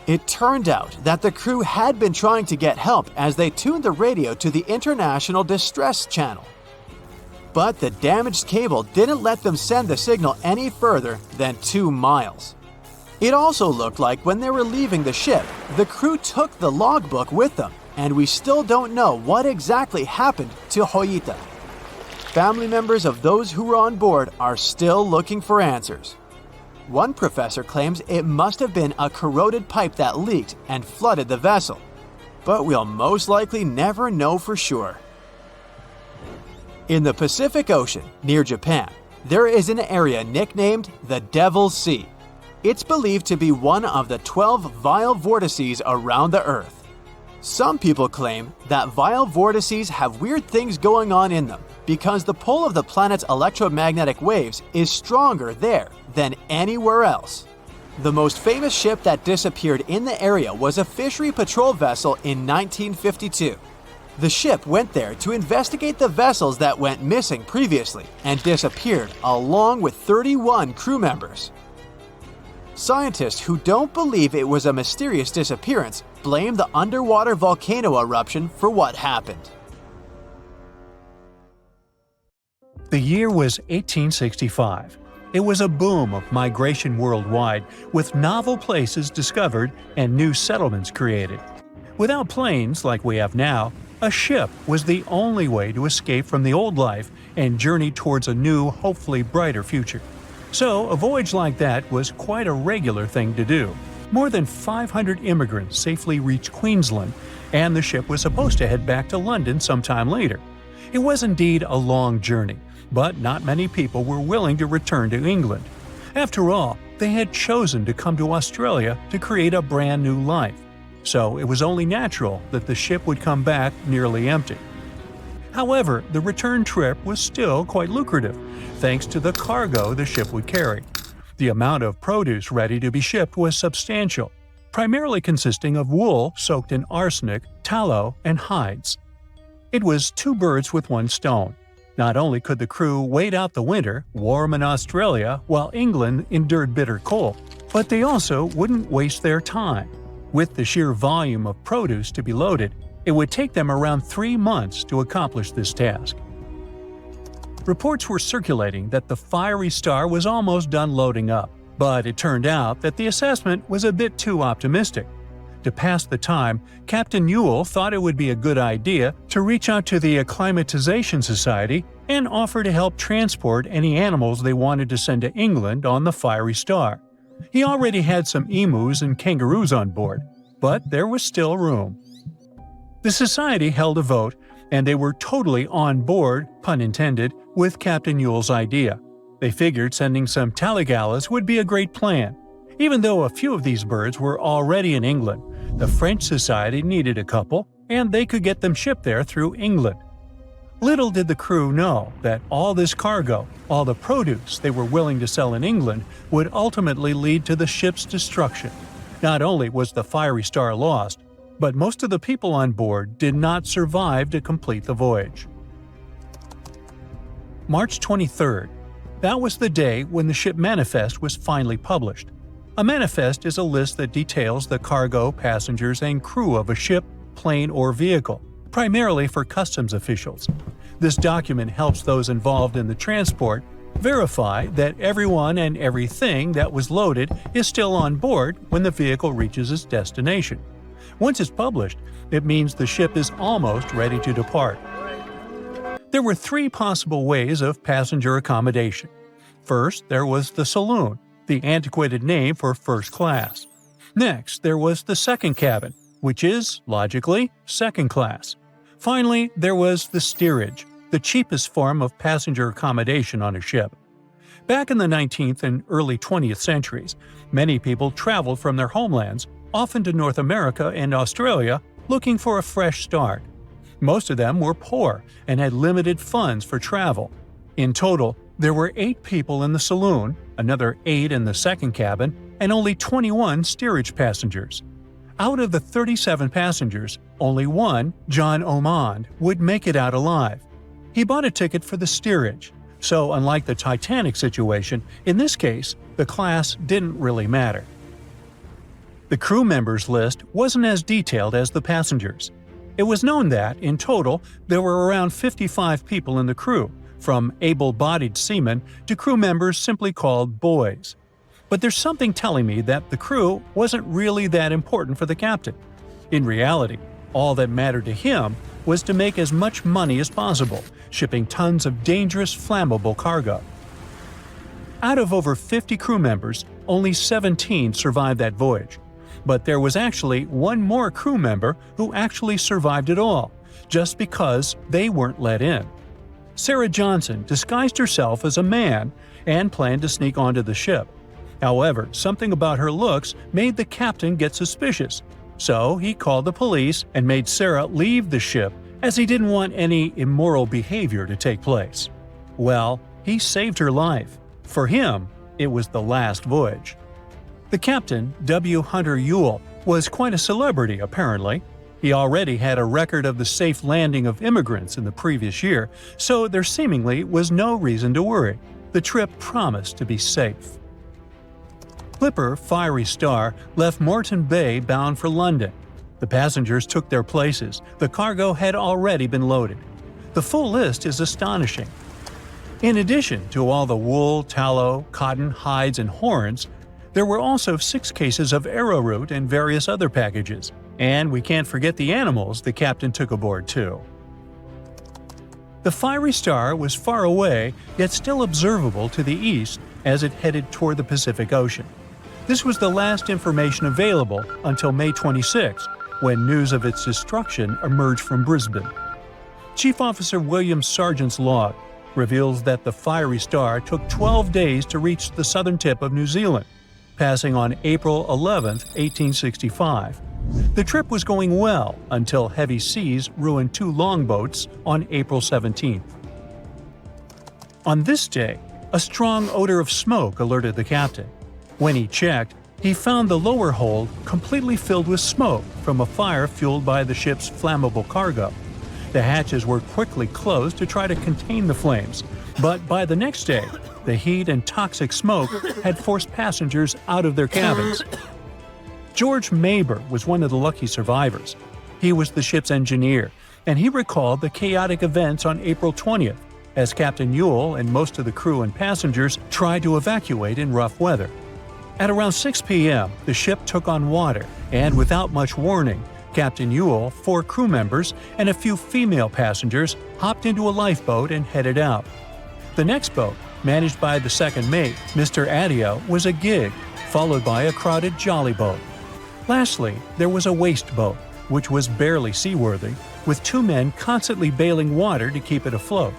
It turned out that the crew had been trying to get help as they tuned the radio to the International Distress Channel. But the damaged cable didn't let them send the signal any further than 2 miles. It also looked like when they were leaving the ship, the crew took the logbook with them, and we still don't know what exactly happened to Hoita. Family members of those who were on board are still looking for answers. One professor claims it must have been a corroded pipe that leaked and flooded the vessel, but we'll most likely never know for sure. In the Pacific Ocean, near Japan, there is an area nicknamed the Devil's Sea. It's believed to be one of the 12 vile vortices around the Earth. Some people claim that vile vortices have weird things going on in them because the pull of the planet's electromagnetic waves is stronger there than anywhere else. The most famous ship that disappeared in the area was a fishery patrol vessel in 1952. The ship went there to investigate the vessels that went missing previously and disappeared along with 31 crew members. Scientists who don't believe it was a mysterious disappearance blame the underwater volcano eruption for what happened. The year was 1865. It was a boom of migration worldwide, with novel places discovered and new settlements created. Without planes like we have now, a ship was the only way to escape from the old life and journey towards a new, hopefully brighter future. So, a voyage like that was quite a regular thing to do. More than 500 immigrants safely reached Queensland, and the ship was supposed to head back to London sometime later. It was indeed a long journey, but not many people were willing to return to England. After all, they had chosen to come to Australia to create a brand new life. So it was only natural that the ship would come back nearly empty. However, the return trip was still quite lucrative, thanks to the cargo the ship would carry. The amount of produce ready to be shipped was substantial, primarily consisting of wool soaked in arsenic, tallow, and hides. It was 2 birds with 1 stone. Not only could the crew wait out the winter, warm in Australia, while England endured bitter cold, but they also wouldn't waste their time. With the sheer volume of produce to be loaded, it would take them around 3 months to accomplish this task. Reports were circulating that the Fiery Star was almost done loading up, but it turned out that the assessment was a bit too optimistic. To pass the time, Captain Ewell thought it would be a good idea to reach out to the Acclimatization Society and offer to help transport any animals they wanted to send to England on the Fiery Star. He already had some emus and kangaroos on board, but there was still room. The society held a vote, and they were totally on board, pun intended, with Captain Ewell's idea. They figured sending some taligalas would be a great plan. Even though a few of these birds were already in England, the French Society needed a couple, and they could get them shipped there through England. Little did the crew know that all this cargo, all the produce they were willing to sell in England, would ultimately lead to the ship's destruction. Not only was the Fiery Star lost, but most of the people on board did not survive to complete the voyage. March 23rd. That was the day when the ship manifest was finally published. A manifest is a list that details the cargo, passengers, and crew of a ship, plane, or vehicle, primarily for customs officials. This document helps those involved in the transport verify that everyone and everything that was loaded is still on board when the vehicle reaches its destination. Once it's published, it means the ship is almost ready to depart. There were three possible ways of passenger accommodation. First, there was the saloon, the antiquated name for first class. Next, there was the second cabin, which is, logically, second class. Finally, there was the steerage, the cheapest form of passenger accommodation on a ship. Back in the 19th and early 20th centuries, many people traveled from their homelands, often to North America and Australia, looking for a fresh start. Most of them were poor and had limited funds for travel. In total, there were 8 people in the saloon, another 8 in the second cabin, and only 21 steerage passengers. Out of the 37 passengers, only one, John Ormond, would make it out alive. He bought a ticket for the steerage, so unlike the Titanic situation, in this case, the class didn't really matter. The crew members list wasn't as detailed as the passengers. It was known that, in total, there were around 55 people in the crew, from able-bodied seamen to crew members simply called boys. But there's something telling me that the crew wasn't really that important for the captain. In reality, all that mattered to him was to make as much money as possible, shipping tons of dangerous, flammable cargo. Out of over 50 crew members, only 17 survived that voyage. But there was actually one more crew member who actually survived it all, just because they weren't let in. Sarah Johnson disguised herself as a man and planned to sneak onto the ship. However, something about her looks made the captain get suspicious, so he called the police and made Sarah leave the ship as he didn't want any immoral behavior to take place. Well, he saved her life. For him, it was the last voyage. The captain, W. Hunter Ewell, was quite a celebrity apparently. He already had a record of the safe landing of immigrants in the previous year, so there seemingly was no reason to worry. The trip promised to be safe. Clipper Fiery Star left Moreton Bay bound for London. The passengers took their places. The cargo had already been loaded. The full list is astonishing. In addition to all the wool, tallow, cotton, hides, and horns, there were also 6 cases of arrowroot and various other packages. And we can't forget the animals the captain took aboard too. The Fiery Star was far away, yet still observable to the east as it headed toward the Pacific Ocean. This was the last information available until May 26, when news of its destruction emerged from Brisbane. Chief Officer William Sargent's log reveals that the Fiery Star took 12 days to reach the southern tip of New Zealand, passing on April 11, 1865. The trip was going well until heavy seas ruined 2 longboats on April 17th. On this day, a strong odor of smoke alerted the captain. When he checked, he found the lower hold completely filled with smoke from a fire fueled by the ship's flammable cargo. The hatches were quickly closed to try to contain the flames, but by the next day, the heat and toxic smoke had forced passengers out of their cabins. George Maber was one of the lucky survivors. He was the ship's engineer, and he recalled the chaotic events on April 20th, as Captain Ewell and most of the crew and passengers tried to evacuate in rough weather. At around 6 p.m., the ship took on water, and without much warning, Captain Ewell, 4 crew members, and a few female passengers hopped into a lifeboat and headed out. The next boat, managed by the second mate, Mr. Adio, was a gig, followed by a crowded jolly boat. Lastly, there was a waste boat, which was barely seaworthy, with 2 men constantly bailing water to keep it afloat.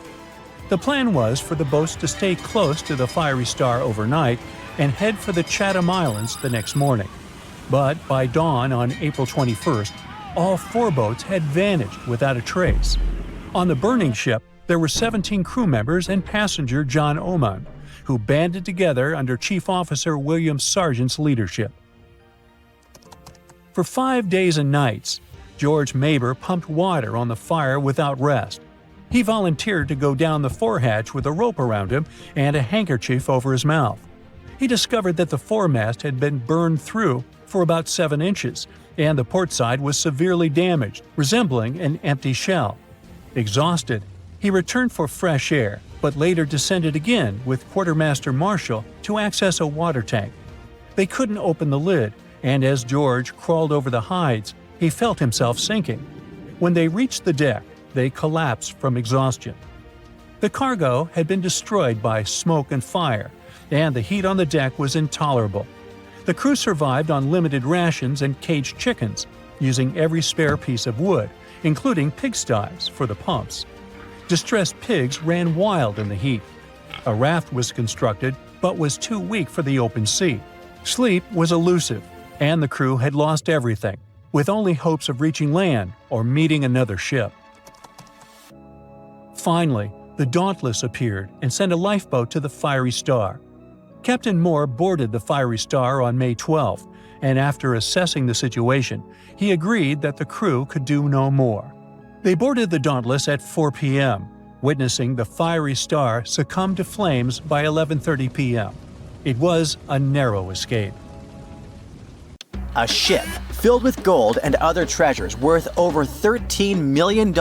The plan was for the boats to stay close to the Fiery Star overnight and head for the Chatham Islands the next morning. But by dawn on April 21st, all 4 boats had vanished without a trace. On the burning ship, there were 17 crew members and passenger John Oman, who banded together under Chief Officer William Sargent's leadership. For 5 days and nights, George Maber pumped water on the fire without rest. He volunteered to go down the forehatch with a rope around him and a handkerchief over his mouth. He discovered that the foremast had been burned through for about 7 inches, and the port side was severely damaged, resembling an empty shell. Exhausted, he returned for fresh air, but later descended again with Quartermaster Marshall to access a water tank. They couldn't open the lid, and as George crawled over the hides, he felt himself sinking. When they reached the deck, they collapsed from exhaustion. The cargo had been destroyed by smoke and fire, and the heat on the deck was intolerable. The crew survived on limited rations and caged chickens, using every spare piece of wood, including pigsties for the pumps. Distressed pigs ran wild in the heat. A raft was constructed, but was too weak for the open sea. Sleep was elusive, and the crew had lost everything, with only hopes of reaching land or meeting another ship. Finally, the Dauntless appeared and sent a lifeboat to the Fiery Star. Captain Moore boarded the Fiery Star on May 12th, and after assessing the situation, he agreed that the crew could do no more. They boarded the Dauntless at 4 p.m., witnessing the Fiery Star succumb to flames by 11:30 p.m. It was a narrow escape. A ship filled with gold and other treasures worth over $13 million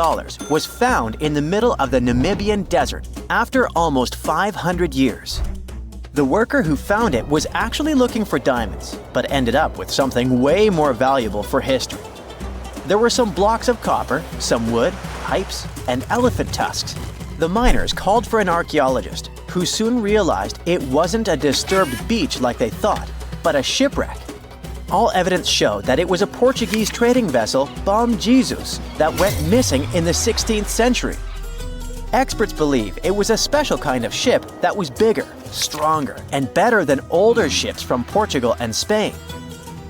was found in the middle of the Namibian desert after almost 500 years. The worker who found it was actually looking for diamonds, but ended up with something way more valuable for history. There were some blocks of copper, some wood, pipes, and elephant tusks. The miners called for an archaeologist, who soon realized it wasn't a disturbed beach like they thought, but a shipwreck. All evidence showed that it was a Portuguese trading vessel, Bom Jesus, that went missing in the 16th century. Experts believe it was a special kind of ship that was bigger, stronger, and better than older ships from Portugal and Spain.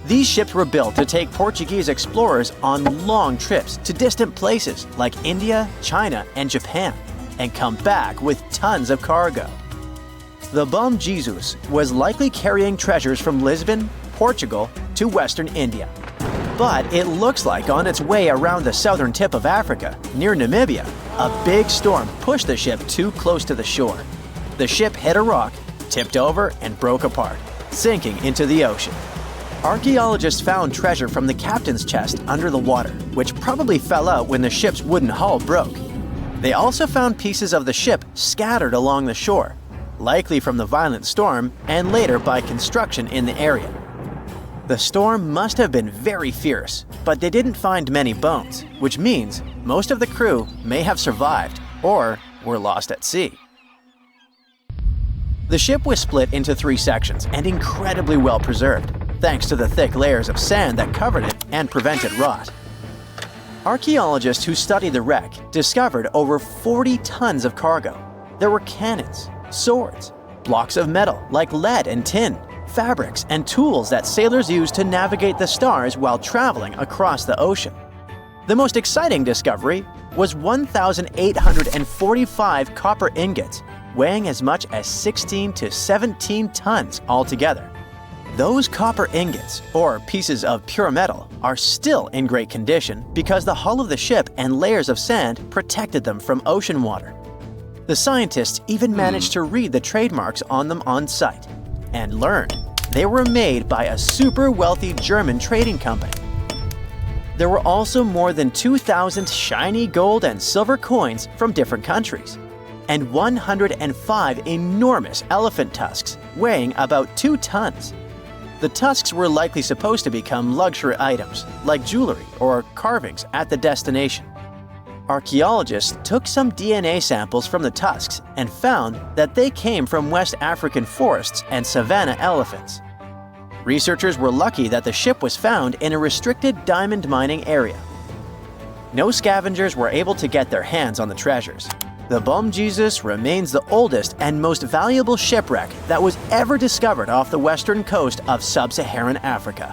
These ships were built to take Portuguese explorers on long trips to distant places like India, China, and Japan, and come back with tons of cargo. The Bom Jesus was likely carrying treasures from Lisbon, Portugal, to Western India. But it looks like on its way around the southern tip of Africa, near Namibia, a big storm pushed the ship too close to the shore. The ship hit a rock, tipped over, and broke apart, sinking into the ocean. Archaeologists found treasure from the captain's chest under the water, which probably fell out when the ship's wooden hull broke. They also found pieces of the ship scattered along the shore, likely from the violent storm and later by construction in the area. The storm must have been very fierce, but they didn't find many bones, which means most of the crew may have survived or were lost at sea. The ship was split into 3 sections and incredibly well preserved, thanks to the thick layers of sand that covered it and prevented rot. Archaeologists who studied the wreck discovered over 40 tons of cargo. There were cannons, swords, blocks of metal like lead and tin, fabrics, and tools that sailors used to navigate the stars while traveling across the ocean. The most exciting discovery was 1,845 copper ingots, weighing as much as 16 to 17 tons altogether. Those copper ingots, or pieces of pure metal, are still in great condition because the hull of the ship and layers of sand protected them from ocean water. The scientists even managed to read the trademarks on them on site and learned they were made by a super wealthy German trading company. There were also more than 2,000 shiny gold and silver coins from different countries, and 105 enormous elephant tusks weighing about 2 tons. The tusks were likely supposed to become luxury items, like jewelry or carvings at the destination. Archaeologists took some DNA samples from the tusks and found that they came from West African forests and savanna elephants. Researchers were lucky that the ship was found in a restricted diamond mining area. No scavengers were able to get their hands on the treasures. The Bom Jesus remains the oldest and most valuable shipwreck that was ever discovered off the western coast of sub-Saharan Africa.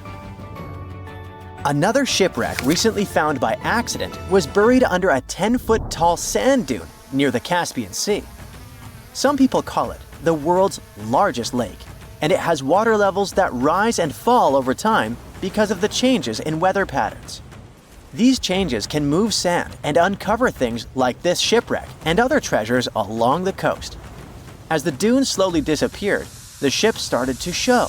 Another shipwreck recently found by accident was buried under a 10-foot tall sand dune near the Caspian Sea. Some people call it the world's largest lake, and it has water levels that rise and fall over time because of the changes in weather patterns. These changes can move sand and uncover things like this shipwreck and other treasures along the coast. As the dune slowly disappeared, the ship started to show.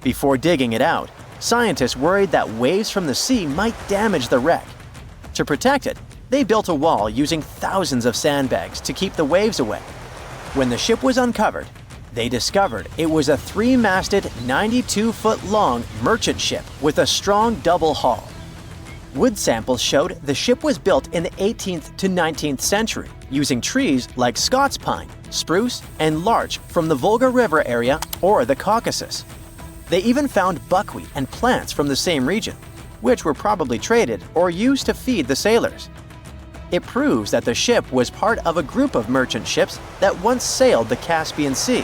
Before digging it out, scientists worried that waves from the sea might damage the wreck. To protect it, they built a wall using thousands of sandbags to keep the waves away. When the ship was uncovered, they discovered it was a 3-masted, 92-foot-long merchant ship with a strong double hull. Wood samples showed the ship was built in the 18th to 19th century using trees like Scots pine, spruce, and larch from the Volga River area or the Caucasus. They even found buckwheat and plants from the same region, which were probably traded or used to feed the sailors. It proves that the ship was part of a group of merchant ships that once sailed the Caspian Sea.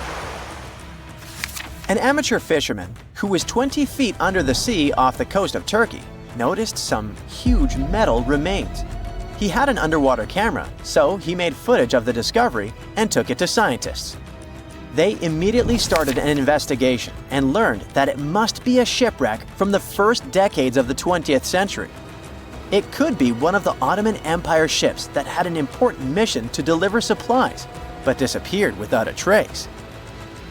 An amateur fisherman who was 20 feet under the sea off the coast of Turkey noticed some huge metal remains. He had an underwater camera, so he made footage of the discovery and took it to scientists. They immediately started an investigation and learned that it must be a shipwreck from the first decades of the 20th century. It could be one of the Ottoman Empire ships that had an important mission to deliver supplies, but disappeared without a trace.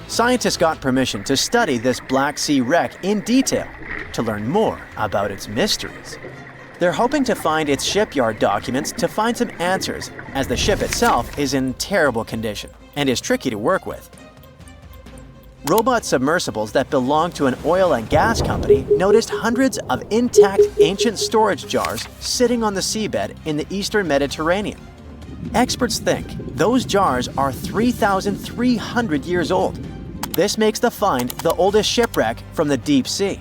Scientists got permission to study this Black Sea wreck in detail to learn more about its mysteries. They're hoping to find its shipyard documents to find some answers, as the ship itself is in terrible condition and is tricky to work with. Robot submersibles that belong to an oil and gas company noticed hundreds of intact ancient storage jars sitting on the seabed in the eastern Mediterranean. Experts think those jars are 3,300 years old. This makes the find the oldest shipwreck from the deep sea.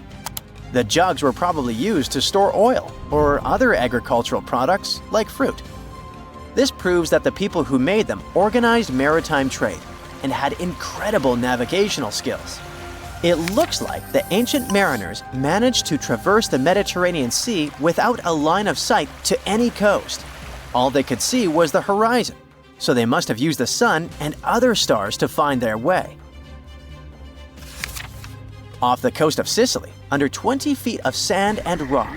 The jugs were probably used to store oil or other agricultural products like fruit. This proves that the people who made them organized maritime trade and had incredible navigational skills. It looks like the ancient mariners managed to traverse the Mediterranean Sea without a line of sight to any coast. All they could see was the horizon, so they must have used the sun and other stars to find their way. Off the coast of Sicily, under 20 feet of sand and rock,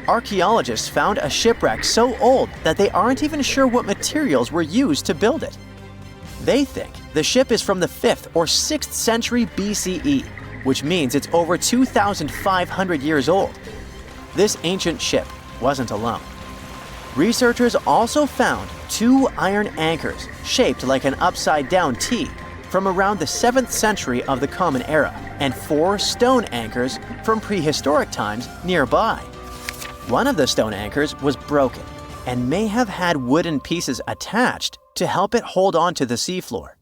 archaeologists found a shipwreck so old that they aren't even sure what materials were used to build it. They think the ship is from the 5th or 6th century BCE, which means it's over 2,500 years old. This ancient ship wasn't alone. Researchers also found 2 iron anchors shaped like an upside-down T from around the 7th century of the Common Era, and 4 stone anchors from prehistoric times nearby. One of the stone anchors was broken and may have had wooden pieces attached to help it hold on to the seafloor.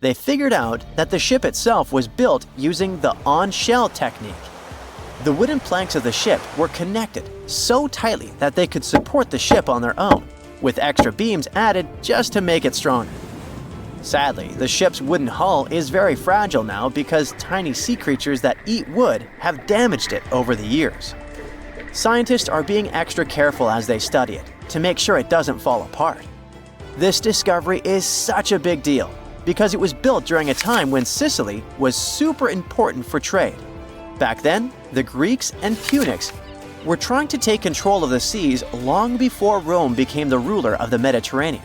They figured out that the ship itself was built using the on-shell technique. The wooden planks of the ship were connected so tightly that they could support the ship on their own, with extra beams added just to make it stronger. Sadly, the ship's wooden hull is very fragile now because tiny sea creatures that eat wood have damaged it over the years. Scientists are being extra careful as they study it to make sure it doesn't fall apart. This discovery is such a big deal because it was built during a time when Sicily was super important for trade. Back then, the Greeks and Punics were trying to take control of the seas long before Rome became the ruler of the Mediterranean.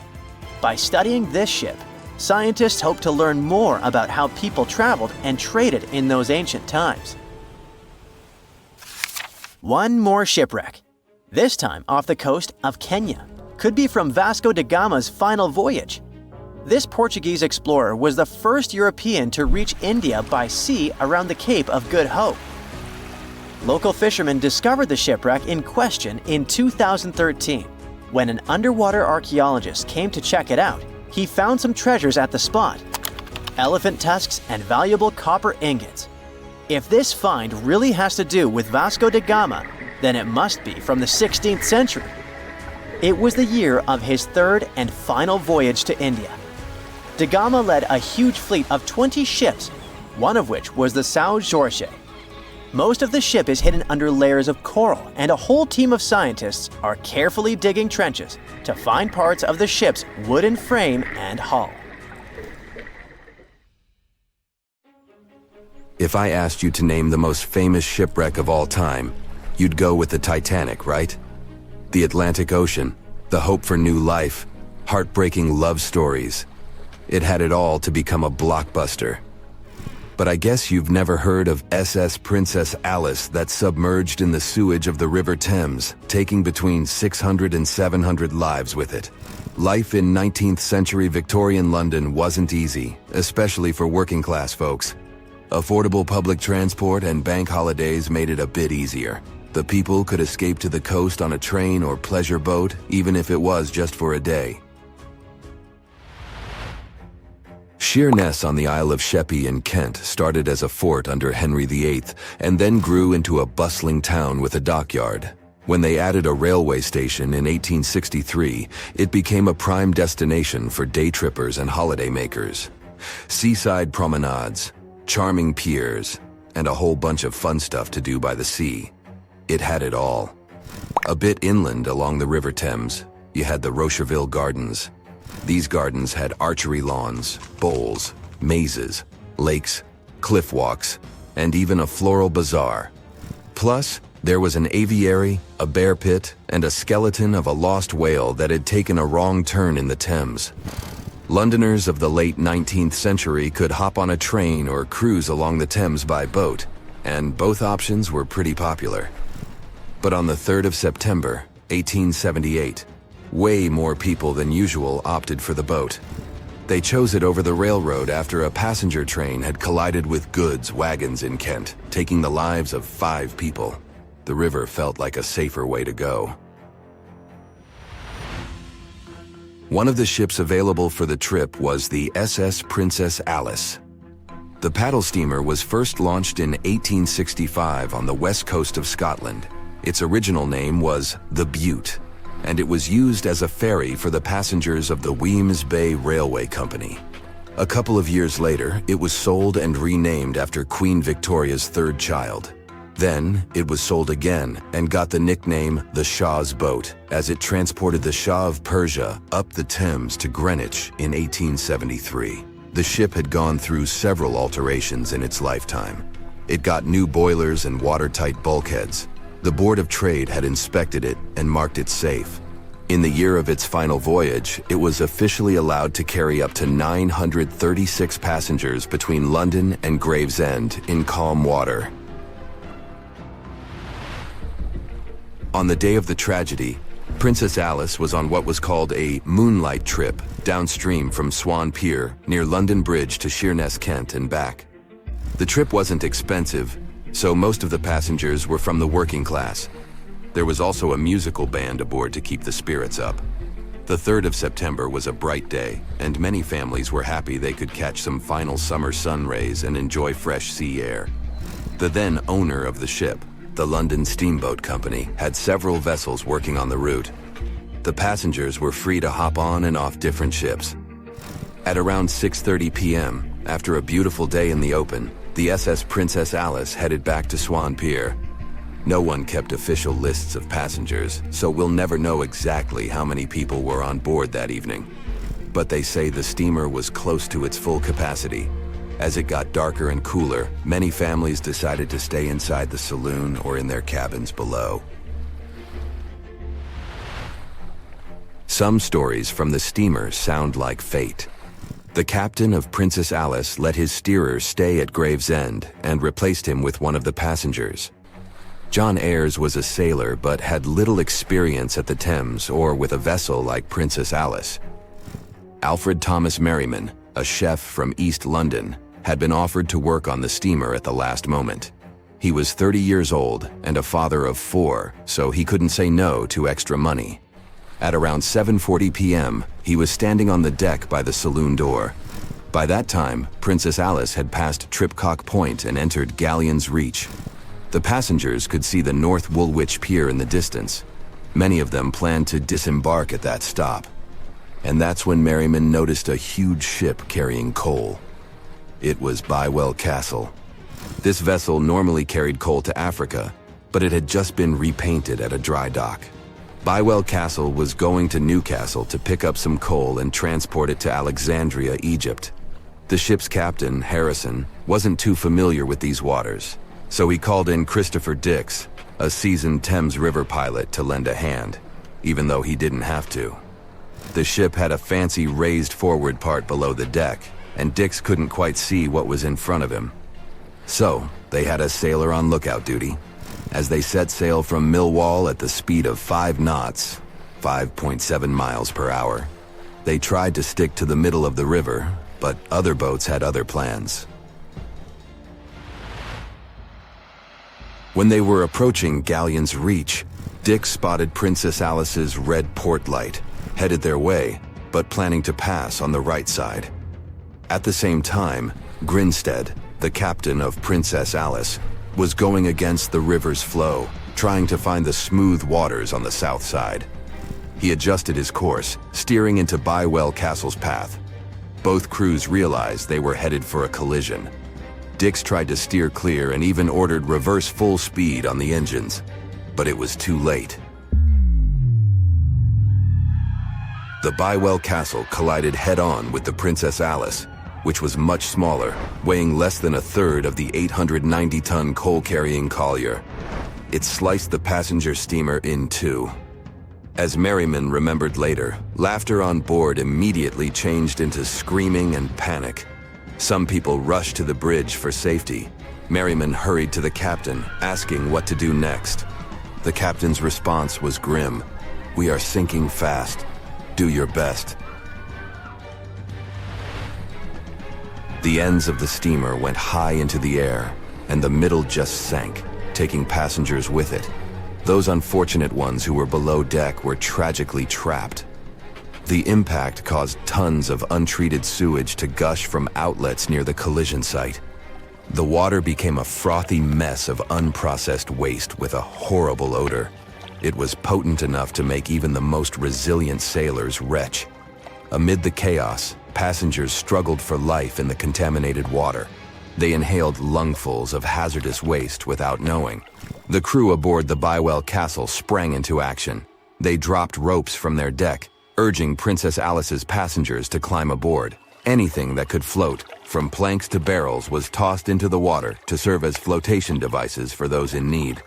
By studying this ship, scientists hope to learn more about how people traveled and traded in those ancient times. One more shipwreck, this time off the coast of Kenya. Could be from Vasco da Gama's final voyage. This Portuguese explorer was the first European to reach India by sea around the Cape of Good Hope. Local fishermen discovered the shipwreck in question in 2013. When an underwater archaeologist came to check it out, he found some treasures at the spot: elephant tusks and valuable copper ingots. If this find really has to do with Vasco da Gama, then it must be from the 16th century. It was the year of his third and final voyage to India. Da Gama led a huge fleet of 20 ships, one of which was the São Jorge. Most of the ship is hidden under layers of coral, and a whole team of scientists are carefully digging trenches to find parts of the ship's wooden frame and hull. If I asked you to name the most famous shipwreck of all time, you'd go with the Titanic, right? The Atlantic Ocean, the hope for new life, heartbreaking love stories. It had it all to become a blockbuster. But I guess you've never heard of SS Princess Alice that submerged in the sewage of the River Thames, taking between 600 and 700 lives with it. Life in 19th century Victorian London wasn't easy, especially for working class folks. Affordable public transport and bank holidays made it a bit easier. The people could escape to the coast on a train or pleasure boat, even if it was just for a day. Sheerness on the Isle of Sheppey in Kent started as a fort under Henry VIII and then grew into a bustling town with a dockyard. When they added a railway station in 1863, it became a prime destination for day trippers and holidaymakers. Seaside promenades, charming piers, and a whole bunch of fun stuff to do by the sea. It had it all. A bit inland along the River Thames, you had the Rocherville Gardens. These gardens had archery lawns, bowls, mazes, lakes, cliff walks, and even a floral bazaar. Plus, there was an aviary, a bear pit, and a skeleton of a lost whale that had taken a wrong turn in the Thames. Londoners of the late 19th century could hop on a train or cruise along the Thames by boat, and both options were pretty popular. But on the 3rd of September, 1878, way more people than usual opted for the boat. They chose it over the railroad after a passenger train had collided with goods wagons in Kent, taking the lives of 5 people. The river felt like a safer way to go. One of the ships available for the trip was the SS Princess Alice. The paddle steamer was first launched in 1865 on the west coast of Scotland. Its original name was the Bute, and it was used as a ferry for the passengers of the Wemyss Bay Railway Company. A couple of years later, it was sold and renamed after Queen Victoria's 3rd child. Then, it was sold again and got the nickname the Shah's Boat, as it transported the Shah of Persia up the Thames to Greenwich in 1873. The ship had gone through several alterations in its lifetime. It got new boilers and watertight bulkheads. The Board of Trade had inspected it and marked it safe. In the year of its final voyage, it was officially allowed to carry up to 936 passengers between London and Gravesend in calm water. On the day of the tragedy, Princess Alice was on what was called a moonlight trip downstream from Swan Pier near London Bridge to Sheerness, Kent and back. The trip wasn't expensive, so most of the passengers were from the working class. There was also a musical band aboard to keep the spirits up. The 3rd of September was a bright day, and many families were happy they could catch some final summer sun rays and enjoy fresh sea air. The then owner of the ship, the London Steamboat Company, had several vessels working on the route. The passengers were free to hop on and off different ships. At around 6:30 p.m., after a beautiful day in the open, the SS Princess Alice headed back to Swan Pier. No one kept official lists of passengers, so we'll never know exactly how many people were on board that evening. But they say the steamer was close to its full capacity. As it got darker and cooler, many families decided to stay inside the saloon or in their cabins below. Some stories from the steamer sound like fate. The captain of Princess Alice let his steerer stay at Gravesend and replaced him with one of the passengers. John Ayres was a sailor but had little experience at the Thames or with a vessel like Princess Alice. Alfred Thomas Merriman, a chef from East London, had been offered to work on the steamer at the last moment. He was 30 years old and a father of 4, so he couldn't say no to extra money. At around 7:40 p.m., he was standing on the deck by the saloon door. By that time, Princess Alice had passed Tripcock Point and entered Galleon's Reach. The passengers could see the North Woolwich Pier in the distance. Many of them planned to disembark at that stop. And that's when Merriman noticed a huge ship carrying coal. It was Bywell Castle. This vessel normally carried coal to Africa, but it had just been repainted at a dry dock. Bywell Castle was going to Newcastle to pick up some coal and transport it to Alexandria, Egypt. The ship's captain, Harrison, wasn't too familiar with these waters, so he called in Christopher Dix, a seasoned Thames River pilot, to lend a hand, even though he didn't have to. The ship had a fancy raised forward part below the deck, and Dix couldn't quite see what was in front of him. So, they had a sailor on lookout duty. As they set sail from Millwall at the speed of 5 knots, 5.7 miles per hour, they tried to stick to the middle of the river, but other boats had other plans. When they were approaching Galleon's Reach, Dick spotted Princess Alice's red port light, headed their way, but planning to pass on the right side. At the same time, Grinstead, the captain of Princess Alice, was going against the river's flow, trying to find the smooth waters on the south side. He adjusted his course, steering into Bywell Castle's path. Both crews realized they were headed for a collision. Dix tried to steer clear and even ordered reverse full speed on the engines, but it was too late. The Bywell Castle collided head-on with the Princess Alice, which was much smaller, weighing less than a third of the 890-ton coal-carrying collier. It sliced the passenger steamer in two. As Merriman remembered later, laughter on board immediately changed into screaming and panic. Some people rushed to the bridge for safety. Merriman hurried to the captain, asking what to do next. The captain's response was grim. "We are sinking fast. Do your best." The ends of the steamer went high into the air, and the middle just sank, taking passengers with it. Those unfortunate ones who were below deck were tragically trapped. The impact caused tons of untreated sewage to gush from outlets near the collision site. The water became a frothy mess of unprocessed waste with a horrible odor. It was potent enough to make even the most resilient sailors retch. Amid the chaos, passengers struggled for life in the contaminated water. They inhaled lungfuls of hazardous waste without knowing. The crew aboard the Bywell Castle sprang into action. They dropped ropes from their deck, urging Princess Alice's passengers to climb aboard. Anything that could float, from planks to barrels, was tossed into the water to serve as flotation devices for those in need.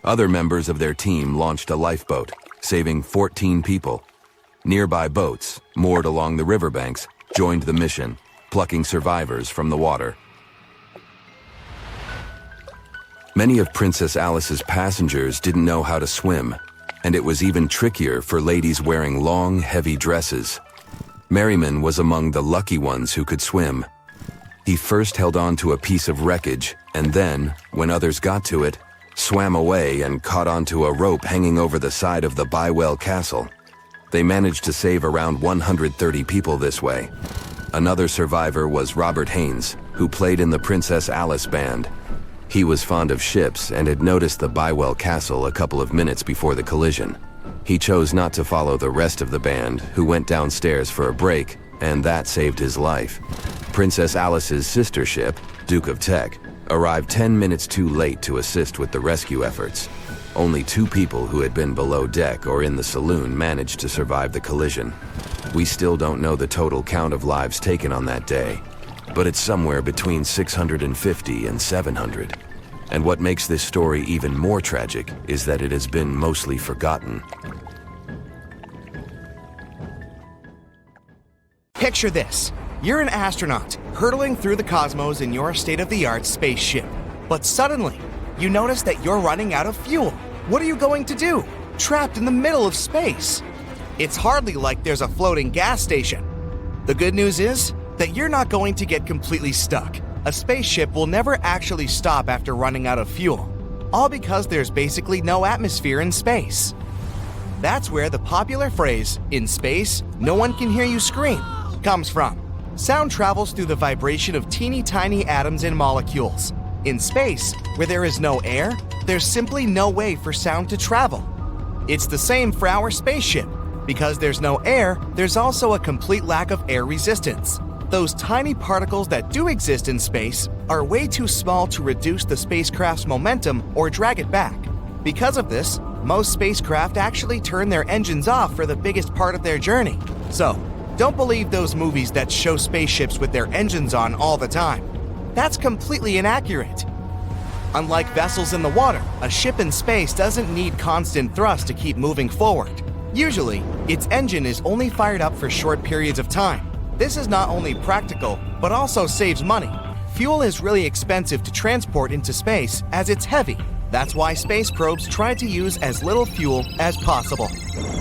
Other members of their team launched a lifeboat, saving 14 people. Nearby boats, moored along the riverbanks, joined the mission, plucking survivors from the water. Many of Princess Alice's passengers didn't know how to swim, and it was even trickier for ladies wearing long, heavy dresses. Merriman was among the lucky ones who could swim. He first held on to a piece of wreckage, and then, when others got to it, swam away and caught onto a rope hanging over the side of the Bywell Castle. They managed to save around 130 people this way. Another survivor was Robert Haynes, who played in the Princess Alice band. He was fond of ships and had noticed the Bywell Castle a couple of minutes before the collision. He chose not to follow the rest of the band, who went downstairs for a break, and that saved his life. Princess Alice's sister ship, Duke of Teck, arrived 10 minutes too late to assist with the rescue efforts. Only 2 people who had been below deck or in the saloon managed to survive the collision. We still don't know the total count of lives taken on that day, but it's somewhere between 650 and 700. And what makes this story even more tragic is that it has been mostly forgotten. Picture this. You're an astronaut, hurtling through the cosmos in your state-of-the-art spaceship. But suddenly, you notice that you're running out of fuel. What are you going to do? Trapped in the middle of space. It's hardly like there's a floating gas station. The good news is that you're not going to get completely stuck. A spaceship will never actually stop after running out of fuel, all because there's basically no atmosphere in space. That's where the popular phrase, "in space, no one can hear you scream," comes from. Sound travels through the vibration of teeny tiny atoms and molecules. In space, where there is no air, there's simply no way for sound to travel. It's the same for our spaceship. Because there's no air, there's also a complete lack of air resistance. Those tiny particles that do exist in space are way too small to reduce the spacecraft's momentum or drag it back. Because of this, most spacecraft actually turn their engines off for the biggest part of their journey. So, don't believe those movies that show spaceships with their engines on all the time. That's completely inaccurate. Unlike vessels in the water, a ship in space doesn't need constant thrust to keep moving forward. Usually, its engine is only fired up for short periods of time. This is not only practical, but also saves money. Fuel is really expensive to transport into space as it's heavy. That's why space probes try to use as little fuel as possible.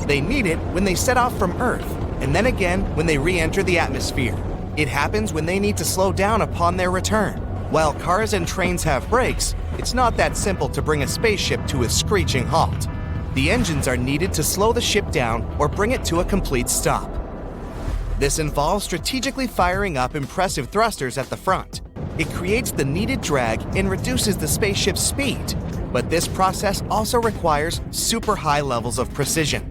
They need it when they set off from Earth, and then again when they re-enter the atmosphere. It happens when they need to slow down upon their return. While cars and trains have brakes, it's not that simple to bring a spaceship to a screeching halt. The engines are needed to slow the ship down or bring it to a complete stop. This involves strategically firing up impressive thrusters at the front. It creates the needed drag and reduces the spaceship's speed. But this process also requires super high levels of precision.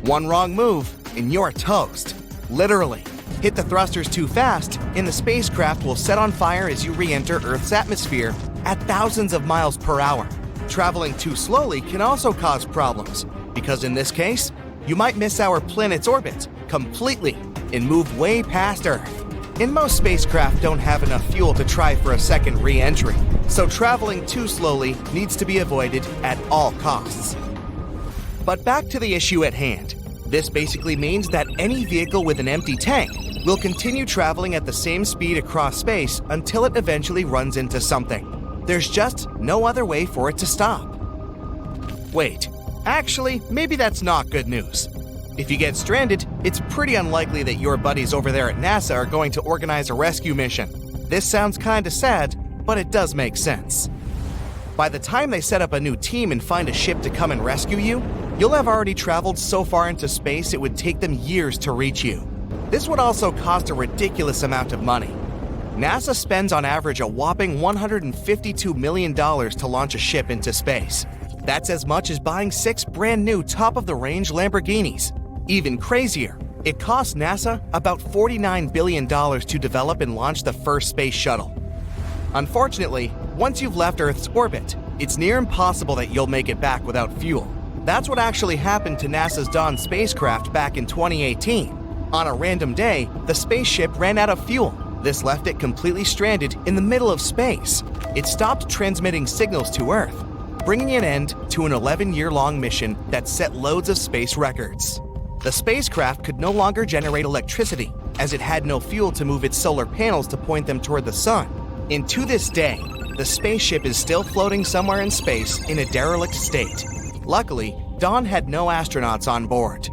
One wrong move and you're toast. Literally. Hit the thrusters too fast and the spacecraft will set on fire as you re-enter Earth's atmosphere at thousands of miles per hour. Traveling too slowly can also cause problems, because in this case, you might miss our planet's orbit completely and move way past Earth. And most spacecraft don't have enough fuel to try for a second re-entry, so traveling too slowly needs to be avoided at all costs. But back to the issue at hand. This basically means that any vehicle with an empty tank will continue traveling at the same speed across space until it eventually runs into something. There's just no other way for it to stop. Wait, actually, maybe that's not good news. If you get stranded, it's pretty unlikely that your buddies over there at NASA are going to organize a rescue mission. This sounds kinda sad, but it does make sense. By the time they set up a new team and find a ship to come and rescue you, you'll have already traveled so far into space it would take them years to reach you. This would also cost a ridiculous amount of money. NASA spends on average a whopping $152 million to launch a ship into space. That's as much as buying 6 brand new top-of-the-range Lamborghinis. Even crazier, it cost NASA about $49 billion to develop and launch the first space shuttle. Unfortunately, once you've left Earth's orbit, it's near impossible that you'll make it back without fuel. That's what actually happened to NASA's Dawn spacecraft back in 2018. On a random day, the spaceship ran out of fuel. This left it completely stranded in the middle of space. It stopped transmitting signals to Earth, bringing an end to an 11-year-long mission that set loads of space records. The spacecraft could no longer generate electricity, as it had no fuel to move its solar panels to point them toward the sun. And to this day, the spaceship is still floating somewhere in space in a derelict state. Luckily, Dawn had no astronauts on board.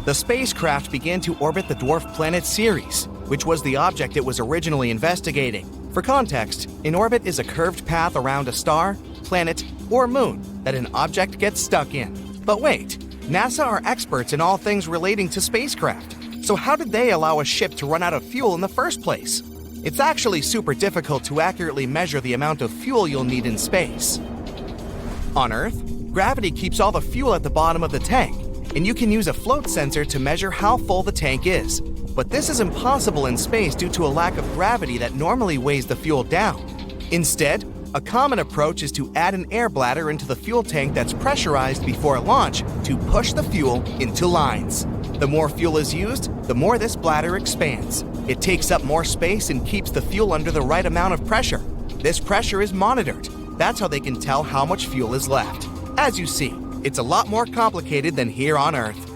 The spacecraft began to orbit the dwarf planet Ceres, which was the object it was originally investigating. For context, an orbit is a curved path around a star, planet, or moon that an object gets stuck in. But wait, NASA are experts in all things relating to spacecraft, so how did they allow a ship to run out of fuel in the first place? It's actually super difficult to accurately measure the amount of fuel you'll need in space. On Earth, gravity keeps all the fuel at the bottom of the tank, and you can use a float sensor to measure how full the tank is. But this is impossible in space due to a lack of gravity that normally weighs the fuel down. Instead, a common approach is to add an air bladder into the fuel tank that's pressurized before launch to push the fuel into lines. The more fuel is used, the more this bladder expands. It takes up more space and keeps the fuel under the right amount of pressure. This pressure is monitored. That's how they can tell how much fuel is left. As you see, it's a lot more complicated than here on Earth.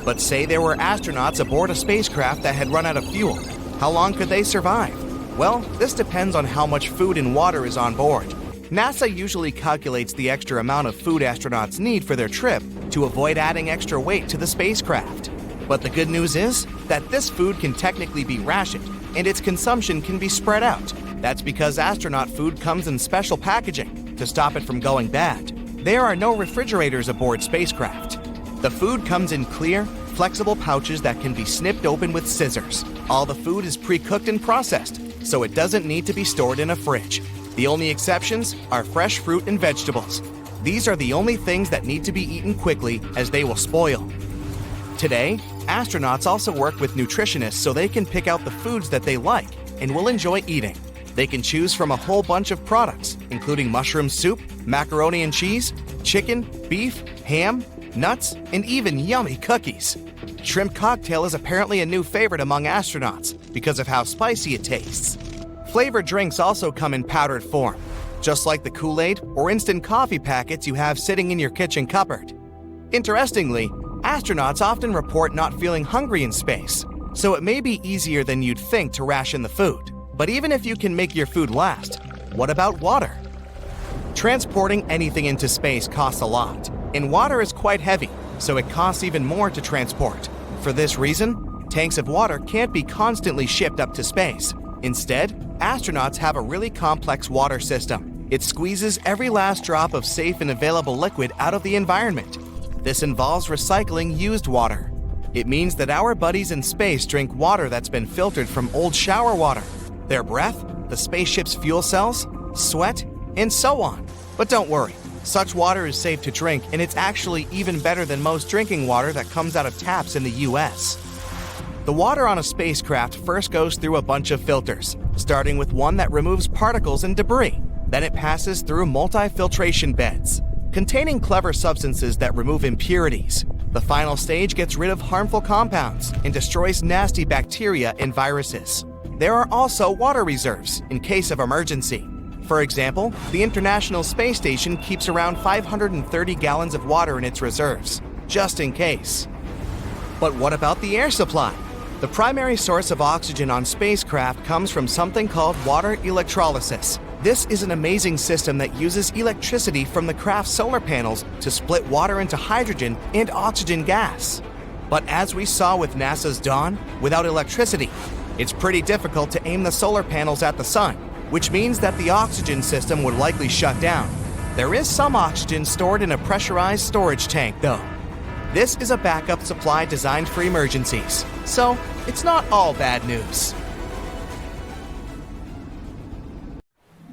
But say there were astronauts aboard a spacecraft that had run out of fuel. How long could they survive? Well, this depends on how much food and water is on board. NASA usually calculates the extra amount of food astronauts need for their trip to avoid adding extra weight to the spacecraft. But the good news is that this food can technically be rationed, and its consumption can be spread out. That's because astronaut food comes in special packaging to stop it from going bad. There are no refrigerators aboard spacecraft. The food comes in clear, flexible pouches that can be snipped open with scissors. All the food is pre-cooked and processed, so it doesn't need to be stored in a fridge. The only exceptions are fresh fruit and vegetables. These are the only things that need to be eaten quickly, as they will spoil. Today, Astronauts also work with nutritionists so they can pick out the foods that they like and will enjoy eating. They can choose from a whole bunch of products, including mushroom soup, macaroni and cheese, chicken, beef, ham, nuts, and even yummy cookies. Shrimp cocktail is apparently a new favorite among astronauts because of how spicy it tastes. Flavored drinks also come in powdered form, just like the Kool-Aid or instant coffee packets you have sitting in your kitchen cupboard. Interestingly, astronauts often report not feeling hungry in space, so it may be easier than you'd think to ration the food. But even if you can make your food last, what about water? Transporting anything into space costs a lot, and water is quite heavy, so it costs even more to transport. For this reason, tanks of water can't be constantly shipped up to space. Instead, astronauts have a really complex water system. It squeezes every last drop of safe and available liquid out of the environment. This involves recycling used water. It means that our buddies in space drink water that's been filtered from old shower water, their breath, the spaceship's fuel cells, sweat, and so on. But don't worry, such water is safe to drink, and it's actually even better than most drinking water that comes out of taps in the US. The water on a spacecraft first goes through a bunch of filters, starting with one that removes particles and debris. Then it passes through multi-filtration beds, containing clever substances that remove impurities. The final stage gets rid of harmful compounds and destroys nasty bacteria and viruses. There are also water reserves in case of emergency. For example, the International Space Station keeps around 530 gallons of water in its reserves, just in case. But what about the air supply? The primary source of oxygen on spacecraft comes from something called water electrolysis. This is an amazing system that uses electricity from the craft's solar panels to split water into hydrogen and oxygen gas. But as we saw with NASA's Dawn, without electricity, it's pretty difficult to aim the solar panels at the sun, which means that the oxygen system would likely shut down. There is some oxygen stored in a pressurized storage tank, though. This is a backup supply designed for emergencies, so it's not all bad news.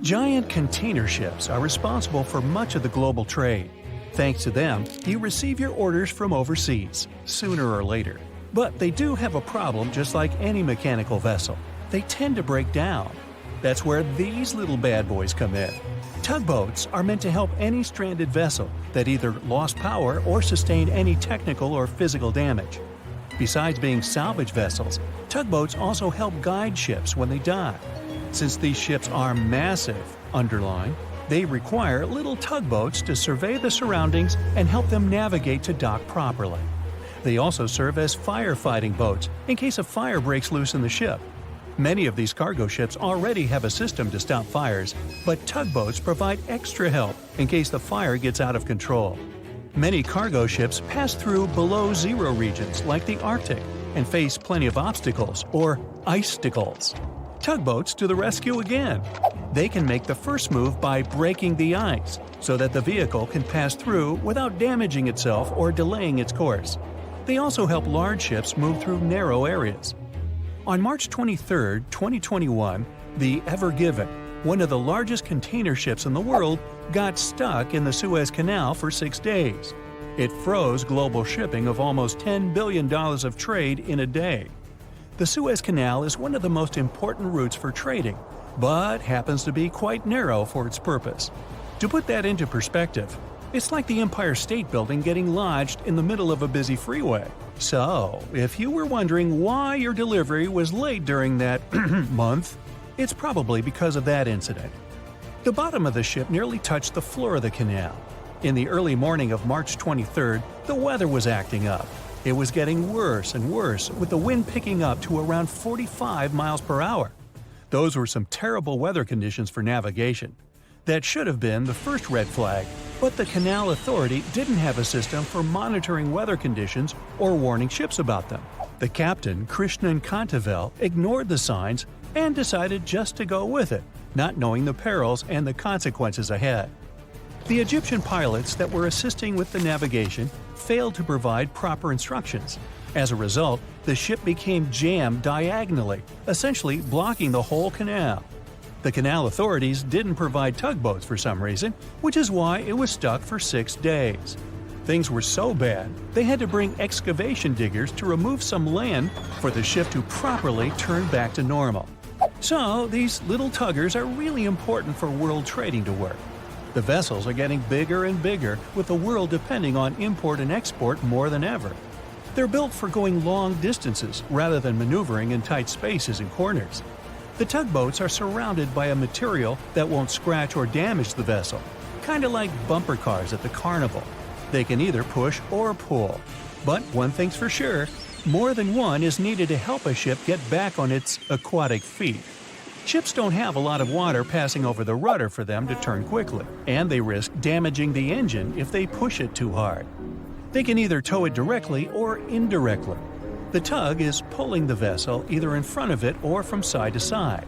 Giant container ships are responsible for much of the global trade. Thanks to them, you receive your orders from overseas, sooner or later. But they do have a problem just like any mechanical vessel. They tend to break down. That's where these little bad boys come in. Tugboats are meant to help any stranded vessel that either lost power or sustained any technical or physical damage. Besides being salvage vessels, tugboats also help guide ships when they dock. Since these ships are massive, underline, they require little tugboats to survey the surroundings and help them navigate to dock properly. They also serve as firefighting boats in case a fire breaks loose in the ship. Many of these cargo ships already have a system to stop fires, but tugboats provide extra help in case the fire gets out of control. Many cargo ships pass through below-zero regions like the Arctic and face plenty of obstacles, or icicles. Tugboats to the rescue again. They can make the first move by breaking the ice so that the vehicle can pass through without damaging itself or delaying its course. They also help large ships move through narrow areas. On March 23, 2021, the Ever Given, one of the largest container ships in the world, got stuck in the Suez Canal for 6 days. It froze global shipping of almost $10 billion of trade in a day. The Suez Canal is one of the most important routes for trading, but happens to be quite narrow for its purpose. To put that into perspective, it's like the Empire State Building getting lodged in the middle of a busy freeway. So, if you were wondering why your delivery was late during that month, it's probably because of that incident. The bottom of the ship nearly touched the floor of the canal. In the early morning of March 23rd, the weather was acting up. It was getting worse and worse, with the wind picking up to around 45 miles per hour. Those were some terrible weather conditions for navigation. That should have been the first red flag, but the Canal Authority didn't have a system for monitoring weather conditions or warning ships about them. The captain, Krishnan Kantavel, ignored the signs and decided just to go with it, not knowing the perils and the consequences ahead. The Egyptian pilots that were assisting with the navigation failed to provide proper instructions. As a result, the ship became jammed diagonally, essentially blocking the whole canal. The canal authorities didn't provide tugboats for some reason, which is why it was stuck for 6 days. Things were so bad, they had to bring excavation diggers to remove some land for the ship to properly turn back to normal. So, these little tuggers are really important for world trading to work. The vessels are getting bigger and bigger, with the world depending on import and export more than ever. They're built for going long distances rather than maneuvering in tight spaces and corners. The tugboats are surrounded by a material that won't scratch or damage the vessel, kind of like bumper cars at the carnival. They can either push or pull. But one thing's for sure, more than one is needed to help a ship get back on its aquatic feet. Ships don't have a lot of water passing over the rudder for them to turn quickly, and they risk damaging the engine if they push it too hard. They can either tow it directly or indirectly. The tug is pulling the vessel either in front of it or from side to side.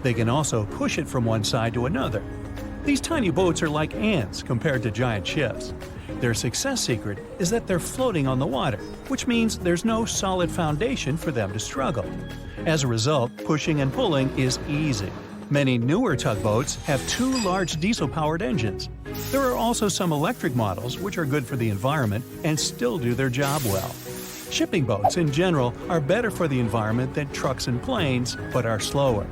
They can also push it from one side to another. These tiny boats are like ants compared to giant ships. Their success secret is that they're floating on the water, which means there's no solid foundation for them to struggle. As a result, pushing and pulling is easy. Many newer tugboats have two large diesel-powered engines. There are also some electric models which are good for the environment and still do their job well. Shipping boats in general are better for the environment than trucks and planes, but are slower.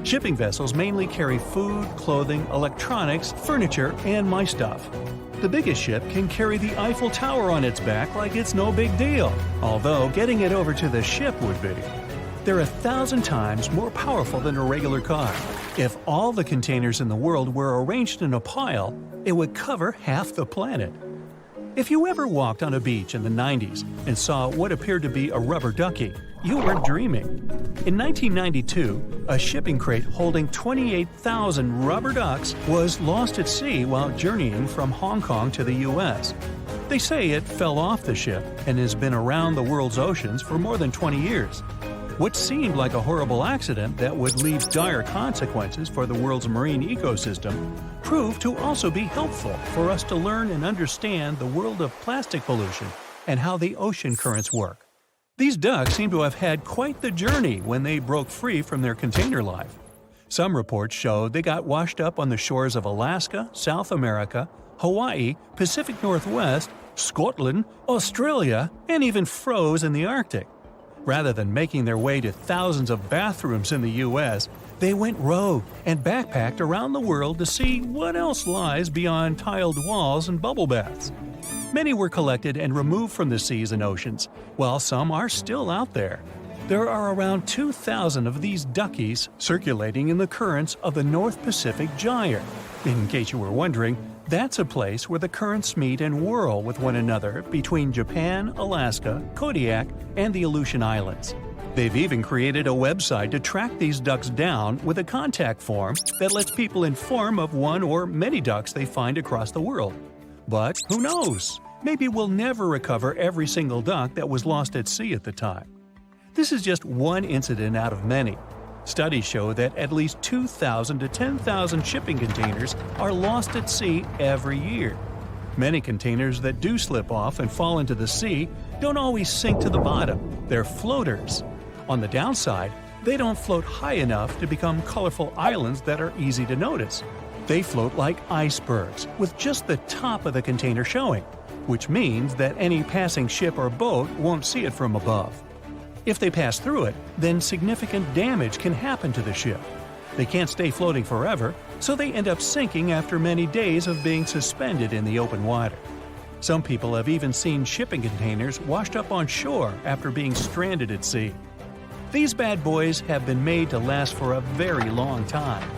Shipping vessels mainly carry food, clothing, electronics, furniture, and my stuff. The biggest ship can carry the Eiffel Tower on its back like it's no big deal, although getting it over to the ship would be. They're 1,000 times more powerful than a regular car. If all the containers in the world were arranged in a pile, it would cover half the planet. If you ever walked on a beach in the 90s and saw what appeared to be a rubber ducky, you weren't dreaming. In 1992, a shipping crate holding 28,000 rubber ducks was lost at sea while journeying from Hong Kong to the U.S. They say it fell off the ship and has been around the world's oceans for more than 20 years. What seemed like a horrible accident that would leave dire consequences for the world's marine ecosystem proved to also be helpful for us to learn and understand the world of plastic pollution and how the ocean currents work. These ducks seem to have had quite the journey when they broke free from their container life. Some reports show they got washed up on the shores of Alaska, South America, Hawaii, Pacific Northwest, Scotland, Australia, and even froze in the Arctic. Rather than making their way to thousands of bathrooms in the U.S., they went rogue and backpacked around the world to see what else lies beyond tiled walls and bubble baths. Many were collected and removed from the seas and oceans, while some are still out there. There are around 2,000 of these duckies circulating in the currents of the North Pacific Gyre. In case you were wondering, that's a place where the currents meet and whirl with one another between Japan, Alaska, Kodiak, and the Aleutian Islands. They've even created a website to track these ducks down with a contact form that lets people inform of one or many ducks they find across the world. But who knows? Maybe we'll never recover every single duck that was lost at sea at the time. This is just one incident out of many. Studies show that at least 2,000 to 10,000 shipping containers are lost at sea every year. Many containers that do slip off and fall into the sea don't always sink to the bottom. They're floaters. On the downside, they don't float high enough to become colorful islands that are easy to notice. They float like icebergs, with just the top of the container showing, which means that any passing ship or boat won't see it from above. If they pass through it, then significant damage can happen to the ship. They can't stay floating forever, so they end up sinking after many days of being suspended in the open water. Some people have even seen shipping containers washed up on shore after being stranded at sea. These bad boys have been made to last for a very long time.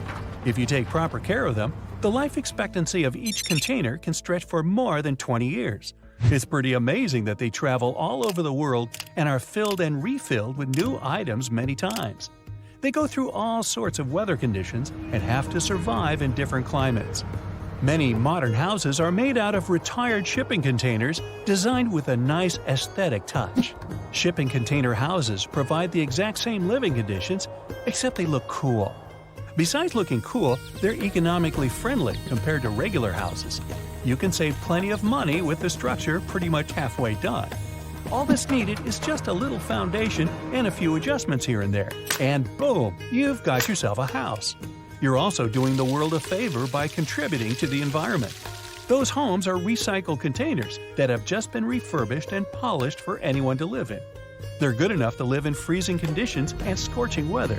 If you take proper care of them, the life expectancy of each container can stretch for more than 20 years. It's pretty amazing that they travel all over the world and are filled and refilled with new items many times. They go through all sorts of weather conditions and have to survive in different climates. Many modern houses are made out of retired shipping containers designed with a nice aesthetic touch. Shipping container houses provide the exact same living conditions, except they look cool. Besides looking cool, they're economically friendly compared to regular houses. You can save plenty of money with the structure pretty much halfway done. All that's needed is just a little foundation and a few adjustments here and there, and boom, you've got yourself a house. You're also doing the world a favor by contributing to the environment. Those homes are recycled containers that have just been refurbished and polished for anyone to live in. They're good enough to live in freezing conditions and scorching weather.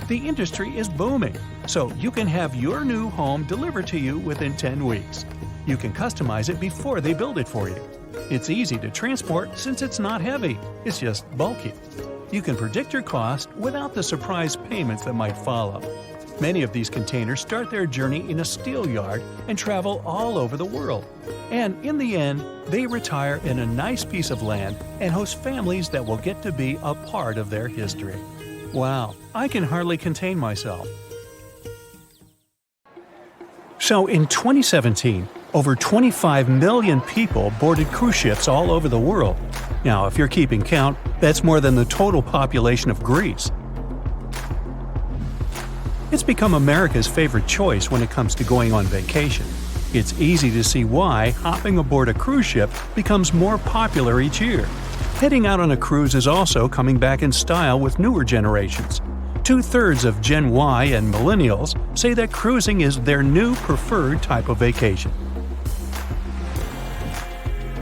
The industry is booming, so you can have your new home delivered to you within 10 weeks. You can customize it before they build it for you. It's easy to transport since it's not heavy, it's just bulky. You can predict your cost without the surprise payments that might follow. Many of these containers start their journey in a steel yard and travel all over the world. And in the end, they retire in a nice piece of land and host families that will get to be a part of their history. Wow, I can hardly contain myself. So in 2017, over 25 million people boarded cruise ships all over the world. Now, if you're keeping count, that's more than the total population of Greece. It's become America's favorite choice when it comes to going on vacation. It's easy to see why hopping aboard a cruise ship becomes more popular each year. Heading out on a cruise is also coming back in style with newer generations. 2/3 of Gen Y and millennials say that cruising is their new preferred type of vacation.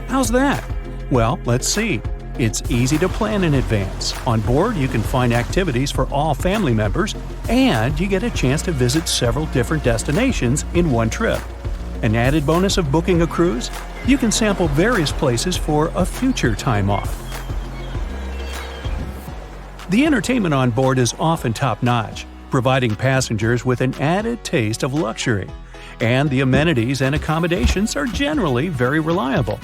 How's that? Well, let's see. It's easy to plan in advance. On board, you can find activities for all family members, and you get a chance to visit several different destinations in one trip. An added bonus of booking a cruise? You can sample various places for a future time off. The entertainment on board is often top-notch, providing passengers with an added taste of luxury. And the amenities and accommodations are generally very reliable.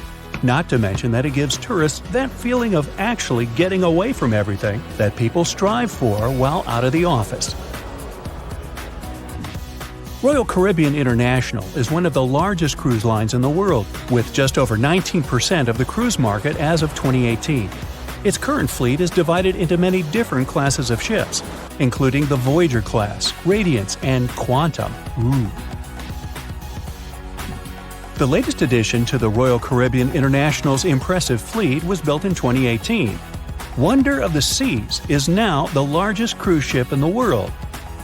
Not to mention that it gives tourists that feeling of actually getting away from everything that people strive for while out of the office. Royal Caribbean International is one of the largest cruise lines in the world, with just over 19% of the cruise market as of 2018. Its current fleet is divided into many different classes of ships, including the Voyager class, Radiance, and Quantum. The latest addition to the Royal Caribbean International's impressive fleet was built in 2018. Wonder of the Seas is now the largest cruise ship in the world.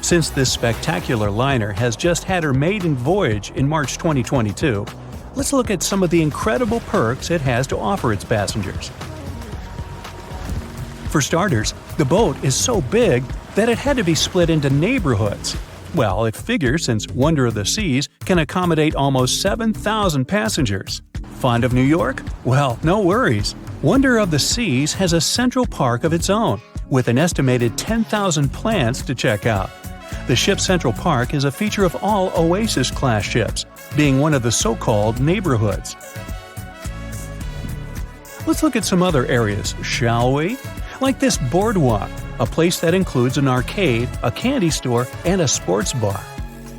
Since this spectacular liner has just had her maiden voyage in March 2022, let's look at some of the incredible perks it has to offer its passengers. For starters, the boat is so big that it had to be split into neighborhoods. Well, it figures since Wonder of the Seas can accommodate almost 7,000 passengers. Fond of New York? Well, no worries. Wonder of the Seas has a central park of its own, with an estimated 10,000 plants to check out. The ship's central park is a feature of all Oasis-class ships, being one of the so-called neighborhoods. Let's look at some other areas, shall we? Like this boardwalk, a place that includes an arcade, a candy store, and a sports bar.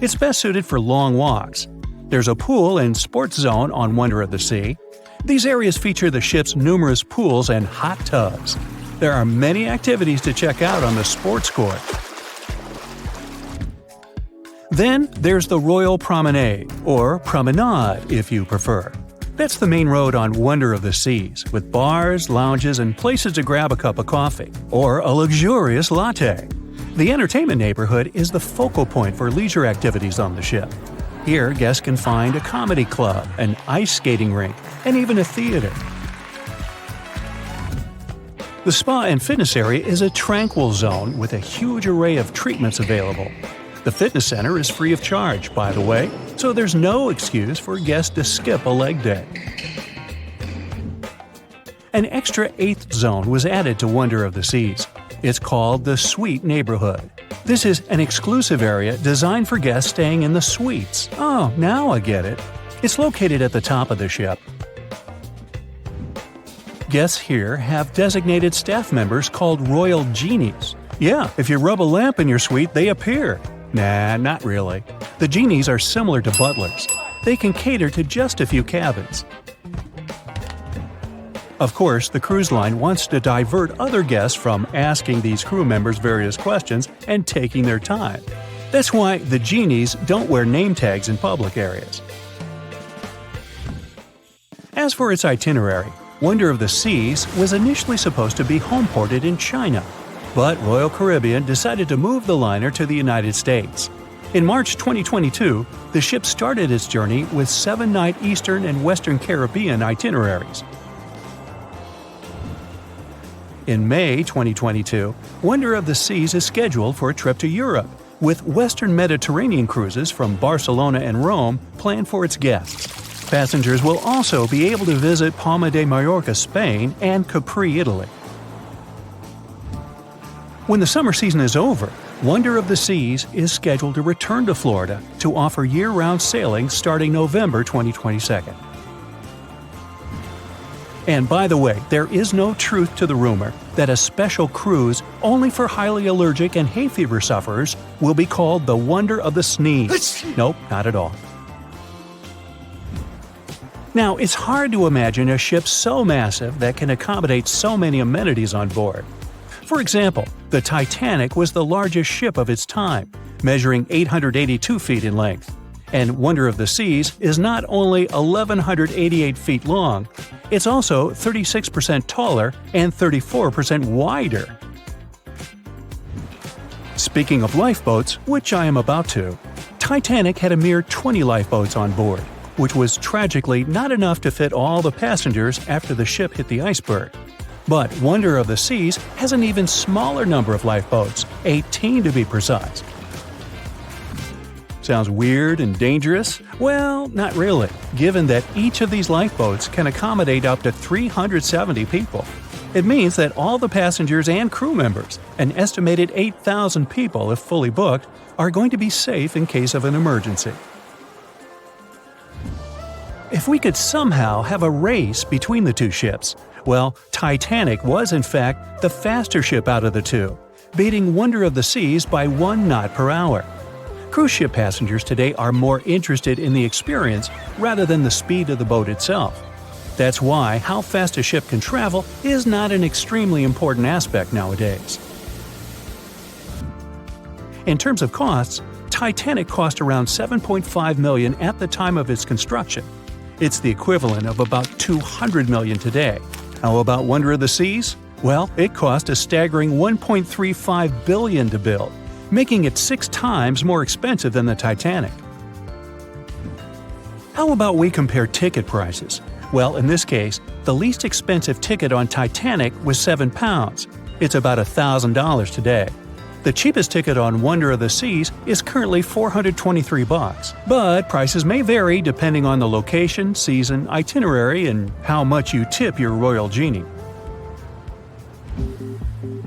It's best suited for long walks. There's a pool and sports zone on Wonder of the Sea. These areas feature the ship's numerous pools and hot tubs. There are many activities to check out on the sports court. Then there's the Royal Promenade, or Promenade if you prefer. That's the main road on Wonder of the Seas, with bars, lounges, and places to grab a cup of coffee, or a luxurious latte. The entertainment neighborhood is the focal point for leisure activities on the ship. Here, guests can find a comedy club, an ice skating rink, and even a theater. The spa and fitness area is a tranquil zone with a huge array of treatments available. The fitness center is free of charge, by the way, so there's no excuse for guests to skip a leg day. An extra 8th zone was added to Wonder of the Seas. It's called the Suite Neighborhood. This is an exclusive area designed for guests staying in the suites. Oh, now I get it. It's located at the top of the ship. Guests here have designated staff members called Royal Genies. Yeah, if you rub a lamp in your suite, they appear. Nah, not really. The genies are similar to butlers. They can cater to just a few cabins. Of course, the cruise line wants to divert other guests from asking these crew members various questions and taking their time. That's why the genies don't wear name tags in public areas. As for its itinerary, Wonder of the Seas was initially supposed to be home-ported in China. But Royal Caribbean decided to move the liner to the United States. In March 2022, the ship started its journey with 7-night Eastern and Western Caribbean itineraries. In May 2022, Wonder of the Seas is scheduled for a trip to Europe, with Western Mediterranean cruises from Barcelona and Rome planned for its guests. Passengers will also be able to visit Palma de Mallorca, Spain, and Capri, Italy. When the summer season is over, Wonder of the Seas is scheduled to return to Florida to offer year-round sailing starting November 2022. And by the way, there is no truth to the rumor that a special cruise only for highly allergic and hay fever sufferers will be called the Wonder of the Sneeze. Nope, not at all. Now, it's hard to imagine a ship so massive that can accommodate so many amenities on board. For example, the Titanic was the largest ship of its time, measuring 882 feet in length. And Wonder of the Seas is not only 1,188 feet long, it's also 36% taller and 34% wider. Speaking of lifeboats, which I am about to, Titanic had a mere 20 lifeboats on board, which was tragically not enough to fit all the passengers after the ship hit the iceberg. But Wonder of the Seas has an even smaller number of lifeboats, 18 to be precise. Sounds weird and dangerous? Well, not really, given that each of these lifeboats can accommodate up to 370 people. It means that all the passengers and crew members, an estimated 8,000 people if fully booked, are going to be safe in case of an emergency. If we could somehow have a race between the two ships, well, Titanic was in fact the faster ship out of the two, beating Wonder of the Seas by 1 knot per hour. Cruise ship passengers today are more interested in the experience rather than the speed of the boat itself. That's why how fast a ship can travel is not an extremely important aspect nowadays. In terms of costs, Titanic cost around $7.5 million at the time of its construction. It's the equivalent of about $200 million today. How about Wonder of the Seas? Well, it cost a staggering $1.35 billion to build, making it 6 times more expensive than the Titanic. How about we compare ticket prices? Well, in this case, the least expensive ticket on Titanic was £7. It's about $1,000 today. The cheapest ticket on Wonder of the Seas is currently $423, but prices may vary depending on the location, season, itinerary, and how much you tip your royal genie.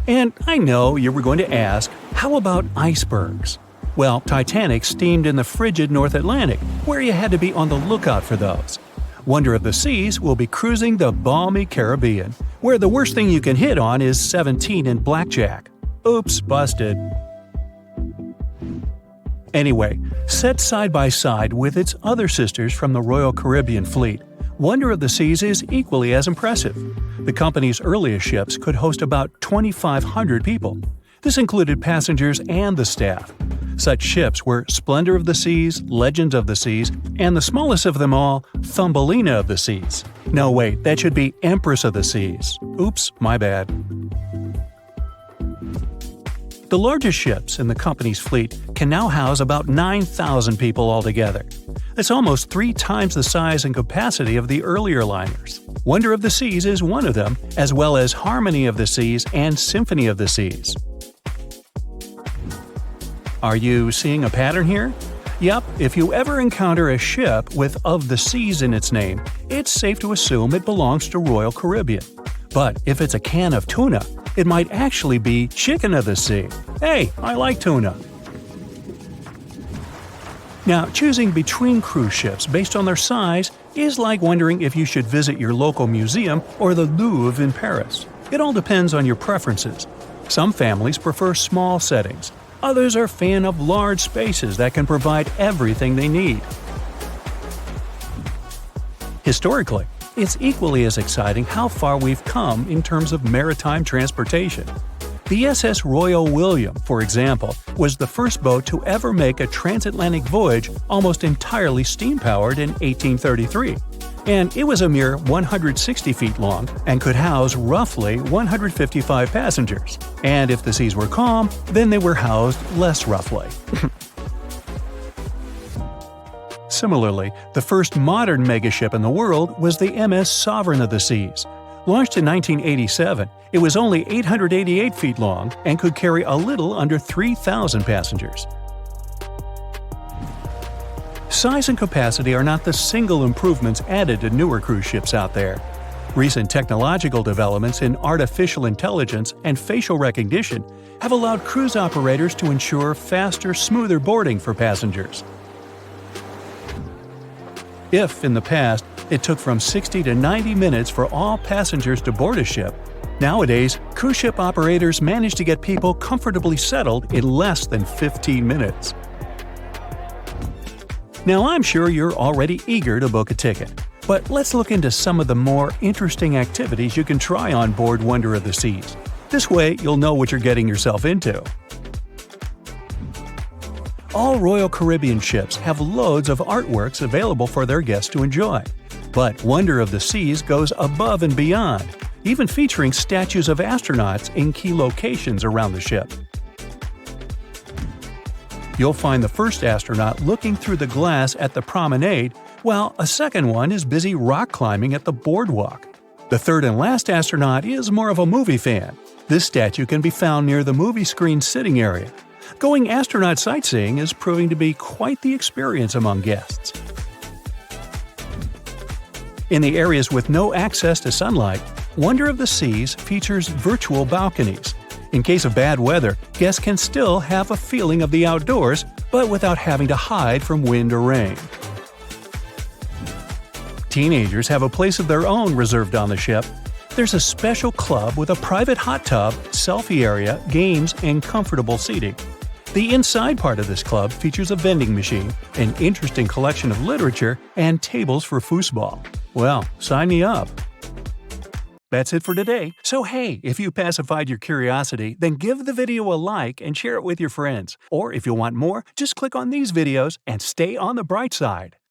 And I know you were going to ask, how about icebergs? Well, Titanic steamed in the frigid North Atlantic, where you had to be on the lookout for those. Wonder of the Seas will be cruising the balmy Caribbean, where the worst thing you can hit on is 17 and blackjack. Oops, busted. Anyway, set side by side with its other sisters from the Royal Caribbean Fleet, Wonder of the Seas is equally as impressive. The company's earliest ships could host about 2,500 people. This included passengers and the staff. Such ships were Splendor of the Seas, Legend of the Seas, and the smallest of them all, Thumbelina of the Seas. No, wait, that should be Empress of the Seas. Oops, my bad. The largest ships in the company's fleet can now house about 9,000 people altogether. That's almost 3 times the size and capacity of the earlier liners. Wonder of the Seas is one of them, as well as Harmony of the Seas and Symphony of the Seas. Are you seeing a pattern here? Yup, if you ever encounter a ship with Of the Seas in its name, it's safe to assume it belongs to Royal Caribbean. But if it's a can of tuna, it might actually be Chicken of the Sea. Hey, I like tuna. Now, choosing between cruise ships based on their size is like wondering if you should visit your local museum or the Louvre in Paris. It all depends on your preferences. Some families prefer small settings. Others are fan of large spaces that can provide everything they need. Historically, it's equally as exciting how far we've come in terms of maritime transportation. The SS Royal William, for example, was the first boat to ever make a transatlantic voyage almost entirely steam-powered in 1833. And it was a mere 160 feet long and could house roughly 155 passengers. And if the seas were calm, then they were housed less roughly. Similarly, the first modern megaship in the world was the MS Sovereign of the Seas. Launched in 1987, it was only 888 feet long and could carry a little under 3,000 passengers. Size and capacity are not the single improvements added to newer cruise ships out there. Recent technological developments in artificial intelligence and facial recognition have allowed cruise operators to ensure faster, smoother boarding for passengers. If, in the past, it took from 60 to 90 minutes for all passengers to board a ship, nowadays, cruise ship operators manage to get people comfortably settled in less than 15 minutes. Now, I'm sure you're already eager to book a ticket, but let's look into some of the more interesting activities you can try on board Wonder of the Seas. This way, you'll know what you're getting yourself into. All Royal Caribbean ships have loads of artworks available for their guests to enjoy. But Wonder of the Seas goes above and beyond, even featuring statues of astronauts in key locations around the ship. You'll find the first astronaut looking through the glass at the promenade, while a second one is busy rock climbing at the boardwalk. The third and last astronaut is more of a movie fan. This statue can be found near the movie screen sitting area. Going astronaut sightseeing is proving to be quite the experience among guests. In the areas with no access to sunlight, Wonder of the Seas features virtual balconies. In case of bad weather, guests can still have a feeling of the outdoors, but without having to hide from wind or rain. Teenagers have a place of their own reserved on the ship. There's a special club with a private hot tub, selfie area, games, and comfortable seating. The inside part of this club features a vending machine, an interesting collection of literature, and tables for foosball. Well, sign me up! That's it for today. So hey, if you pacified your curiosity, then give the video a like and share it with your friends. Or if you want more, just click on these videos and stay on the bright side.